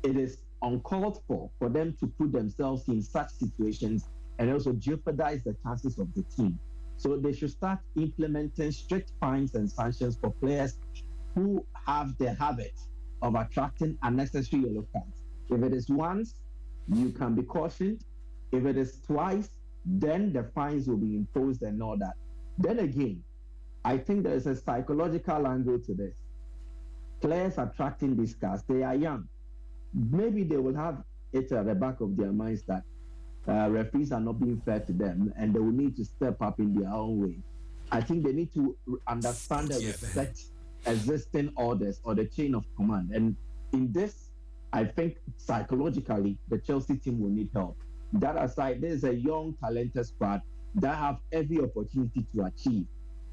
it is uncalled for them to put themselves in such situations and also jeopardize the chances of the team. So they should start implementing strict fines and sanctions for players who have the habit of attracting unnecessary yellow cards. If it is once, you can be cautioned. If it is twice, then the fines will be imposed and all that. Then again, I think there is a psychological angle to this. Players attracting these cards, they are young. Maybe they will have it at the back of their minds that referees are not being fair to them and they will need to step up in their own way. I think they need to understand and respect existing orders or the chain of command. And in this, I think psychologically, the Chelsea team will need help. That aside, there's a young, talented squad that have every opportunity to achieve.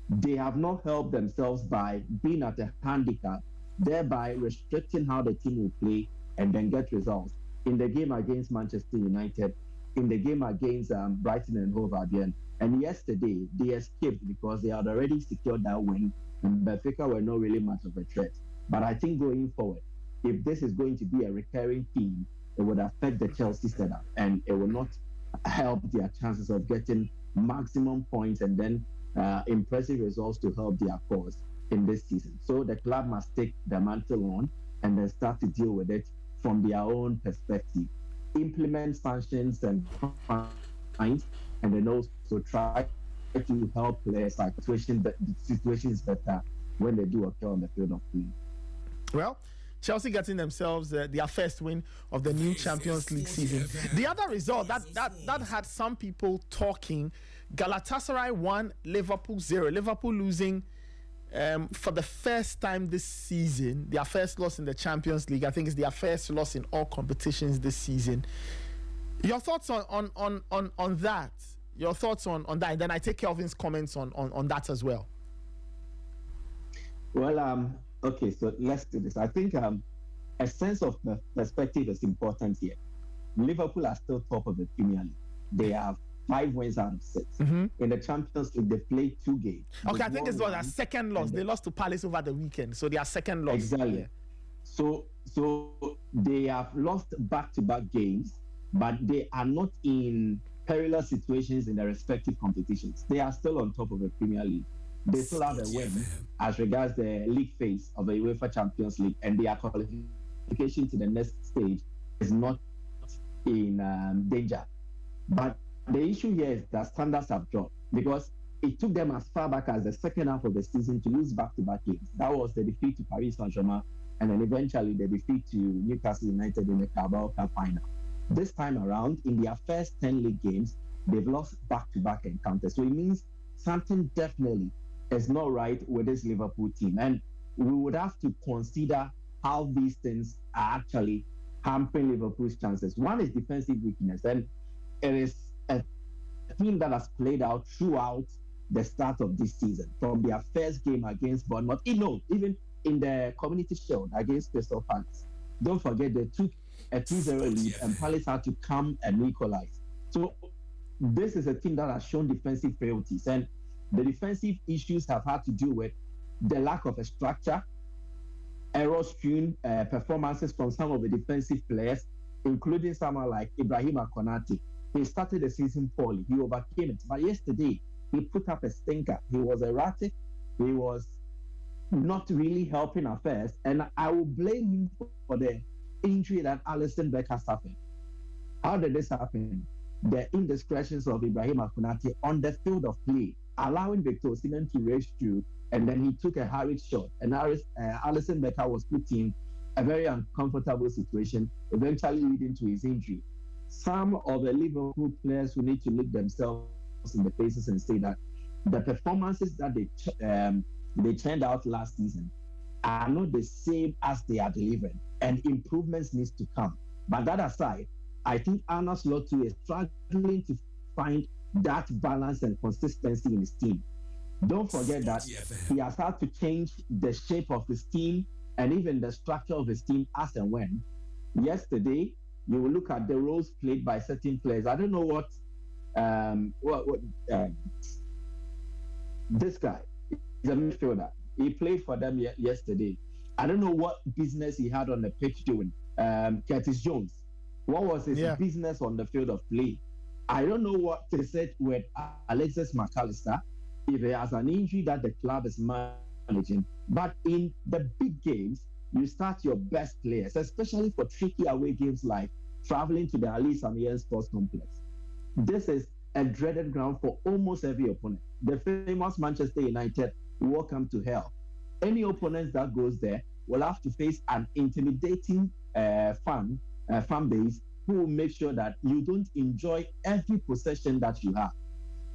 They have not helped themselves by being at a handicap, thereby restricting how the team will play and then get results. In the game against Manchester United, in the game against Brighton and Hove Albion, and yesterday they escaped because they had already secured that win, and Benfica were not really much of a threat. But I think going forward, if this is going to be a recurring theme, it would affect the Chelsea setup, and it will not help their chances of getting maximum points and then impressive results to help their cause in this season. So the club must take the mantle on and then start to deal with it from their own perspective. Implement sanctions and fines, and then also try to help players like situations better when they do occur on the field of play. Well, Chelsea getting themselves their first win of the new Champions League season. The other result that had some people talking: Galatasaray 1, Liverpool 0. Liverpool losing for the first time this season. Their first loss in the Champions League. I think it's their first loss in all competitions this season. Your thoughts on that? Your thoughts on that, and then I take Kelvin's comments on that as well. Well, okay, so let's do this. I think a sense of perspective is important here. Liverpool are still top of the Premier League. They have 5 wins out of 6. In the Champions League, they played 2 games. Okay, I think it's their second loss. They lost to Palace over the weekend, so their second loss. Exactly. Yeah. So they have lost back-to-back games, but they are not in perilous situations in their respective competitions. They are still on top of the Premier League. They still have a win as regards the league phase of the UEFA Champions League, and their qualification to the next stage is not in danger. But the issue here is that standards have dropped, because it took them as far back as the second half of the season to lose back-to-back games. That was the defeat to Paris Saint-Germain, and then eventually the defeat to Newcastle United in the Carabao Cup final. This time around, in their first 10 league games, they've lost back-to-back encounters. So it means something definitely is not right with this Liverpool team. And we would have to consider how these things are actually hampering Liverpool's chances. One is defensive weakness, and it is a team that has played out throughout the start of this season. From their first game against Bournemouth, even in the Community Shield against Crystal Palace. Don't forget they took a 2-0 lead and Palace had to come and equalize. So this is a team that has shown defensive frailties, and the defensive issues have had to do with the lack of a structure, error-strewn performances from some of the defensive players, including someone like Ibrahima Konate. He started the season poorly. He overcame it. But yesterday, he put up a stinker. He was erratic. He was not really helping affairs. And I will blame him for the injury that Alisson Becker suffered. How did this happen? The indiscretions of Ibrahima Konate on the field of play, allowing Victor Osimhen to race through, and then he took a hurried shot. And Alisson Becker was put in a very uncomfortable situation, eventually leading to his injury. Some of the Liverpool players who need to look themselves in the faces and say that the performances that they turned out last season are not the same as they are delivering, and improvements needs to come. But that aside, I think Arne Slot too is struggling to find that balance and consistency in his team. Don't forget that he has had to change the shape of his team and even the structure of his team as and when. Yesterday, you will look at the roles played by certain players. I don't know what this guy is a midfielder. He played for them yesterday. I don't know what business he had on the pitch doing. Curtis Jones. What was his business on the field of play? I don't know what they said with Alexis McAllister, if he has an injury that the club is managing. But in the big games, you start your best players, especially for tricky away games like traveling to the Ali Samiyan Sports Complex. This is a dreaded ground for almost every opponent. The famous Manchester United, welcome to hell. Any opponent that goes there will have to face an intimidating fan base who will make sure that you don't enjoy every possession that you have.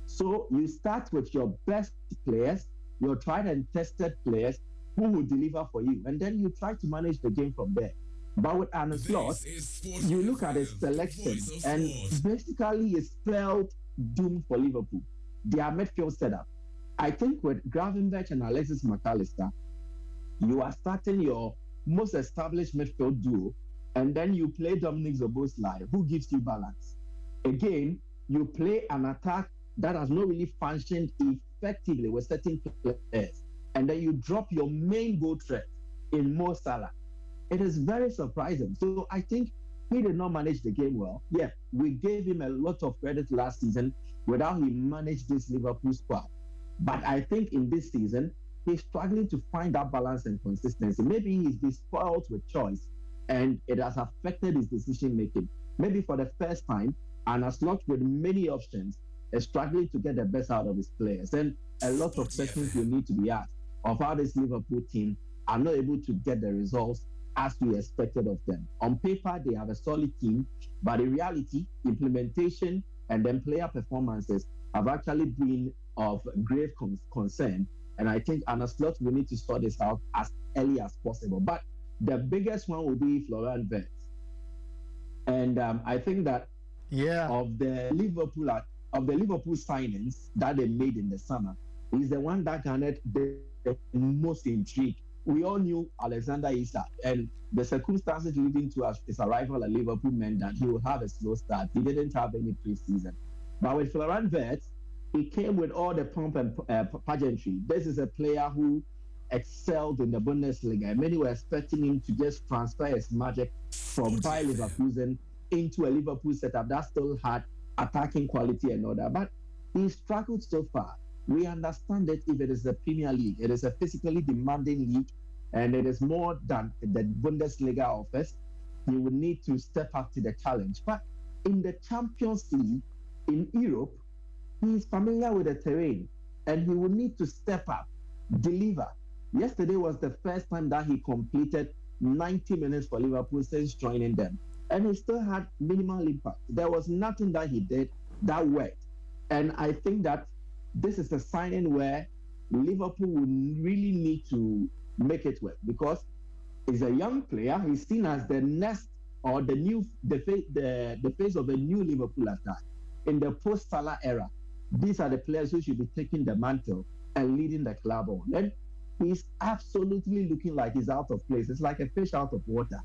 So you start with your best players, your tried and tested players who will deliver for you, and then you try to manage the game from there. But with Arne Slot, you look at his selection, and basically he spelled doom for Liverpool. Their midfield setup. I think with Gravenberch and Alexis McAllister, you are starting your most established midfield duo, and then you play Dominic Szoboszlai, who gives you balance. Again, you play an attack that has not really functioned effectively with certain players, and then you drop your main goal threat in Mo Salah. It is very surprising. So I think he did not manage the game well. Yeah, we gave him a lot of credit last season with how he managed this Liverpool squad. But I think in this season, he's struggling to find that balance and consistency. Maybe he's been spoiled with choice, and it has affected his decision making. Maybe for the first time, and a slot with many options, is struggling to get the best out of his players. And a lot of questions will need to be asked of how this Liverpool team are not able to get the results as we expected of them. On paper, they have a solid team, but in reality, implementation and then player performances have actually been of grave concern. And I think Anna Slot will need to sort this out as early as possible. But the biggest one will be Florian Wirtz. And I think that of the Liverpool signings that they made in the summer, he's the one that garnered the most intrigue. We all knew Alexander Isak, and the circumstances leading to his arrival at Liverpool meant that he would have a slow start. He didn't have any preseason. But with Florian Wirtz, he came with all the pomp and pageantry. This is a player who excelled in the Bundesliga. Many were expecting him to just transfer his magic from Bayer Leverkusen into a Liverpool setup that still had attacking quality and all that. But he struggled so far. We understand that if it is the Premier League, it is a physically demanding league, and it is more than the Bundesliga offers. He would need to step up to the challenge. But in the Champions League, in Europe, he is familiar with the terrain, and he will need to step up, deliver. Yesterday was the first time that he completed 90 minutes for Liverpool since joining them, and he still had minimal impact. There was nothing that he did that worked. And I think that this is a signing where Liverpool will really need to make it work, because he's a young player. He's seen as the next or the face of a new Liverpool attack in the post-Salah era. These are the players who should be taking the mantle and leading the club on. And he's absolutely looking like he's out of place. It's like a fish out of water.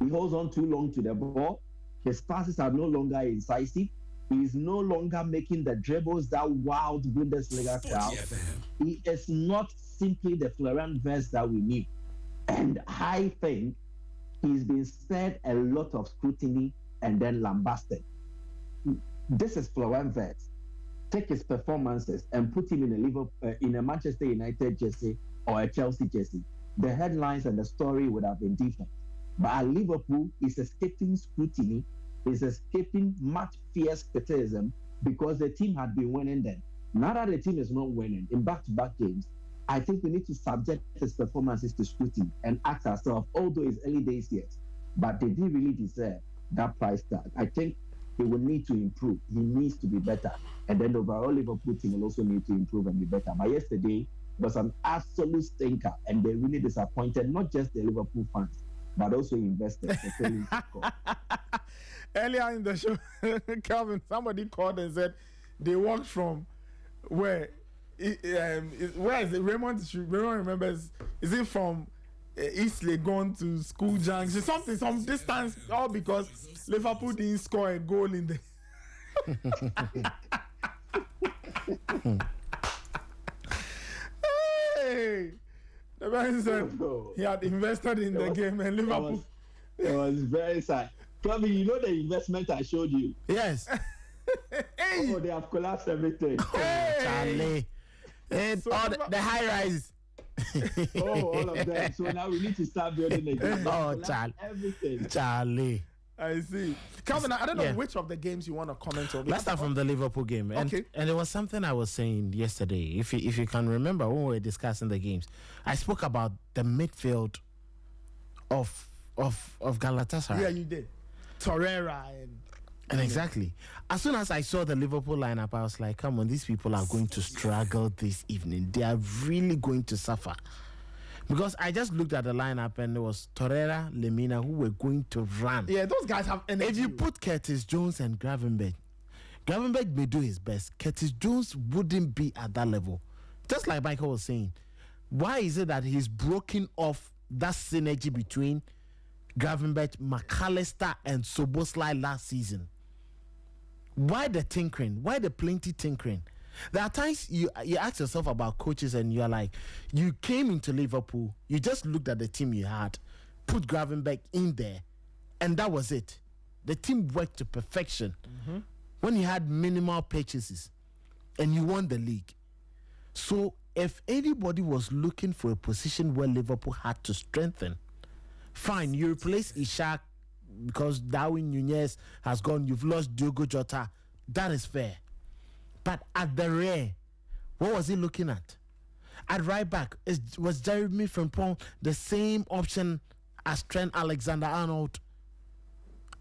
He holds on too long to the ball. His passes are no longer incisive. He's no longer making the dribbles that wild Bundesliga style. He is not simply the Florian Wirtz that we need. And I think he's been spared a lot of scrutiny and then lambasted. This is Florian Wirtz. Take his performances and put him in a Manchester United jersey or a Chelsea jersey. The headlines and the story would have been different. But at Liverpool, he's escaping scrutiny. Is escaping much fierce criticism because the team had been winning then. Now that the team is not winning in back-to-back games, I think we need to subject his performances to scrutiny and ask ourselves, although it's early days yet, but did he really deserve that price tag? I think he will need to improve. He needs to be better. And then the overall Liverpool team will also need to improve and be better. But yesterday was an absolute stinker, and they really disappointed not just the Liverpool fans, but also investors. Earlier in the show, Calvin, somebody called and said they walked from where is it? Raymond remembers. Is it from East Legon to School Junction? Some distance, all because Liverpool didn't score a goal in the. Hey, the man said he had invested in the game, and Liverpool. It was very sad. Clubby, you know the investment I showed you? Yes. Hey. Oh, they have collapsed everything. Hey. Charlie. And so all the high rise. All of them. So now we need to start building again. Oh, Charlie. Everything. Charlie. I see. Calvin, I don't know which of the games you want to comment on. Let's start from the Liverpool game. And, okay. And there was something I was saying yesterday. If you can remember when we were discussing the games, I spoke about the midfield of Galatasaray. Yeah, you did. Torreira and exactly. As soon as I saw the Liverpool lineup, I was like, come on, these people are going to struggle this evening. They are really going to suffer. Because I just looked at the lineup and it was Torreira, Lemina, who were going to run. Yeah, those guys have energy. If you put Curtis Jones and Gravenberch may do his best. Curtis Jones wouldn't be at that level. Just like Michael was saying. Why is it that he's broken off that synergy between Gravenberch, McAllister, and Soboslai last season? Why the tinkering? Why the plenty tinkering? There are times you ask yourself about coaches and you're like, you came into Liverpool, you just looked at the team you had, put Gravenberch in there, and that was it. The team worked to perfection. Mm-hmm. When you had minimal purchases and you won the league. So if anybody was looking for a position where Liverpool had to strengthen, fine, you replace Ishak because Darwin Nunez has gone, you've lost Diogo Jota. That is fair. But at the rear, what was he looking at? At right back, was Jeremy Frimpong the same option as Trent Alexander-Arnold.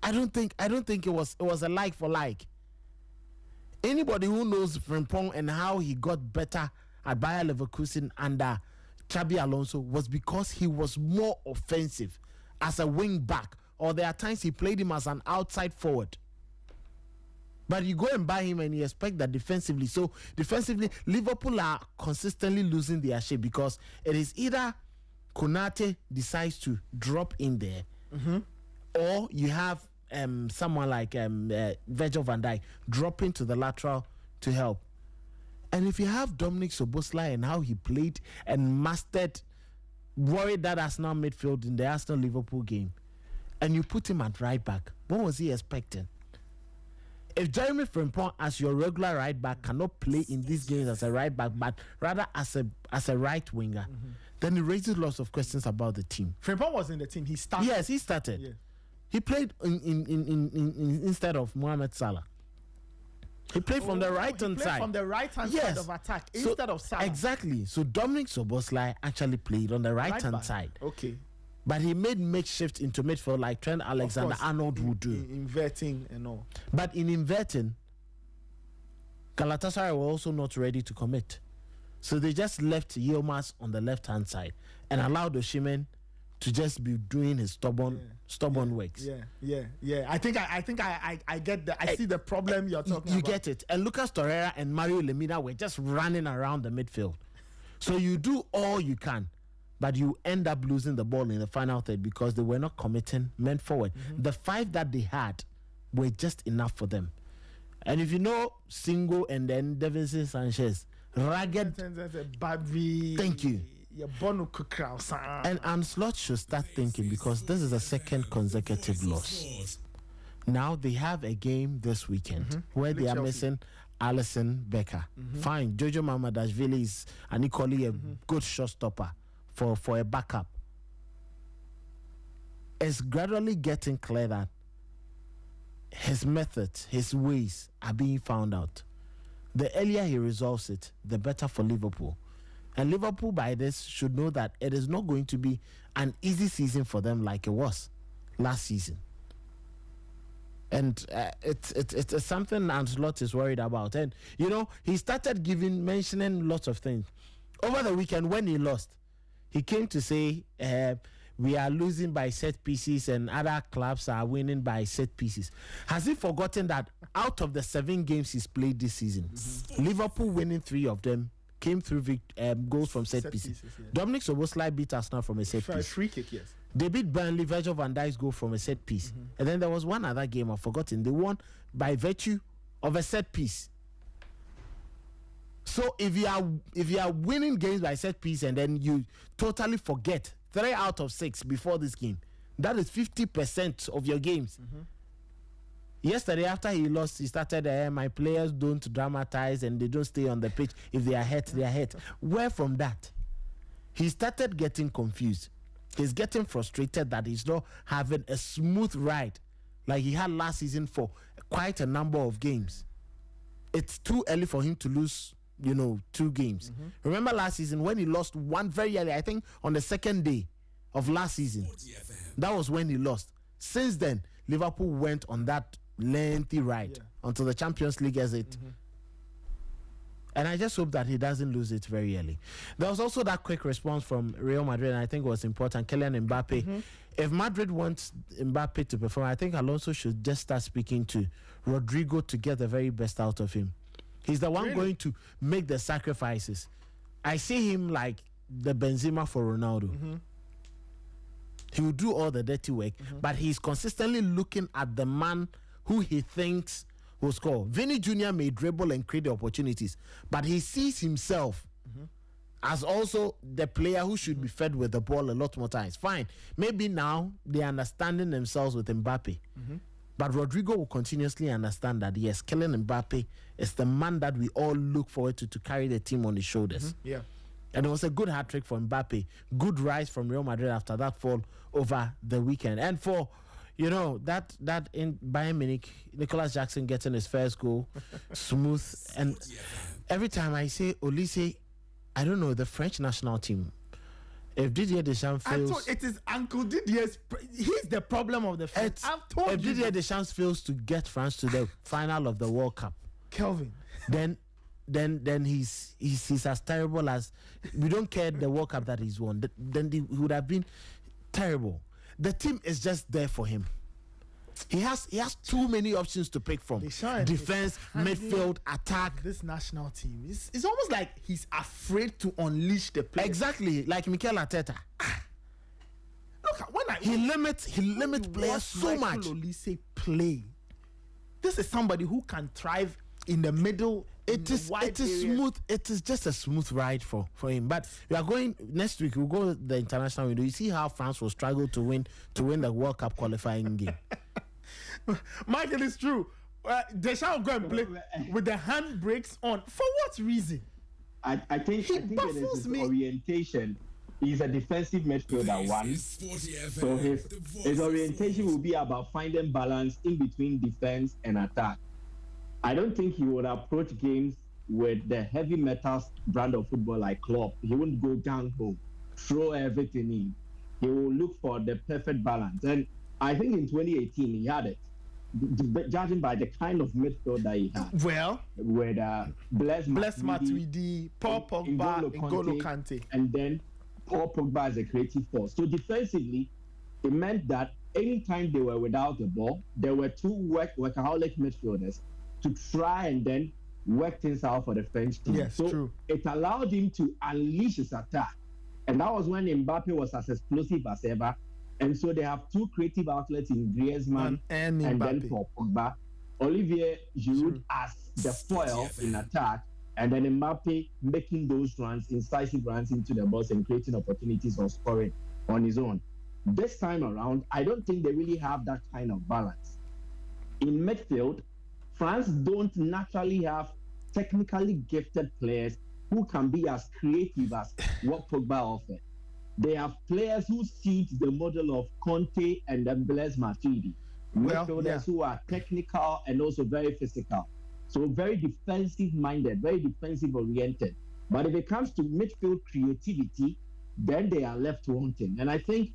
I don't think it was a like for like. Anybody who knows Frimpong and how he got better at Bayer Leverkusen under Xabi Alonso was because he was more offensive as a wing back, or there are times he played him as an outside forward. But you go and buy him and you expect that defensively. So defensively, Liverpool are consistently losing their shape because it is either Konate decides to drop in there, or you have someone like Virgil van Dijk dropping to the lateral to help. And if you have Dominic Szoboszlai and how he played and mastered, worried that Arsenal midfield in the Arsenal-Liverpool game, and you put him at right back, what was he expecting? If Jeremy Frimpong as your regular right back cannot play in these games as a right back, but rather as a right winger, then it raises lots of questions about the team. Frimpong was in the team. He started. Yes, he started. Yeah. He played in instead of Mohamed Salah. He played from the right-hand side. From the right-hand side of attack instead of Salah. Exactly. So Dominic Szoboszlai actually played on the right-hand side. Okay. But he made makeshift into midfield like Trent Alexander-Arnold would do. Inverting and all. But in inverting, Galatasaray were also not ready to commit. So they just left Yilmaz on the left-hand side and allowed Osimhen to just be doing his stubborn works. Yeah. I think I get that. I see the problem you're talking about. You get it. And Lucas Torreira and Mario Lemina were just running around the midfield. So you do all you can, but you end up losing the ball in the final third because they were not committing men forward. The 5 that they had were just enough for them. And if you know Singo and then Davinson Sanchez, ragged. Thank you. And Anslot should start thinking, because this is a second consecutive loss. Now they have a game this weekend where they are missing Alisson Becker. Fine, Jojo Mamadashvili is an equally a good showstopper for a backup. It's gradually getting clear that his methods, his ways are being found out. The earlier he resolves it, the better for Liverpool. And Liverpool, by this, should know that it is not going to be an easy season for them like it was last season. And it's something Ancelot is worried about. And, you know, he started mentioning lots of things. Over the weekend, when he lost, he came to say, we are losing by set pieces and other clubs are winning by set pieces. Has he forgotten that out of the 7 games he's played this season, Liverpool winning 3 of them came through goals from set pieces. Dominic Szoboszlai beat Arsenal from a set piece. Free kick, yes. They beat Burnley, Virgil van Dijk's goal from a set piece. And then there was one other game I've forgotten. They won by virtue of a set piece. So if you are winning games by set piece and then you totally forget 3 out of 6 before this game, that is 50% of your games. Yesterday, after he lost, he started, my players don't dramatize and they don't stay on the pitch. If they are hurt, they are hurt. Where from that? He started getting confused. He's getting frustrated that he's not having a smooth ride like he had last season for quite a number of games. It's too early for him to lose, 2 games. Remember last season when he lost one very early, I think on the second day of last season. That was when he lost. Since then, Liverpool went on that lengthy ride until the Champions League exit. And I just hope that he doesn't lose it very early. There was also that quick response from Real Madrid, and I think it was important. Kylian Mbappe. If Madrid wants Mbappe to perform, I think Alonso should just start speaking to Rodrigo to get the very best out of him. He's the one going to make the sacrifices. I see him like the Benzema for Ronaldo. He will do all the dirty work, but he's consistently looking at the man who he thinks will score. Vinny Jr. may dribble and create the opportunities, but he sees himself as also the player who should be fed with the ball a lot more times. Fine. Maybe now they're understanding themselves with Mbappe. But Rodrigo will continuously understand that, yes, Kylian Mbappe is the man that we all look forward to carry the team on his shoulders. Yeah. And it was a good hat-trick for Mbappe. Good rise from Real Madrid after that fall over the weekend. And for, that in Bayern Munich, Nicolas Jackson getting his first goal, smooth. And every time I say Olise, I don't know, the French national team, If Didier Deschamps fails, I thought it is Uncle Didier's. He's the problem of the France. I've told if you. Didier Deschamps fails to get France to the final of the World Cup, Kelvin, then he's as terrible as, we don't care the World Cup that he's won. Then he would have been terrible. The team is just there for him. He has too many options to pick from. Defense, midfield, attack. This national team it's almost like he's afraid to unleash the play. Exactly, like Mikel Arteta. Look, he limits players so much. Olise play. This is somebody who can thrive in the middle. It is smooth. It is just a smooth ride for him. But we are going next week. We'll go the international window. You see how France will struggle to win the World Cup qualifying game. Michael, it's true. Deschamps will go and play with the handbrakes on. For what reason? I think it is his orientation. He's a defensive midfielder, one. So his orientation will be about finding balance in between defense and attack. I don't think he would approach games with the heavy metal brand of football like Klopp. He wouldn't go gung-ho, throw everything in. He will look for the perfect balance. And I think in 2018 he had it, judging by the kind of midfield that he had. Well, with Blaise Matuidi, Paul Pogba, N'Golo Kante. And then Paul Pogba as a creative force. So defensively, it meant that anytime they were without the ball, there were two workaholic midfielders to try and then work things out for the French team. Yes, so true. It allowed him to unleash his attack. And that was when Mbappe was as explosive as ever. And so they have two creative outlets in Griezmann and then Paul Pogba. Olivier Giroud as the foil in attack, and then Mbappe making those runs, incisive runs into the box and creating opportunities of scoring on his own. This time around, I don't think they really have that kind of balance. In midfield, France don't naturally have technically gifted players who can be as creative as what Pogba offered. They have players who suit the model of Conte and then Blaise Matuidi. Midfielders who are technical and also very physical. So very defensive-minded, very defensive-oriented. But if it comes to midfield creativity, then they are left wanting. And I think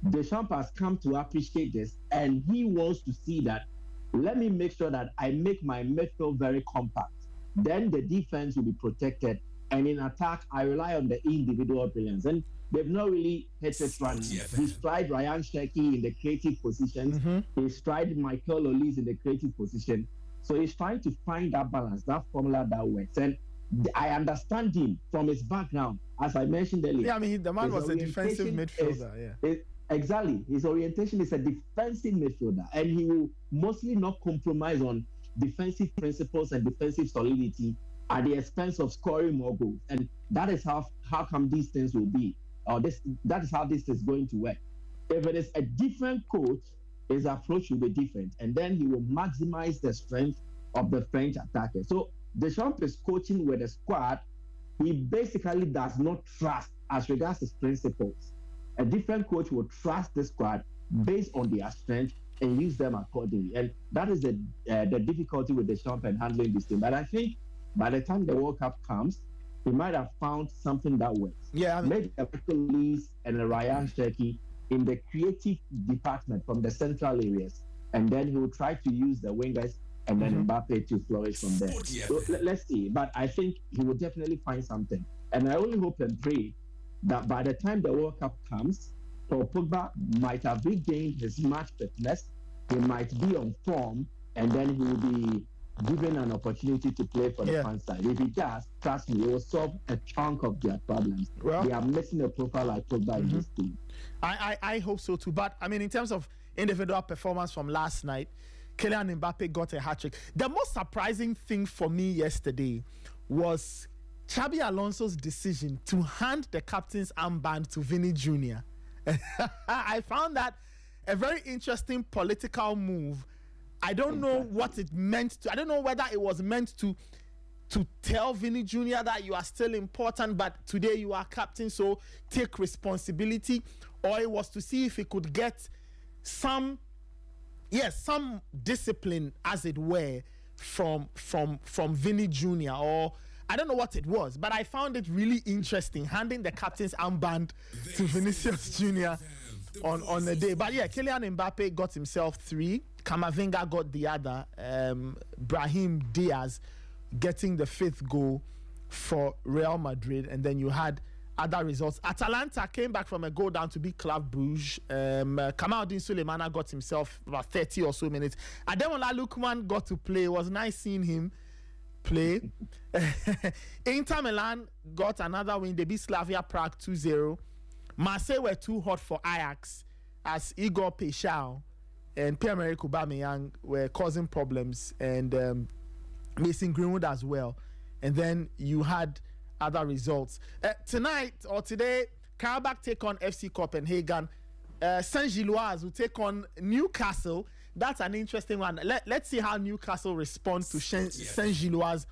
Deschamps has come to appreciate this, and he wants to see that, let me make sure that I make my midfield very compact. Then the defense will be protected. And in attack, I rely on the individual brilliance. And they've not really hit it running. He's tried Ryan Cherki in the creative positions. He's tried Michael Olise in the creative position. So he's trying to find that balance, that formula that works. And I understand him from his background, as I mentioned earlier. Yeah, I mean, the man was a defensive midfielder. Exactly. His orientation is a defensive midfielder, and he will mostly not compromise on defensive principles and defensive solidity at the expense of scoring more goals. And that is how come these things will be. That is how this is going to work. If it is a different coach, his approach will be different, and then he will maximize the strength of the French attackers. So Deschamps is coaching with a squad he basically does not trust as regards his principles. A different coach will trust the squad based on their strength and use them accordingly. And that is the difficulty with Deschamps and handling this team. But I think by the time the World Cup comes, he might have found something that works. Yeah, I mean, maybe a Michael Olise and a Ryan Cherki in the creative department from the central areas, and then he will try to use the wingers and then Mbappe to flourish from there. So let's see. But I think he will definitely find something. And I only hope and pray that by the time the World Cup comes, Paul Pogba might have regained his match fitness, he might be on form, and then he will be given an opportunity to play for the France side. If he does, trust me, he will solve a chunk of their problems. Well, they are missing a profile like Pogba in this team. I hope so too. But I mean, in terms of individual performance from last night, Kylian Mbappe got a hat-trick. The most surprising thing for me yesterday was Xabi Alonso's decision to hand the captain's armband to Vini Jr. I found that a very interesting political move. I don't know what it meant to. I don't know whether it was meant to tell Vini Jr. that you are still important, but today you are captain, so take responsibility, or it was to see if he could get some discipline, as it were, from Vini Jr. Or I don't know what it was, but I found it really interesting, handing the captain's armband to Vinicius Jr. on the day. But yeah, Kylian Mbappe got himself 3. Camavinga got the other. Brahim Diaz getting the 5th goal for Real Madrid. And then you had other results. Atalanta came back from a goal down to beat Club Brugge. Kamaldeen Sulemana got himself about 30 or so minutes. Ademola Lookman got to play. It was nice seeing him play. Inter Milan got another win. They beat Slavia Prague 2-0. Marseille were too hot for Ajax as Igor Peixao and Pierre-Emerick Aubameyang were causing problems, and Mason Greenwood as well. And then you had other results. Tonight or today, Karabakh take on FC Copenhagen. Saint-Gilloise will take on Newcastle. That's an interesting one. Let's see how Newcastle responds to Saint-Gilloise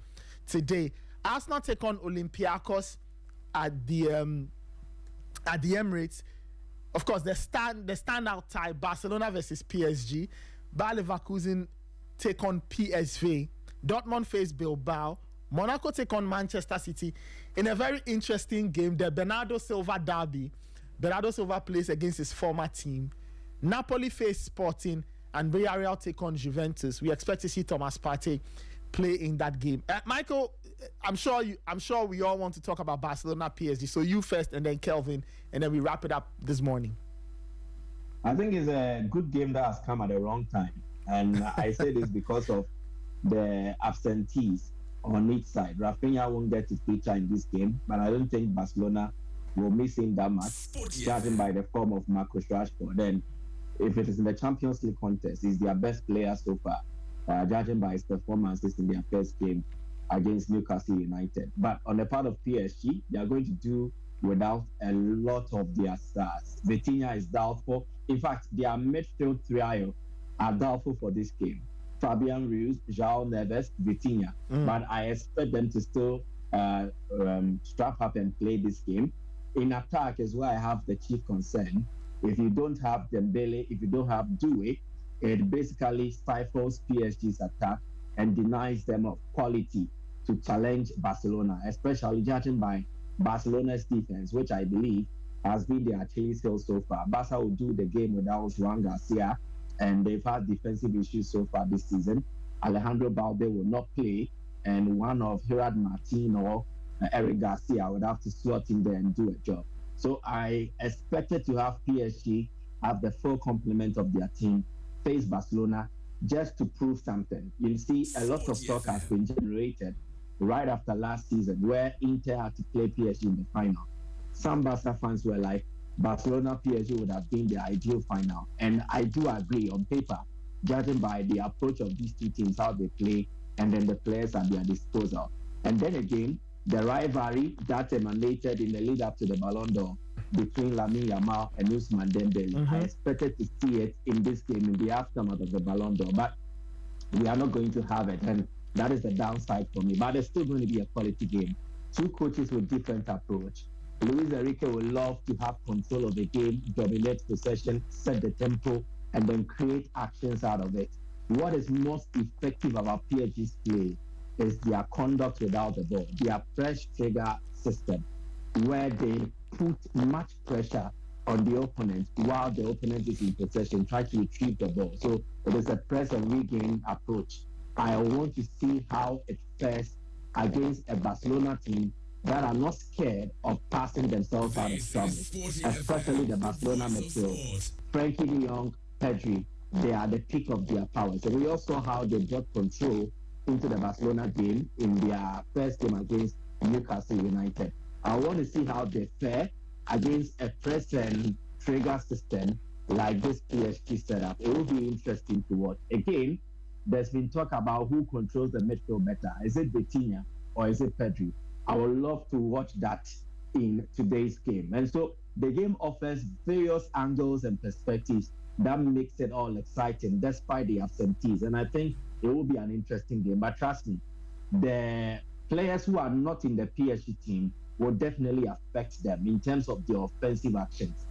today. Arsenal take on Olympiacos at the Emirates. Of course, the standout tie, Barcelona versus PSG. Bayer Leverkusen take on PSV. Dortmund face Bilbao. Monaco take on Manchester City in a very interesting game, the Bernardo Silva derby. Bernardo Silva plays against his former team. Napoli face Sporting, and Villarreal take on Juventus. We expect to see Thomas Partey play in that game. Michael, I'm sure we all want to talk about Barcelona PSG. So you first, and then Kelvin, and then we wrap it up this morning. I think it's a good game that has come at the wrong time, and I say this because of the absentees on each side. Rafinha won't get to feature in this game, but I don't think Barcelona will miss him that much, judging by the form of Marcus Rashford. Then, if it is in the Champions League contest, he's their best player so far, judging by his performances in their first game against Newcastle United. But on the part of PSG, they are going to do without a lot of their stars. Vitinha is doubtful. In fact, their midfield trio are doubtful for this game. Fabian Ruiz, João Neves, Vitinha. But I expect them to still strap up and play this game. In attack is where I have the chief concern. If you don't have Dembele, if you don't have Doué, it basically stifles PSG's attack and denies them of quality to challenge Barcelona, especially judging by Barcelona's defense, which I believe has been their Achilles heel so far. Barca will do the game without Juan Garcia, and they've had defensive issues so far this season. Alejandro Balde will not play, and one of Gerard Martin or Eric Garcia would have to slot in there and do a job. So I expected to have PSG have the full complement of their team face Barcelona just to prove something. You see, a lot of talk has been generated right after last season where Inter had to play PSG in the final. Some Barca fans were like, Barcelona PSG would have been the ideal final. And I do agree on paper, judging by the approach of these two teams, how they play, and then the players at their disposal. And then again, the rivalry that emanated in the lead up to the Ballon d'Or between Lamine Yamal and Ousmane Dembele. I expected to see it in this game in the aftermath of the Ballon d'Or, but we are not going to have it, and that is the downside for me. But it's still going to be a quality game. Two coaches with different approach. Luis Enrique will love to have control of the game, dominate possession, set the tempo, and then create actions out of it. What is most effective about PSG's play is their conduct without the ball, their press trigger system, where they put much pressure on the opponent while the opponent is in possession, try to retrieve the ball. So it is a press and regain approach. I want to see how it fares against a Barcelona team that are not scared of passing themselves out of trouble, especially the Barcelona midfield. Frankie de Jong, Pedri, they are the peak of their power. So we also saw how they brought control into the Barcelona game in their first game against Newcastle United. I want to see how they fare against a press and trigger system like this PSG setup. It will be interesting to watch. Again, there's been talk about who controls the midfield better. Is it Vitinha or is it Pedri? I would love to watch that in today's game. And so the game offers various angles and perspectives that makes it all exciting despite the absentees. And I think it will be an interesting game. But trust me, the players who are not in the PSG team will definitely affect them in terms of their offensive actions.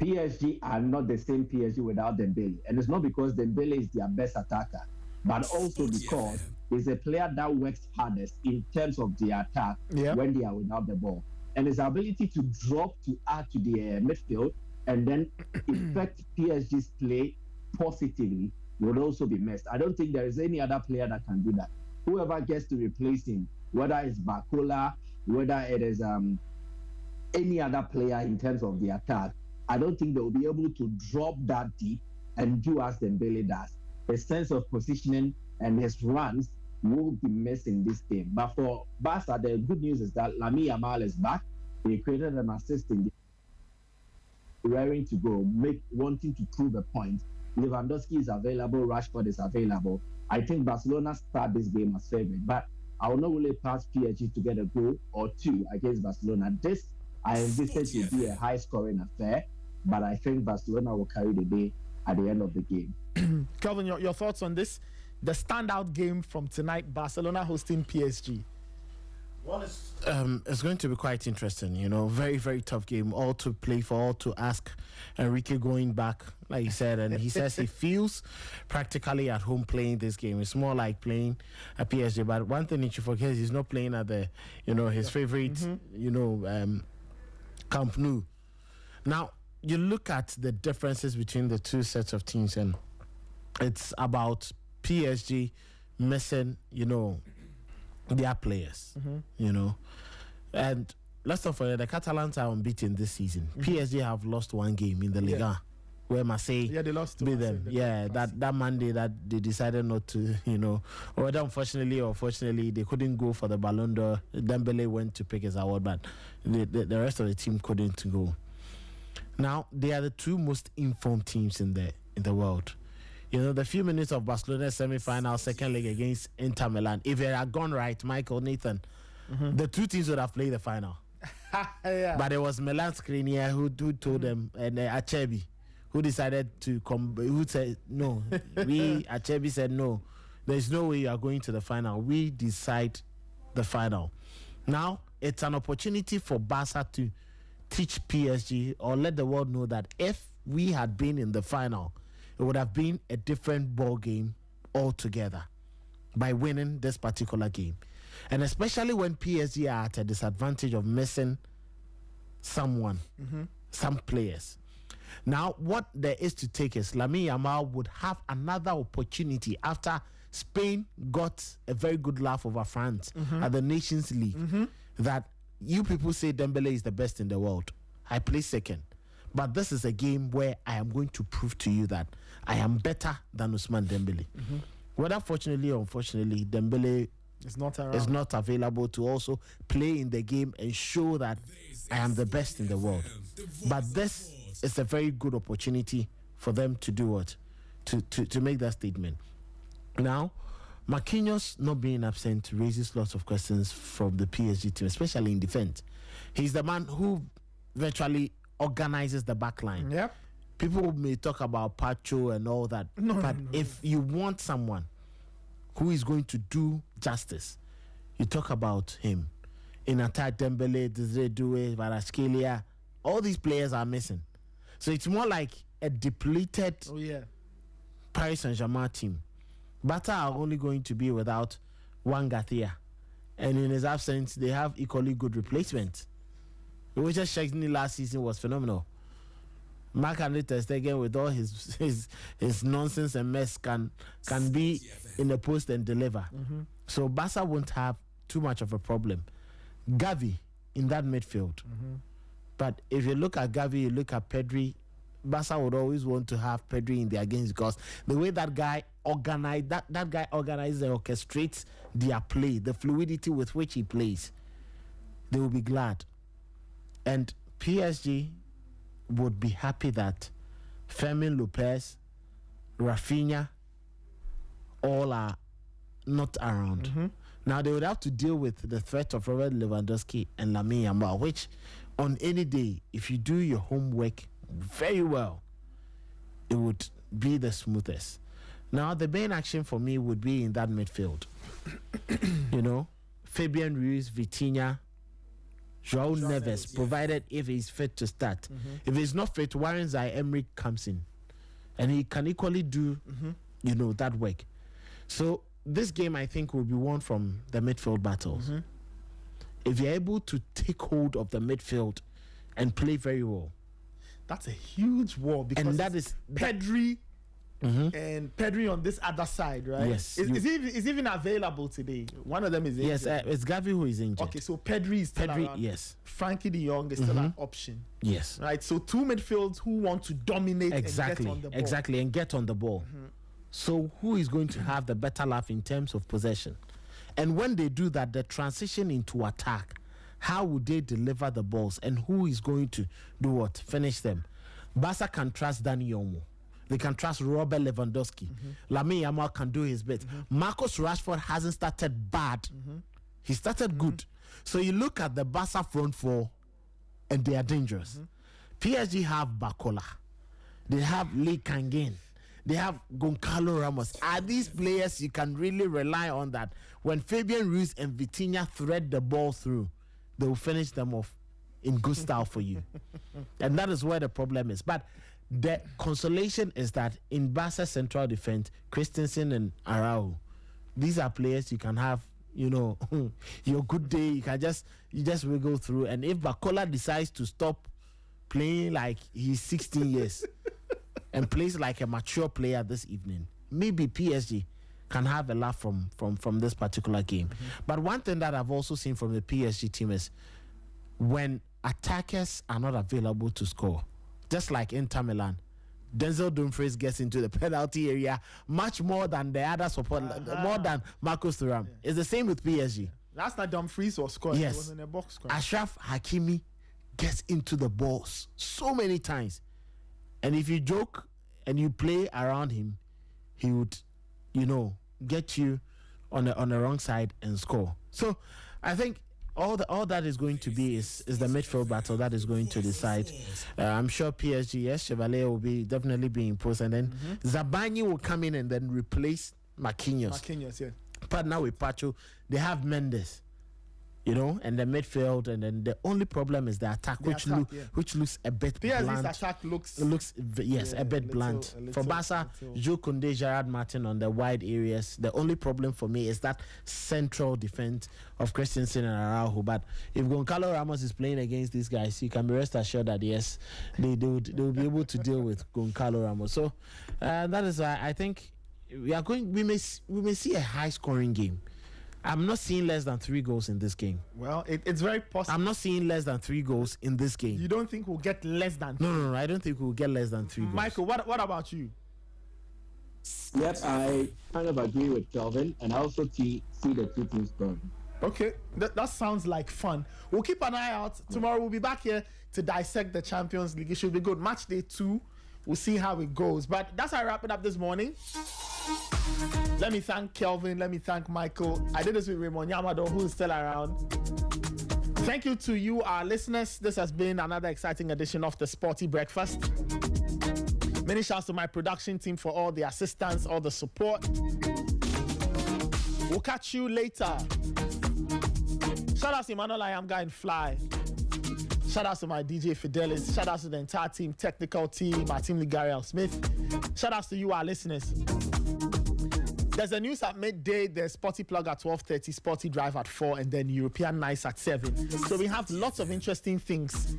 PSG are not the same PSG without Dembele. And it's not because Dembele is their best attacker, but also because is a player that works hardest in terms of the attack when they are without the ball. And his ability to drop to add to the midfield and then affect PSG's play positively would also be missed. I don't think there is any other player that can do that. Whoever gets to replace him, whether it's Bakola, whether it is any other player in terms of the attack, I don't think they'll be able to drop that deep and do as Dembele does. His sense of positioning and his runs will be missed in this game. But for Barca, the good news is that Lamine Yamal is back. He created an assist in the raring to go, wanting to prove a point. Lewandowski is available, Rashford is available. I think Barcelona start this game as favorite, but I will not really pass PSG to get a goal or two against Barcelona. This I envisage will be a high-scoring affair, but I think Barcelona will carry the day at the end of the game. Kelvin, your thoughts on this? The standout game from tonight, Barcelona hosting PSG. It's going to be quite interesting, very, very tough game, all to play for, all to ask. Enrique going back, like he said, and he says he feels practically at home playing this game. It's more like playing at PSG, but one thing that you forget, he's not playing at the, his favorite, Camp Nou. Now, you look at the differences between the two sets of teams, and it's about PSG missing, their players, and let's not forget the Catalans are unbeaten this season. PSG have lost one game in the Liga, where Marseille they lost to beat Marseille, them. That Monday that they decided not to, whether unfortunately or fortunately they couldn't go for the Ballon d'Or. Dembele went to pick his award, but the rest of the team couldn't go. Now they are the two most informed teams in the world. The few minutes of Barcelona's semi-final second leg against Inter Milan, if it had gone right, Michael, Nathan, the two teams would have played the final. But it was Milan Skriniar who told them, and Acerbi, who decided to come, who said, no, Acerbi said, no, there's no way you are going to the final. We decide the final. Now, it's an opportunity for Barca to teach PSG or let the world know that if we had been in the final, it would have been a different ball game altogether by winning this particular game. And especially when PSG are at a disadvantage of missing someone, some players. Now, what there is to take is Lamine Yamal would have another opportunity after Spain got a very good laugh over France at the Nations League that you people say Dembele is the best in the world. I play second. But this is a game where I am going to prove to you that I am better than Ousmane Dembele. Whether fortunately or unfortunately, Dembele is not available to also play in the game and show that I am the best in the world. But this is a very good opportunity for them to do what? To make that statement. Now, Marquinhos not being absent raises lots of questions from the PSG team, especially in defense. He's the man who virtually organizes the back line. Yep. People may talk about Pacho and all that, but if you want someone who is going to do justice, you talk about him. In attack, Dembele, Desiree Doué, Kvaratskhelia, all these players are missing. So it's more like a depleted Paris Saint-Germain team. Bata are only going to be without Juan Garcia, and in his absence, they have equally good replacements. Richard Szczesny last season was phenomenal. Marc-André ter Stegen, with all his nonsense and mess, can be in the post and deliver. So Barca won't have too much of a problem. Gavi in that midfield. But if you look at Gavi, you look at Pedri, Barca would always want to have Pedri in their games because the way that guy organizes and orchestrates their play, the fluidity with which he plays, they will be glad. And PSG would be happy that Fermin Lopez, Rafinha, all are not around. Now they would have to deal with the threat of Robert Lewandowski and Lamine Yamal, which on any day, if you do your homework very well, it would be the smoothest. Now the main action for me would be in that midfield. Fabian Ruiz, Vitinha, João Neves, provided if he's fit to start. If he's not fit, Warren Zaïre-Emery comes in. And he can equally do, that work. So this game, I think, will be won from the midfield battles. If you're able to take hold of the midfield and play very well. That's a huge war because and that is Pedri and Pedri on this other side, right? Yes. Is even available today? One of them is injured. Yes, it's Gavi who is injured. Okay, so Pedri is still around. Yes. Frankie de Jong is still an option. Yes. Right, so two midfields who want to dominate and get on the ball. Exactly, and get on the ball. So who is going to have the better laugh in terms of possession? And when they do that, the transition into attack, how would they deliver the balls? And who is going to do what? Finish them. Barca can trust Dani Olmo. They can trust Robert Lewandowski. Lamine Yamal can do his bit. Marcus Rashford hasn't started bad. He started good. So you look at the Barca front four, and they are dangerous. PSG have Bakola. They have Lee Kangin. They have Goncalo Ramos. Are these players you can really rely on that when Fabian Ruiz and Vitinha thread the ball through, they will finish them off in good style for you? And that is where the problem is. But the consolation is that in Barca central defense, Christensen and Araujo, these are players you can have, your good day. You just wiggle through. And if Bakola decides to stop playing like he's 16 years and plays like a mature player this evening, maybe PSG can have a laugh from this particular game. But one thing that I've also seen from the PSG team is when attackers are not available to score, just like Inter Milan, Denzel Dumfries gets into the penalty area much more than the other support, more than Marcus Thuram. It's the same with PSG. Last night Dumfries was scoring. Yes. He was in a box score. Ashraf Hakimi gets into the balls so many times. And if you joke and you play around him, he would, get you on the wrong side and score. So I think all that is going to be is the midfield battle that is going to decide. I'm sure PSG, yes, Chevalier will definitely be imposed, and then Zabani will come in and then replace Marquinhos. Yeah. Partner with Pacho, they have Mendes. And the midfield, and then the only problem is the attack, which looks a bit PSG's blunt. attack looks a bit blunt. For Barca, Jules Koundé, Gerard Martin on the wide areas. The only problem for me is that central defense of Christensen and Araujo. But if Goncalo Ramos is playing against these guys, you can be rest assured that yes, they will be able to deal with Goncalo Ramos. So that is why I think we may see a high scoring game. I'm not seeing less than 3 goals in this game. Well, it's very possible. I'm not seeing less than 3 goals in this game. You don't think we'll get less than 3? No, I don't think we'll get less than 3 goals. Michael, what about you? Yep, I kind of agree with Kelvin, and I also see the 2 teams scoring. Okay, that sounds like fun. We'll keep an eye out. Tomorrow we'll be back here to dissect the Champions League. It should be good. Match day 2. We'll see how it goes. But that's how I wrap it up this morning. Let me thank Kelvin. Let me thank Michael. I did this with Raymond Yamado, who is still around. Thank you to you, our listeners. This has been another exciting edition of the Sporty Breakfast. Many shouts to my production team for all the assistance, all the support. We'll catch you later. Shout out to Emmanuel I Am Guy and Fly. Shout out to my DJ Fidelis. Shout out to the entire team, technical team, our team lead Gary L. Smith. Shout out to you, our listeners. There's a news at midday, there's Sporty Plug at 12:30, Sporty Drive at 4, and then European Nights at 7. So we have lots of interesting things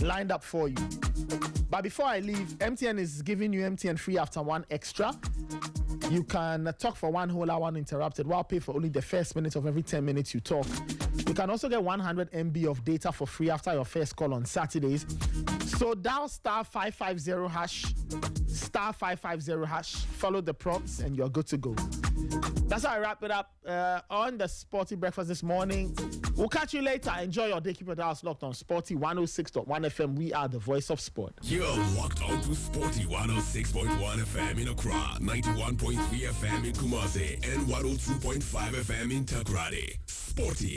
lined up for you. But before I leave, MTN is giving you MTN free after 1 extra. You can talk for 1 whole hour uninterrupted while pay for only the first minute of every 10 minutes you talk. You can also get 100 MB of data for free after your first call on Saturdays. So dial *550#, *550#, follow the prompts, and you're good to go. That's how I wrap it up on the Sporty Breakfast this morning. We'll catch you later. Enjoy your day. Keep your dials locked on Sporty 106.1 FM. We are the voice of sport. You're locked on to Sporty 106.1 FM in Accra, 91.3 FM in Kumasi, and 102.5 FM in Takrady. Sporty.